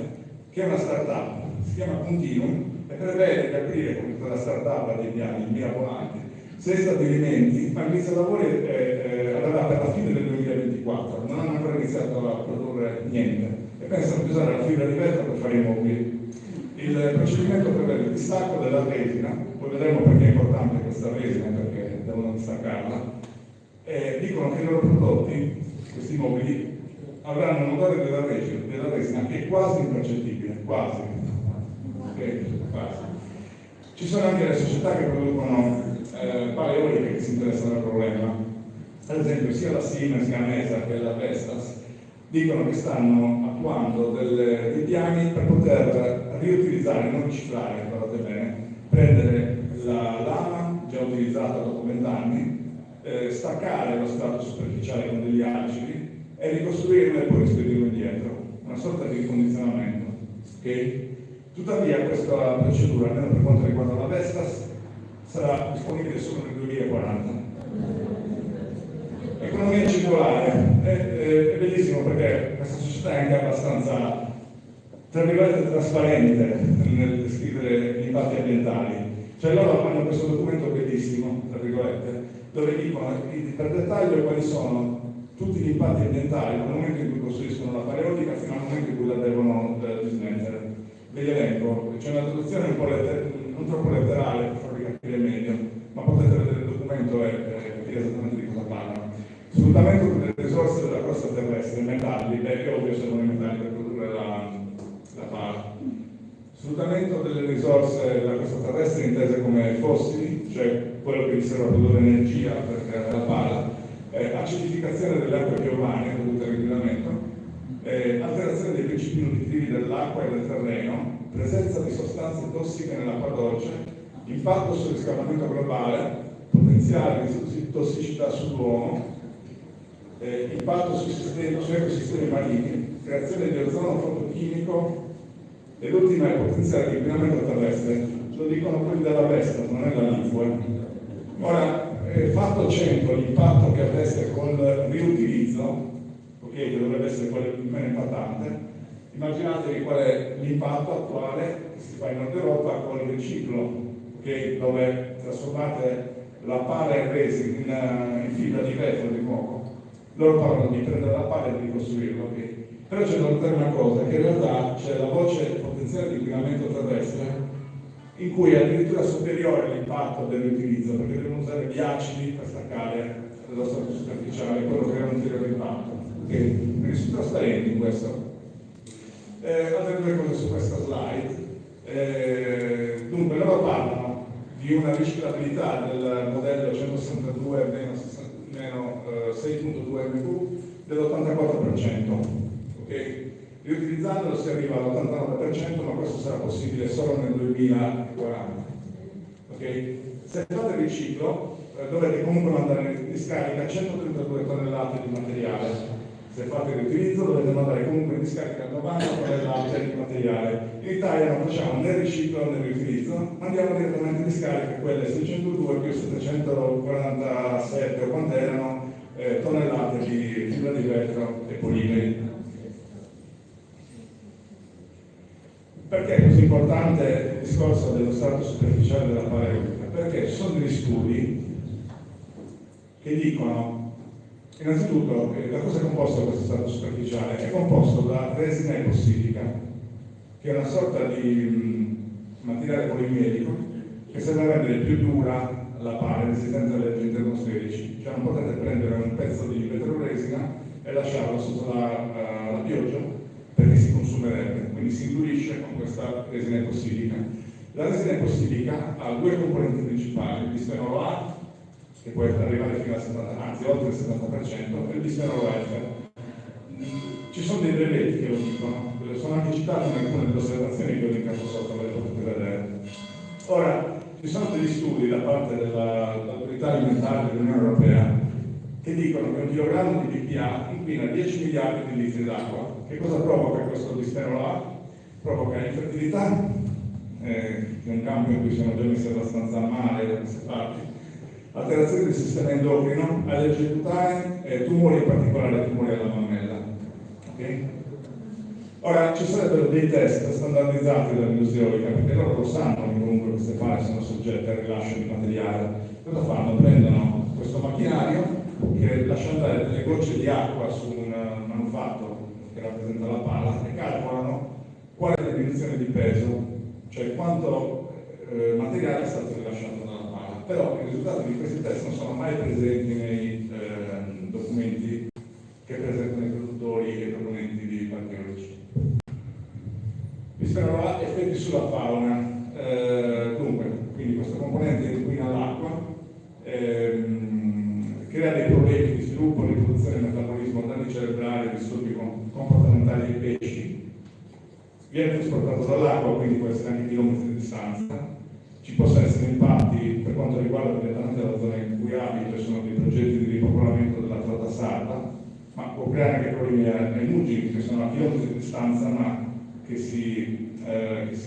che è una startup, si chiama Continuum, e prevede di aprire, come tutta la startup ha dei piani mirabolanti, 6 stabilimenti, ma inizia a lavori avverrà per la fine del 2024, non hanno ancora iniziato a produrre niente e pensano di usare la fibra di vetro per fare i mobili. Il procedimento prevede il distacco della resina, poi vedremo perché è importante questa resina, perché devono distaccarla, e dicono che i loro prodotti, questi mobili, avranno un odore della resina che è quasi impercettibile, quasi. Okay? Quasi. Ci sono anche le società che producono pale eoliche che si interessano al problema, ad esempio sia la Siemens Gamesa che la Vestas dicono che stanno attuando dei piani per poter riutilizzare, non riciclare, guardate bene, prendere la lama già utilizzata dopo 20 anni, staccare lo strato superficiale con degli algidi e ricostruirlo e poi rispedirlo indietro, una sorta di ricondizionamento. Okay? Tuttavia questa procedura, almeno per quanto riguarda la Vestas, sarà disponibile solo nel 2040. Economia circolare è bellissimo perché questa società è anche abbastanza, tra virgolette, trasparente nel descrivere gli impatti ambientali. Cioè loro hanno questo documento bellissimo, tra virgolette, dove dicono per dettaglio quali sono tutti gli impatti ambientali dal momento in cui costruiscono la paleotica fino al momento in cui la devono dismettere. Ve li elenco, c'è una traduzione un po' non troppo letterale per farvi capire meglio, ma potete vedere il documento e capire esattamente di cosa parlano. Sfruttamento delle risorse della costa terrestre, metalli, è ovvio servono i metalli per produrre la pala. Sfruttamento delle risorse della costa terrestre intese come fossili, cioè quello che vi serve a produrre energia per creare la pala, acidificazione delle acque piovane dovute all'inquinamento, alterazione dei principi nutritivi dell'acqua e del terreno, presenza di sostanze tossiche nell'acqua dolce, impatto sul riscaldamento globale, potenziale di tossicità sull'uomo, impatto sugli ecosistemi marini, creazione di ozono fotochimico e l'ultima è potenziale di inquinamento terrestre. Lo dicono quelli della Vestas, non è la LIFU. Ora, fatto 100 l'impatto che avreste col riutilizzo, okay, che dovrebbe essere quello meno impattante, immaginatevi qual è l'impatto attuale che si fa in Nord Europa con il riciclo, okay, dove trasformate la pala e il resin in fibra di vetro di nuovo. Loro parlano di prendere la pala e di ricostruirla, okay? Però c'è da notare una cosa, che in realtà c'è la voce potenziale di inquinamento terrestre in cui è addirittura superiore l'impatto dell'utilizzo, perché devono usare gli acidi per staccare lo strato superficiale, quello che è un ulteriore impatto. Okay? Quindi sono trasparenti in questo. Altre due cose su questa slide. Dunque, loro parlano di una riciclabilità del modello 162-6.2 MQ dell'84%. Okay? Riutilizzandolo si arriva all'89%, ma questo sarà possibile solo nel 2040. Okay? Se fate il riciclo, dovete comunque mandare in discarica 132 tonnellate di materiale. Se fate il riutilizzo dovete mandare comunque in discarica 90 tonnellate di materiale. In Italia non facciamo né riciclo né riutilizzo, mandiamo direttamente in discarica quelle 602 più 747 o quante erano tonnellate di fibra di vetro e polimeri. Perché è così importante il discorso dello strato superficiale della parete? Perché ci sono degli studi che dicono, innanzitutto, da cosa è composto questo strato superficiale? È composto da resina epossidica, che è una sorta di materiale polimerico che serve a rendere più dura la pale, resistente alle agenti atmosferici. Cioè non potete prendere un pezzo di vetroresina e lasciarlo sotto la pioggia perché si consumerebbe, quindi si indurisce con questa resina epossidica. La resina epossidica ha due componenti principali, il bisfenolo A, che può arrivare fino al 70%, anzi oltre il 70%, e il bisfenolo F. Ci sono dei brevetti che lo dicono, sono anche citati in alcune delle osservazioni che ho linkato sotto, ve le potete vedere. Ora, ci sono degli studi da parte dell'autorità alimentare dell'Unione Europea che dicono che un chilogrammo di BPA inquina 10 miliardi di litri d'acqua. Che cosa provoca questo bisfenolo A? Provoca infertilità, che è un campo in cui siamo già messi abbastanza male da queste parti, alterazione del sistema endocrino, allergie cutanee e tumori, in particolare tumori alla mammella. Okay? Ora, ci sarebbero dei test standardizzati dall'industria, perché loro lo sanno che comunque queste pale sono soggette al rilascio di materiale. Cosa fanno? Prendono questo macchinario che lascia andare delle gocce di acqua su un manufatto che rappresenta la pala e calcolano qual è la diminuzione di peso, cioè quanto materiale è stato rilasciato dalla pala. Però i risultati di questi test non sono mai presenti nei documenti che presentano i produttori e i documenti di archeologi. Bisfenolo A, effetti sulla fauna. Dunque, quindi questo componente inquina l'acqua, crea dei problemi di sviluppo, riproduzione e metabolismo, danni cerebrali, disturbi comportamentali dei pesci, viene trasportato dall'acqua, quindi può essere anche chilometri di distanza. Ci possono essere impatti per quanto riguarda direttamente la zona in cui abito, ci sono dei progetti di ripopolamento della trota sarda, ma può creare anche problemi ai muggi che sono a chilometri di distanza, ma che si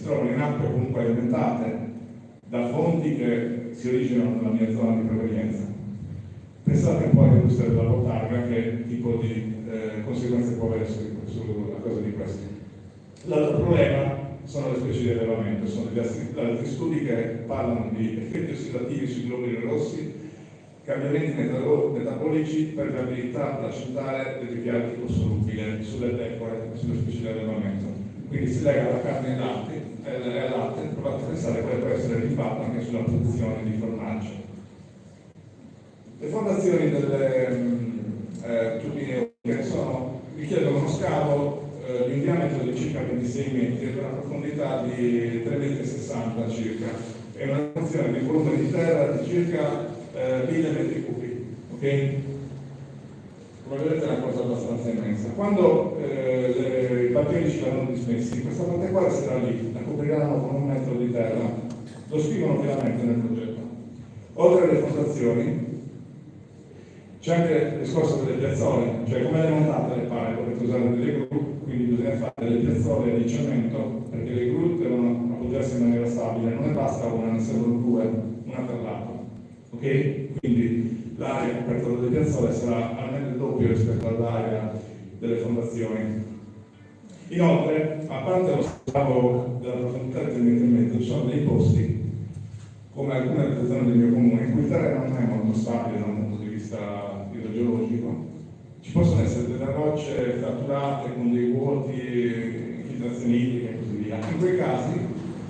trovano in acque comunque alimentate da fonti che si originano nella mia zona di provenienza. Pensate un po' all'industria della botarga, che tipo di conseguenze può avere sulla cosa di questo. L'altro problema sono le specie di allevamento, sono degli altri studi che parlano di effetti ossidativi sui globuli rossi, cambiamenti metabolici, permeabilità placentale del ripiano liposolubile sulle pecore, sulle specie di allevamento. Quindi si lega alla carne e al latte, provate a pensare quale può essere l'impatto anche sulla produzione di formaggio. Le fondazioni delle turbine eoliche richiedono uno scavo di un diametro di circa 26 metri e una profondità di 3,60 metri circa, e una funzione di volume di terra di circa 1000 metri cubi. Okay? Come vedete è una cosa abbastanza immensa. Quando i batterici l'hanno dismessi, questa parte qua resterà lì, la copriranno con 1 metro di terra, lo scrivono chiaramente nel progetto. Oltre alle fondazioni c'è anche il discorso delle piazzole, cioè come le montate le pale, potete usare delle gru, quindi bisogna fare delle piazzole di cemento, perché le gru devono appoggiarsi in maniera stabile, non ne basta una, ne servono due, una per lato. Ok? Quindi l'area coperta dalle piazzole sarà almeno il doppio rispetto all'area delle fondazioni. Inoltre, a parte lo scavo della profondità del tendenzialmente, ci sono dei posti, come alcune delle zone del mio comune, in cui il terreno non è molto stabile da un punto di vista idrogeologico. Ci possono essere delle rocce fratturate con dei vuoti, infiltrazioni idriche e così via. In quei casi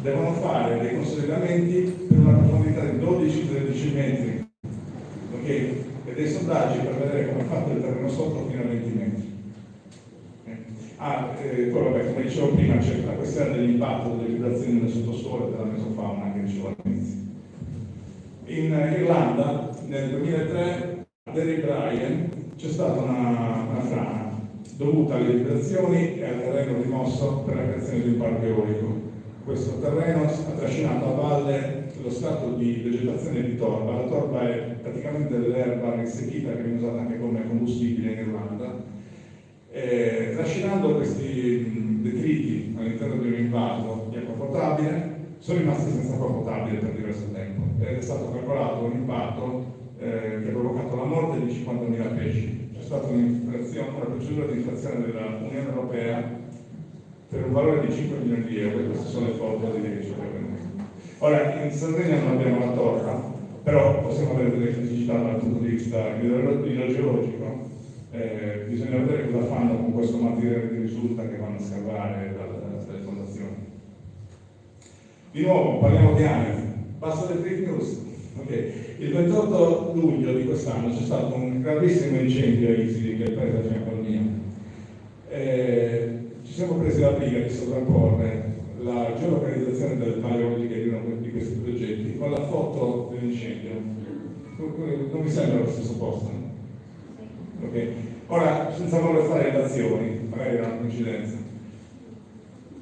devono fare dei consolidamenti per una profondità di 12-13 metri, ok? E dei sondaggi per vedere come è fatto il terreno sotto fino a 20 metri. Poi vabbè, come dicevo prima, c'è la questione dell'impatto delle vibrazioni del sottosuolo e della mesofauna che dicevo all'inizio. In Irlanda, nel 2003, a Derry Bryan, c'è stata una frana dovuta alle vibrazioni e al terreno rimosso per la creazione di un parco eolico. Questo terreno ha trascinato a valle lo stato di vegetazione di torba. La torba è praticamente l'erba rinsecchita che viene usata anche come combustibile in Irlanda. Trascinando questi detriti all'interno di un imvaso di acqua potabile, sono rimasti senza acqua potabile per diverso tempo ed è stato calcolato un impatto che ha provocato la morte di 50.000 pesci. C'è stata una procedura di infrazione dell'Unione Europea per un valore di 5 milioni di euro, e queste sono le foto di che ci avevano. Ora, in Sardegna non abbiamo la torra, però possiamo avere delle criticità dal punto di vista idrogeologico. Bisogna vedere cosa fanno con questo materiale che risulta che vanno a scavare dalle fondazioni. Di nuovo, parliamo di ANEF, basta le fake news. Okay. Il 28 luglio di quest'anno c'è stato un gravissimo incendio a Isili, che è il paese a fianco al mio. Ci siamo presi la briga di sovrapporre la geolocalizzazione delle paleoliche di uno di questi progetti con la foto dell'incendio. Non mi sembra lo stesso posto, no? Okay. Ora, senza voler fare relazioni, magari era una coincidenza,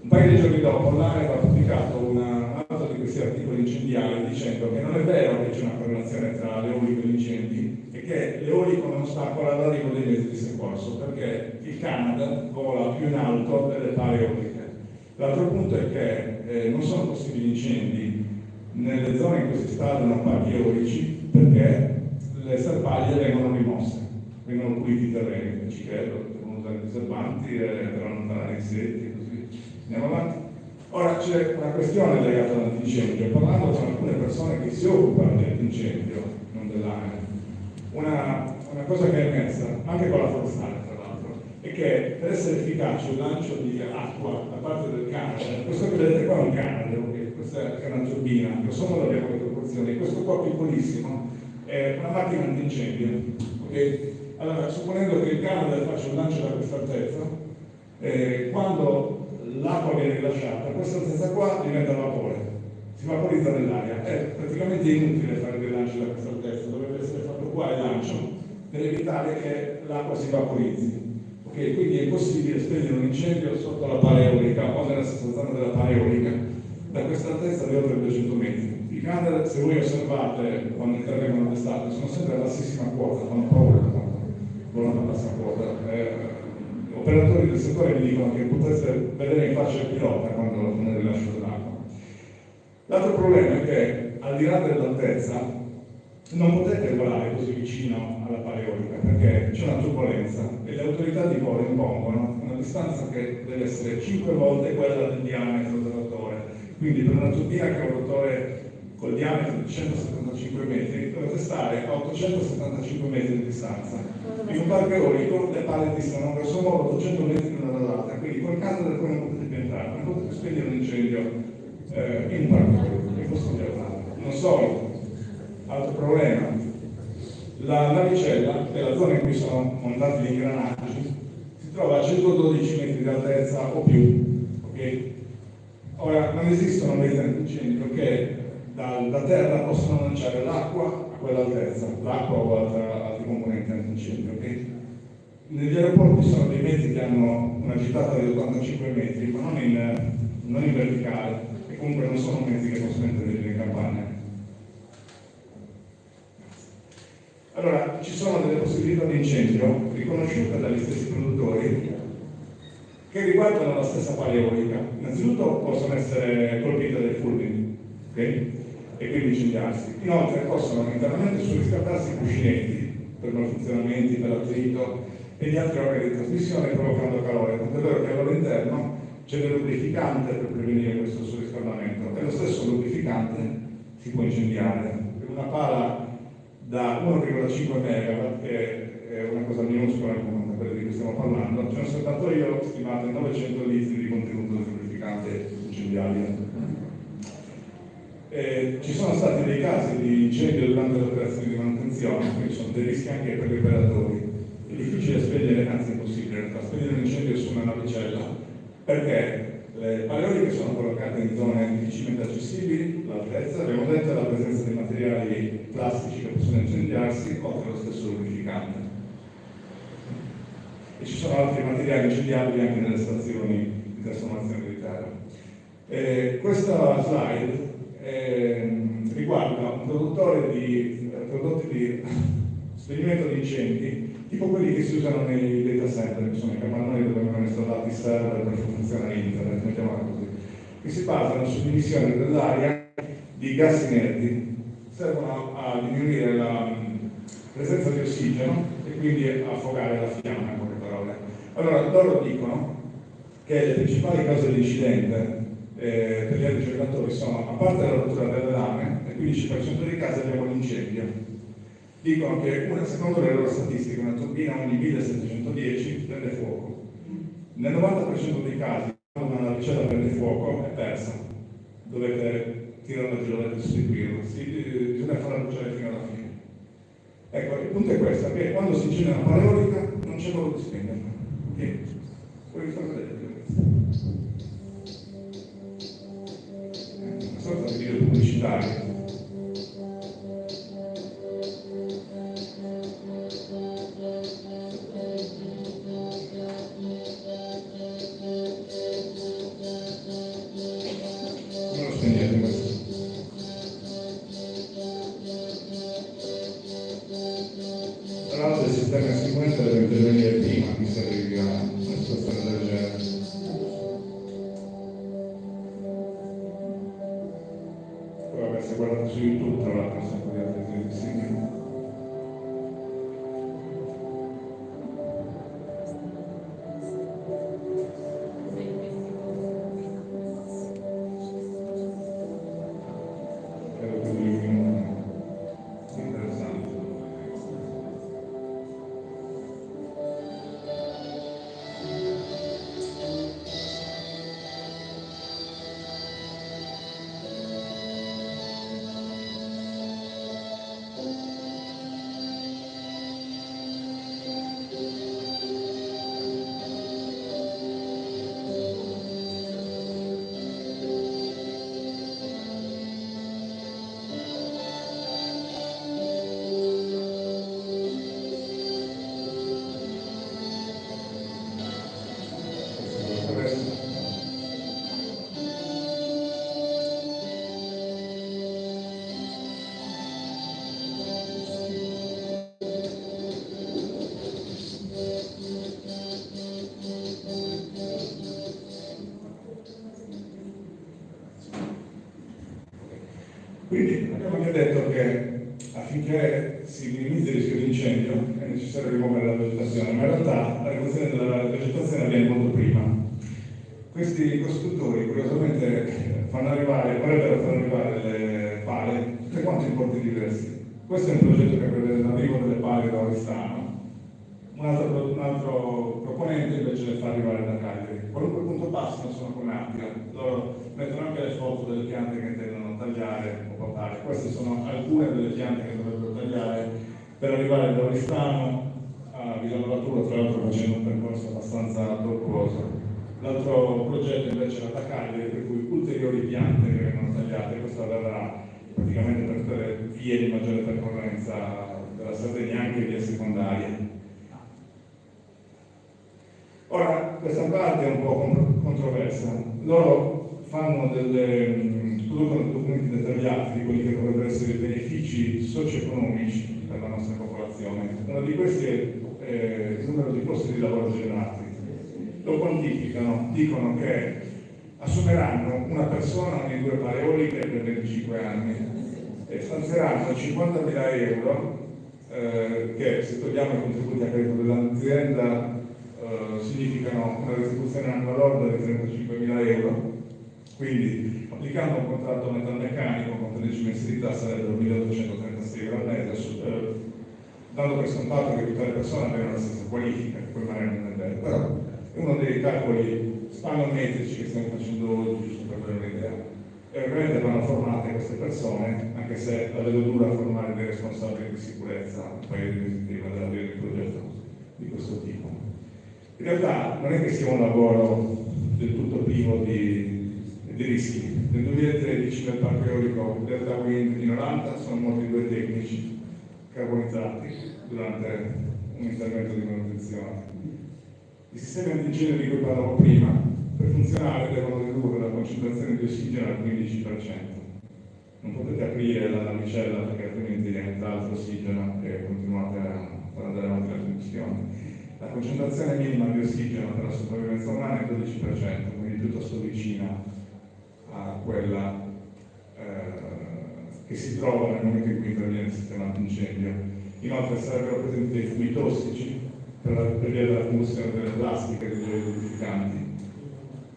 un paio di giorni dopo l'ANEF ha pubblicato un altro di questi articoli incendiari dicendo che non è vero che c'è una correlazione tra l'eolico e gli incendi e che l'eolico non ostacola l'arrivo dei mezzi di soccorso perché il Canada vola più in alto delle pale eoliche. L'altro punto è che non sono possibili incendi nelle zone in cui si installano parchi eolici perché le serpaglie vengono rimosse. Vengono puliti i terreni, ci credo, devono usare i diserbanti per allontanare insetti e così. Andiamo avanti. Ora c'è una questione legata all'incendio, parlando con alcune persone che si occupano dell'incendio, non dell'ANEF. Una cosa che è emersa, anche con la forestale tra l'altro, è che per essere efficace un lancio di acqua da parte del Canada, questo che vedete qua è un Canada, questa è una turbina, grosso modo abbiamo le proporzioni, questo qua piccolissimo è una macchina antincendio. Okay? Allora, supponendo che il Canada faccia un lancio da questa altezza, quando l'acqua viene rilasciata, questa altezza qua diventa vapore, si vaporizza nell'aria. È praticamente inutile fare dei lanci da questa altezza, dovrebbe essere fatto qua il lancio per evitare che l'acqua si vaporizzi. Okay? Quindi è impossibile spegnere un incendio sotto la pala eolica o nella stessa zona della pala eolica da questa altezza di oltre 200 metri. I Canada, se voi osservate quando intervengono d'estate, sono sempre a bassissima quota, fanno paura. Volano a bassa quota. Operatori del settore mi dicono che potreste vedere in faccia il pilota quando non è rilascio dell'acqua. L'altro problema è che al di là dell'altezza non potete volare così vicino alla pala eolica perché c'è una turbolenza e le autorità di volo impongono una distanza che deve essere 5 volte quella del diametro del rotore. Quindi per una turbina che ha un rotore col diametro di 175 metri dovete stare a 875 metri di distanza. In un parco eolico le pale distano grosso modo 800 metri l'una dall'altra, quindi col Canada poi non potete più entrare, non potete spegnere un incendio in un parco eolico, in questo piano. Non solo, altro problema, la navicella, che è la zona in cui sono montati gli ingranaggi, si trova a 112 metri di altezza o più. Okay? Ora, non esistono mezzi antincendi perché da terra possono lanciare l'acqua a quell'altezza, l'acqua o altri componenti antincendio. Okay? Negli aeroporti sono dei mezzi che hanno una gittata di 85 metri, ma non in verticale, e comunque non sono mezzi che possono intervenire in campagna. Allora, ci sono delle possibilità di incendio riconosciute dagli stessi produttori che riguardano la stessa pala eolica. Innanzitutto possono essere colpite dai fulmini, okay? E quindi incendiarsi. Inoltre possono internamente surriscaldarsi i cuscinetti per malfunzionamenti, per attrito e gli altri organi di trasmissione provocando calore. Tant'è vero che all'interno c'è del lubrificante per prevenire questo surriscaldamento e lo stesso lubrificante si può incendiare. Per una pala da 1,5 MW, che è una cosa minuscola come quella di cui stiamo parlando, c'è un serbatoio stimato in 900 litri di contenuto di lubrificante incendiabile. Ci sono stati dei casi di incendio durante le operazioni di manutenzione, quindi sono dei rischi anche per gli operatori. È difficile spegnere, anzi impossibile, in realtà, spegnere un incendio su una navicella, perché le paleoliche sono collocate in zone difficilmente accessibili, l'altezza, abbiamo detto, la presenza di materiali plastici che possono incendiarsi, oltre allo stesso lubrificante. E ci sono altri materiali incendiabili anche nelle stazioni di trasformazione di terra. Questa slide riguarda un produttore di prodotti di spegnimento di incendi, tipo quelli che si usano nei data center, che sono i capannoni dove vengono installati server per far funzionare internet, mettiamola così, che si basano sull'emissione dell'aria di gas inerti, servono a diminuire la presenza di ossigeno e quindi a affogare la fiamma, in poche parole. Allora, loro dicono che le principali cause di incidente per gli aerogeneratori sono, a parte la rottura delle lame, nel 15% dei casi abbiamo l'incendio. Dicono che secondo le loro statistiche una turbina ogni 1710 prende fuoco. Nel 90% dei casi quando una navicella prende fuoco è persa, dovete tirarla giù, dovete sostituirla, bisogna farla bruciare fino alla fine. Ecco, il punto è questo, che quando si incende una paleolica non c'è modo di spegnerla. Okay? Poi far vedere una sorta di video pubblicitario. Tra l'altro il sistema di sicurezza deve intervenire prima che si arrivi a una situazione del genere. Poi vabbè, se guardate su YouTube tra l'altro un sacco di altri esempi. Quindi abbiamo anche detto che affinché si minimizzi il rischio di incendio è necessario rimuovere la vegetazione, ma in realtà la rimuovere della vegetazione avviene molto prima. Questi costruttori curiosamente vorrebbero far arrivare le pale tutte quante in porti diversi. Questo è un progetto che prevede l'arrivo delle pale da Oristano. Un altro proponente invece le fa arrivare da Cagliari. Qualunque punto passano sono come Appia. Loro mettono anche le foto delle piante che intendono tagliare o potare. Queste sono alcune delle piante che dovrebbero tagliare per arrivare da Oristano a Villa Lavatura, tra l'altro facendo un percorso abbastanza tortuoso. L'altro progetto invece era da Cagliari, per cui ulteriori piante che vengono tagliate. Questo avverrà praticamente per tutte le vie di maggiore percorrenza della Sardegna, anche vie secondarie. Ora, questa parte è un po' controversa. Loro producono documenti dettagliati di quelli che dovrebbero essere i benefici socio-economici per la nostra popolazione. Uno di questi è il numero di posti di lavoro generati. Lo quantificano, dicono che assumeranno una persona ogni 2 paleoliche per 25 anni e stanzieranno 50.000 euro che, se togliamo i contributi a credito dell'azienda, significano una retribuzione annuale lorda di 35.000 euro, quindi applicando un contratto metalmeccanico con 13 mensilità sarebbero 1.836 euro al mese, dando per scontato che tutte le persone abbiano la stessa qualifica, che poi magari non è vero, però è uno dei calcoli spallometrici che stiamo facendo oggi, giusto per avere un'idea. E ovviamente vanno formate queste persone, anche se la vedo dura formare dei responsabili di sicurezza un paio di mesi prima dell'avvio di un progetto di questo tipo. In realtà non è che sia un lavoro del tutto privo di rischi. Nel 2013 nel parco eolico Delta Wind in Olanda sono morti 2 tecnici carbonizzati durante un intervento di manutenzione. I sistemi antincendio di cui parlavo prima, per funzionare devono ridurre la concentrazione di ossigeno al 15%. Non potete aprire la navicella perché altrimenti diventa altro ossigeno e continuate a far andare avanti la combustione. La concentrazione minima di ossigeno per la sopravvivenza umana è il 12%, quindi piuttosto vicina a quella che si trova nel momento in cui interviene il sistema antincendio. Inoltre sarebbero presenti dei fluidi tossici per via della combustione delle plastiche e degli lubrificanti.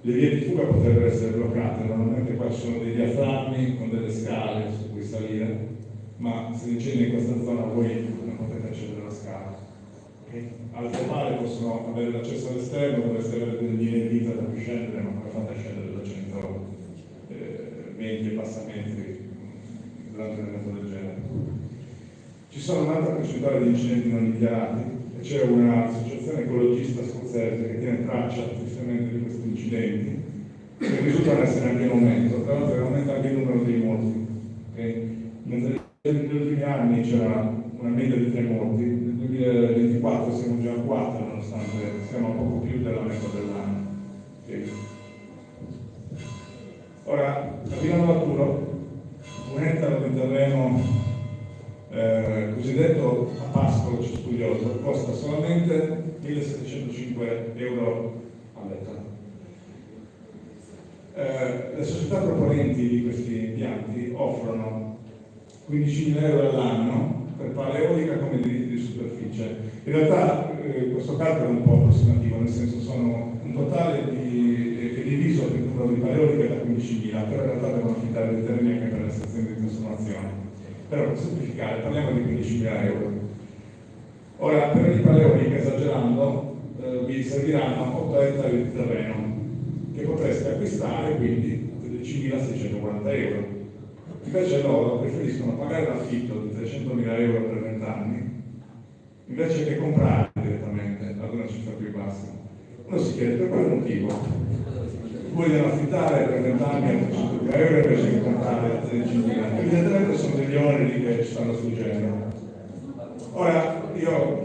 Le vie di fuga potrebbero essere bloccate, normalmente qua ci sono dei diaframmi con delle scale su cui salire, ma se incendi in questa zona voi non potete accedere alla scala. Altre pale possono avere l'accesso all'esterno, dovreste avere delle linee di vita da cui scendere, ma come fate a scendere da 120 e passamenti durante un evento del genere? Ci sono un'altra percentuale di incidenti non dichiarati e c'è un'associazione ecologista scozzese che tiene traccia tristemente di questi incidenti che risultano essere anche in aumento, tra l'altro aumenta anche il numero dei morti. Mentre negli ultimi anni c'era una media di 3 morti, nel 2024 siamo già a 4 nonostante siamo a poco più della metà dell'anno. Ora, a Milano Laturo, un ettaro di terreno cosiddetto a pascolo cespuglioso costa solamente 1.705 euro all'ettaro. Le società proponenti di questi impianti offrono 15.000 euro all'anno per pala eolica come diritti di superficie. In realtà questo calcolo è un po' approssimativo, nel senso sono un totale che diviso per il numero di pale eoliche da 15.000, però in realtà devono affittare dei terreni anche per le stazioni di trasformazione. Però per semplificare parliamo di 15.000 euro. Ora, per ogni pala eolica, esagerando, vi serviranno 8 ettari di terreno che potreste acquistare quindi 13.640 euro. Invece loro preferiscono pagare l'affitto di 300.000 euro per 20 anni invece che comprare direttamente ad una cifra più bassa. Uno si chiede per quale motivo vogliono affittare per 20 anni a 300.000 euro invece che comprare a 13.000. Evidentemente sono degli oneri che ci stanno sfuggendo. Ora, io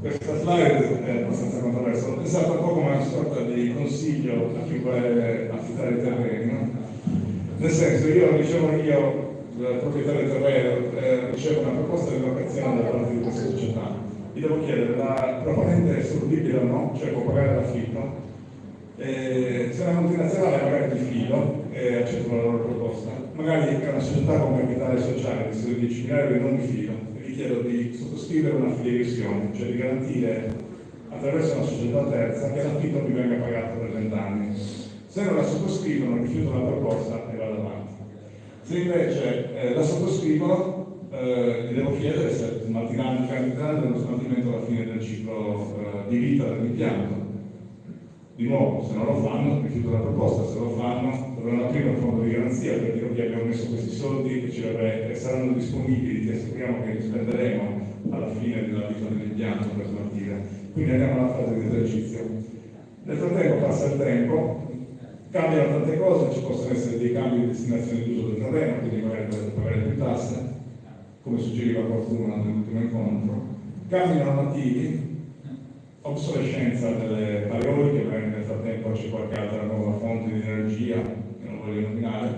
questa slide è abbastanza controversa, ho pensato un po' come una sorta di consiglio a chi vuole affittare i terreni, no? Nel senso, io il proprietario del terreno, ricevo una proposta di locazione da parte di questa società. Gli devo chiedere, la proponente è solubile o no? Cioè può pagare l'affitto? Se è una multinazionale magari mi fido e accetto la loro proposta. Magari è una società con capitale sociale di 16.000 euro e non mi fido. E gli chiedo di sottoscrivere una fideiussione, cioè di garantire attraverso una società terza che l'affitto mi venga pagato per 20 anni. Se non la sottoscrivono, rifiuto la proposta e vado avanti. Se invece la sottoscrivono, gli devo chiedere se garantiranno lo smaltimento alla fine del ciclo di vita dell'impianto. Di nuovo, se non lo fanno, rifiuto la proposta, se lo fanno, dovranno aprire un fondo di garanzia per dire che abbiamo messo questi soldi e saranno disponibili, ti assicuriamo che li spenderemo alla fine della vita dell'impianto per smaltire. Quindi andiamo alla fase di esercizio. Nel frattempo passa il tempo, cambiano tante cose, ci possono essere dei cambi di destinazione d'uso del terreno, quindi magari dovete pagare più tasse, come suggeriva qualcuno nell'ultimo incontro. Cambi normativi, obsolescenza delle pale eoliche, magari nel frattempo c'è qualche altra nuova fonte di energia, che non voglio nominare,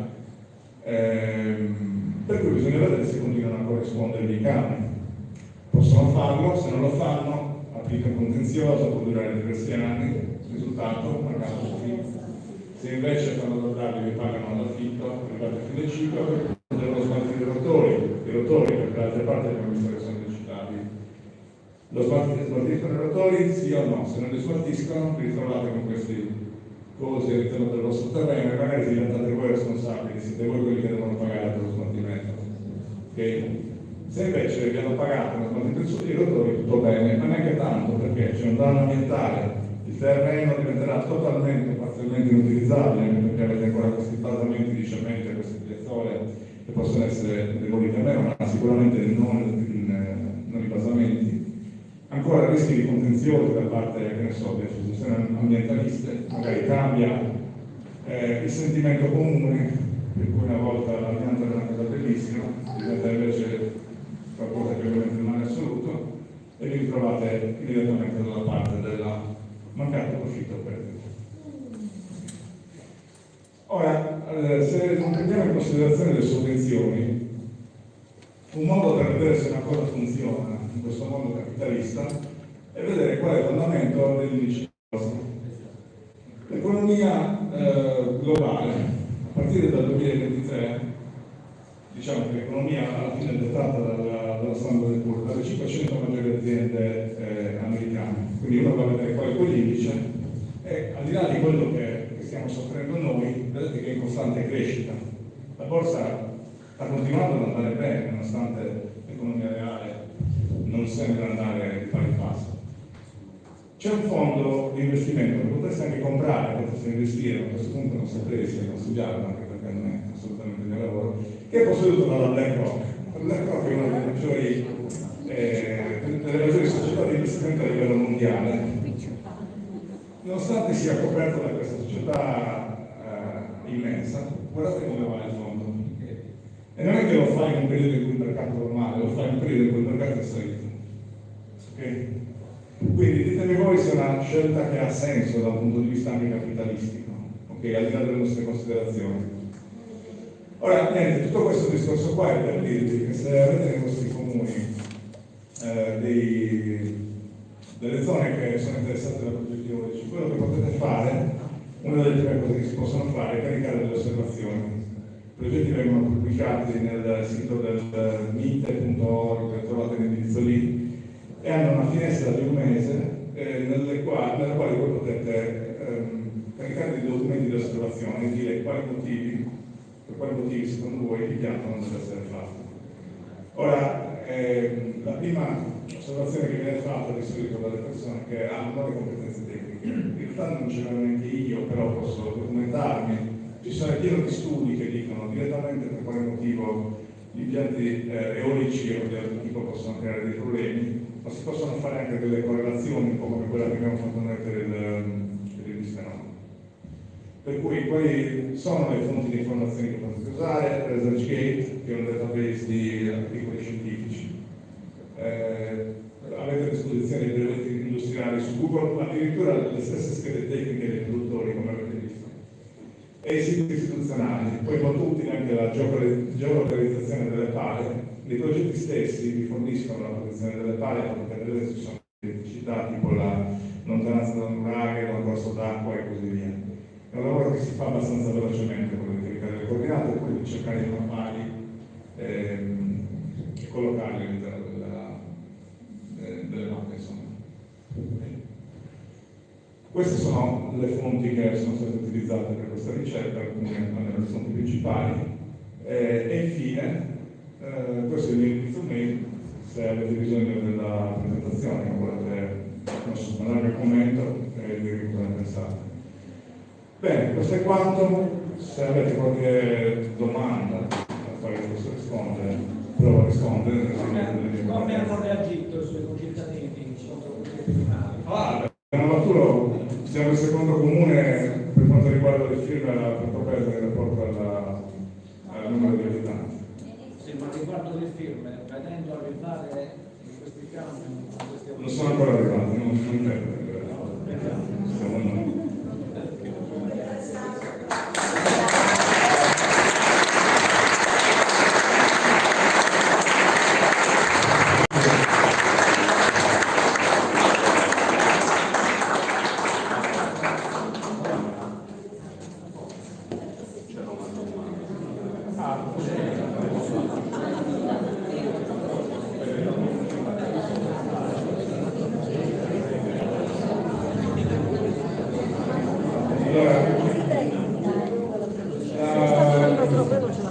per cui bisogna vedere se continuano a corrispondere i canoni. Possono farlo, se non lo fanno, applica un contenzioso, può durare diversi anni, risultato, mancato l'affitto. Se invece fanno dordarli vi pagano l'affitto, arrivate a fine ciclo, devono smaltire i rotori, perché da altre parti abbiamo visto che sono recitabili. Lo smaltiscono i rotori, sì o no? Se non li smaltiscono, vi ritrovate con questi cosi all'interno del vostro terreno e magari diventate voi responsabili, siete voi quelli che devono pagare per lo smaltimento. Okay? Se invece vi hanno pagato lo smaltimento dei rotori, tutto bene, ma neanche tanto, perché c'è un danno ambientale. Il terreno diventerà totalmente, parzialmente inutilizzabile, perché avete ancora questi basamenti di semplicemente queste piazzole che possono essere demolite a meno, ma sicuramente non i basamenti. Ancora rischi di contenzioso da parte, che ne so, delle associazioni ambientaliste, magari cambia il sentimento comune, per cui una volta la pianta era una cosa bellissima, diventa invece qualcosa che ovviamente non è assoluto, e vi ritrovate immediatamente dalla parte del mancato profitto perdito. Ora, se non prendiamo in considerazione le sovvenzioni, un modo per vedere se una cosa funziona in questo mondo capitalista è vedere qual è il fondamento degli indici di costo. L'economia globale, a partire dal 2023, diciamo che l'economia alla fine è dettata dalla Standard & Poor's, dalle 500 maggiori aziende americane. Quindi uno va a vedere qual è quell'indice e al di là di quello che stiamo soffrendo noi, vedete che è in costante crescita. La borsa sta continuando ad andare bene, nonostante l'economia reale non sembra andare di pari passo. C'è un fondo di investimento che potreste anche comprare, potreste investire, ma a questo punto non saprei se consigliarlo, anche perché non è assolutamente il mio lavoro, che è posseduto dalla BlackRock. BlackRock è una delle maggiori società di investimento a livello mondiale. Nonostante sia coperto da questa società immensa, guardate come va il fondo. E non è che lo fa in un periodo in cui il mercato va male, lo fa in un periodo in cui il mercato è salito. Okay? Quindi ditemi voi se è una scelta che ha senso da un punto di vista anche capitalistico, okay? Al di là delle nostre considerazioni. Ora, niente, tutto questo discorso qua è per dirvi che se avete nei vostri comuni delle zone che sono interessate da progetti eolici, quello che potete fare, una delle prime cose che si possono fare è caricare delle osservazioni. I progetti vengono pubblicati nel sito del mite.org, che trovate l'indirizzo lì, e hanno una finestra di un mese nella quale voi potete caricare dei documenti di osservazione e dire per quali motivi secondo voi il piano non deve essere fatto. Ora, la prima osservazione che viene fatta di solito dalle persone che hanno le competenze tecniche, in realtà non ce l'ho neanche io, però posso documentarmi. Ci sono pieno di studi che dicono direttamente per quale motivo gli impianti eolici o di altro tipo possono creare dei problemi, ma si possono fare anche delle correlazioni, un po' come quella che abbiamo fatto noi per il bisfenolo. Per cui quali sono le fonti di informazioni che potete usare? ResearchGate, che è un database di articoli scientifici. Avete a disposizione dei brevetti industriali su Google, addirittura le stesse schede tecniche dei produttori, come avete visto. E i siti istituzionali, poi molto utile anche la geolocalizzazione delle pale. I progetti stessi vi forniscono la posizione delle pale, potete vedere se ci sono criticità tipo la lontananza da un nuraghe, da un corso d'acqua e così via. È un lavoro che si fa abbastanza velocemente, potete caricare le coordinate e poi cercare i mappali e collocarli all'interno delle mappe, insomma. Queste sono le fonti che sono state utilizzate per questa ricerca, alcune le fonti principali. E infine, questo è l'indirizzo mail, se avete bisogno della presentazione o volete mandarmi un commento e dirmi cosa ne pensate. Bene, questo è quanto. Se avete qualche domanda a quale posso rispondere, provo a rispondere. Come hanno reagito sui concittadini contro progetti finali? Arturo, siamo il secondo comune per quanto riguarda le firme per proporre in rapporto al numero di abitanti. Sì, ma riguardo le firme, vedendo arrivare in questi campi, non sono ancora arrivati, non credo. Siamo noi.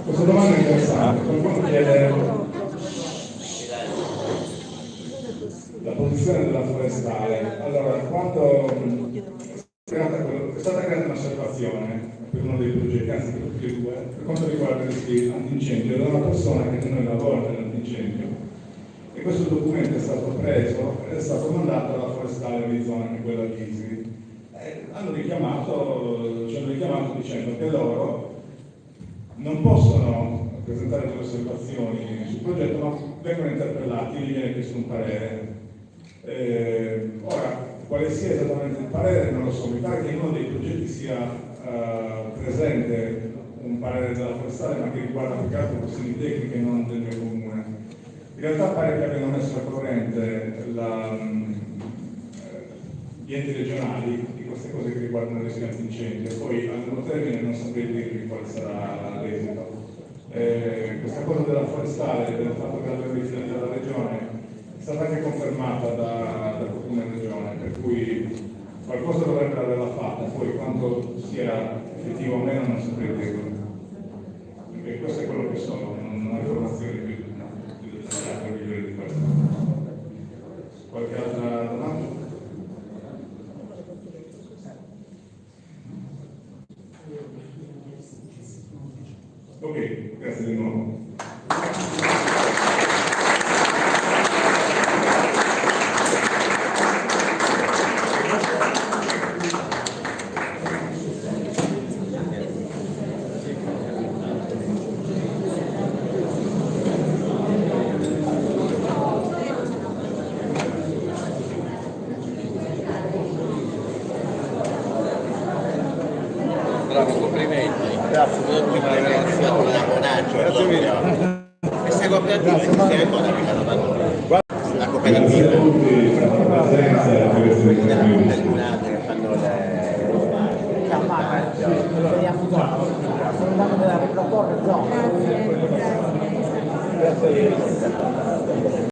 Questa domanda è interessante, qualcuno chiede la posizione della forestale. Allora, quando è stata creata un'osservazione regione per uno dei progetti, anzi per tutti e due, per quanto riguarda i rischi antincendio, da una persona che con noi lavora nell'antincendio. E questo documento è stato preso ed è stato mandato alla forestale di zona, che è quella di Isri. Ci hanno richiamato dicendo che loro non possono presentare delle osservazioni sul progetto, ma vengono interpellati, gli viene chiesto un parere. Ora, quale sia esattamente il parere non lo so, mi pare che in uno dei progetti sia presente un parere della forestale, ma che riguarda più che altro questioni tecniche e non del mio comune. In realtà pare che abbiano messo a corrente gli enti regionali di queste cose che riguardano il rischio antincendio, e poi a lungo termine non saprei dirvi quale sarà l'esito. Questa cosa della forestale, del fatto che l'abbiamo riferita dalla regione, è stata anche confermata da comune e regione, per cui qualcosa dovrebbero averla fatta, poi quanto sia effettivo o meno non saprei dirlo. E questo è quello che sono, non ho informazioni più dettagliate o migliori di questo. Qualche altra domanda? Ok, grazie di nuovo. Bravo, complimenti. Grazie, grazie a Grazie mille. Questa cooperativa esiste ancora, mica la fanno. La Grazie a cooperativa. tutti per la presenza e per essere qui. Che fanno le... Speriamo dopo. Sono andato per la proporre zona. Grazie.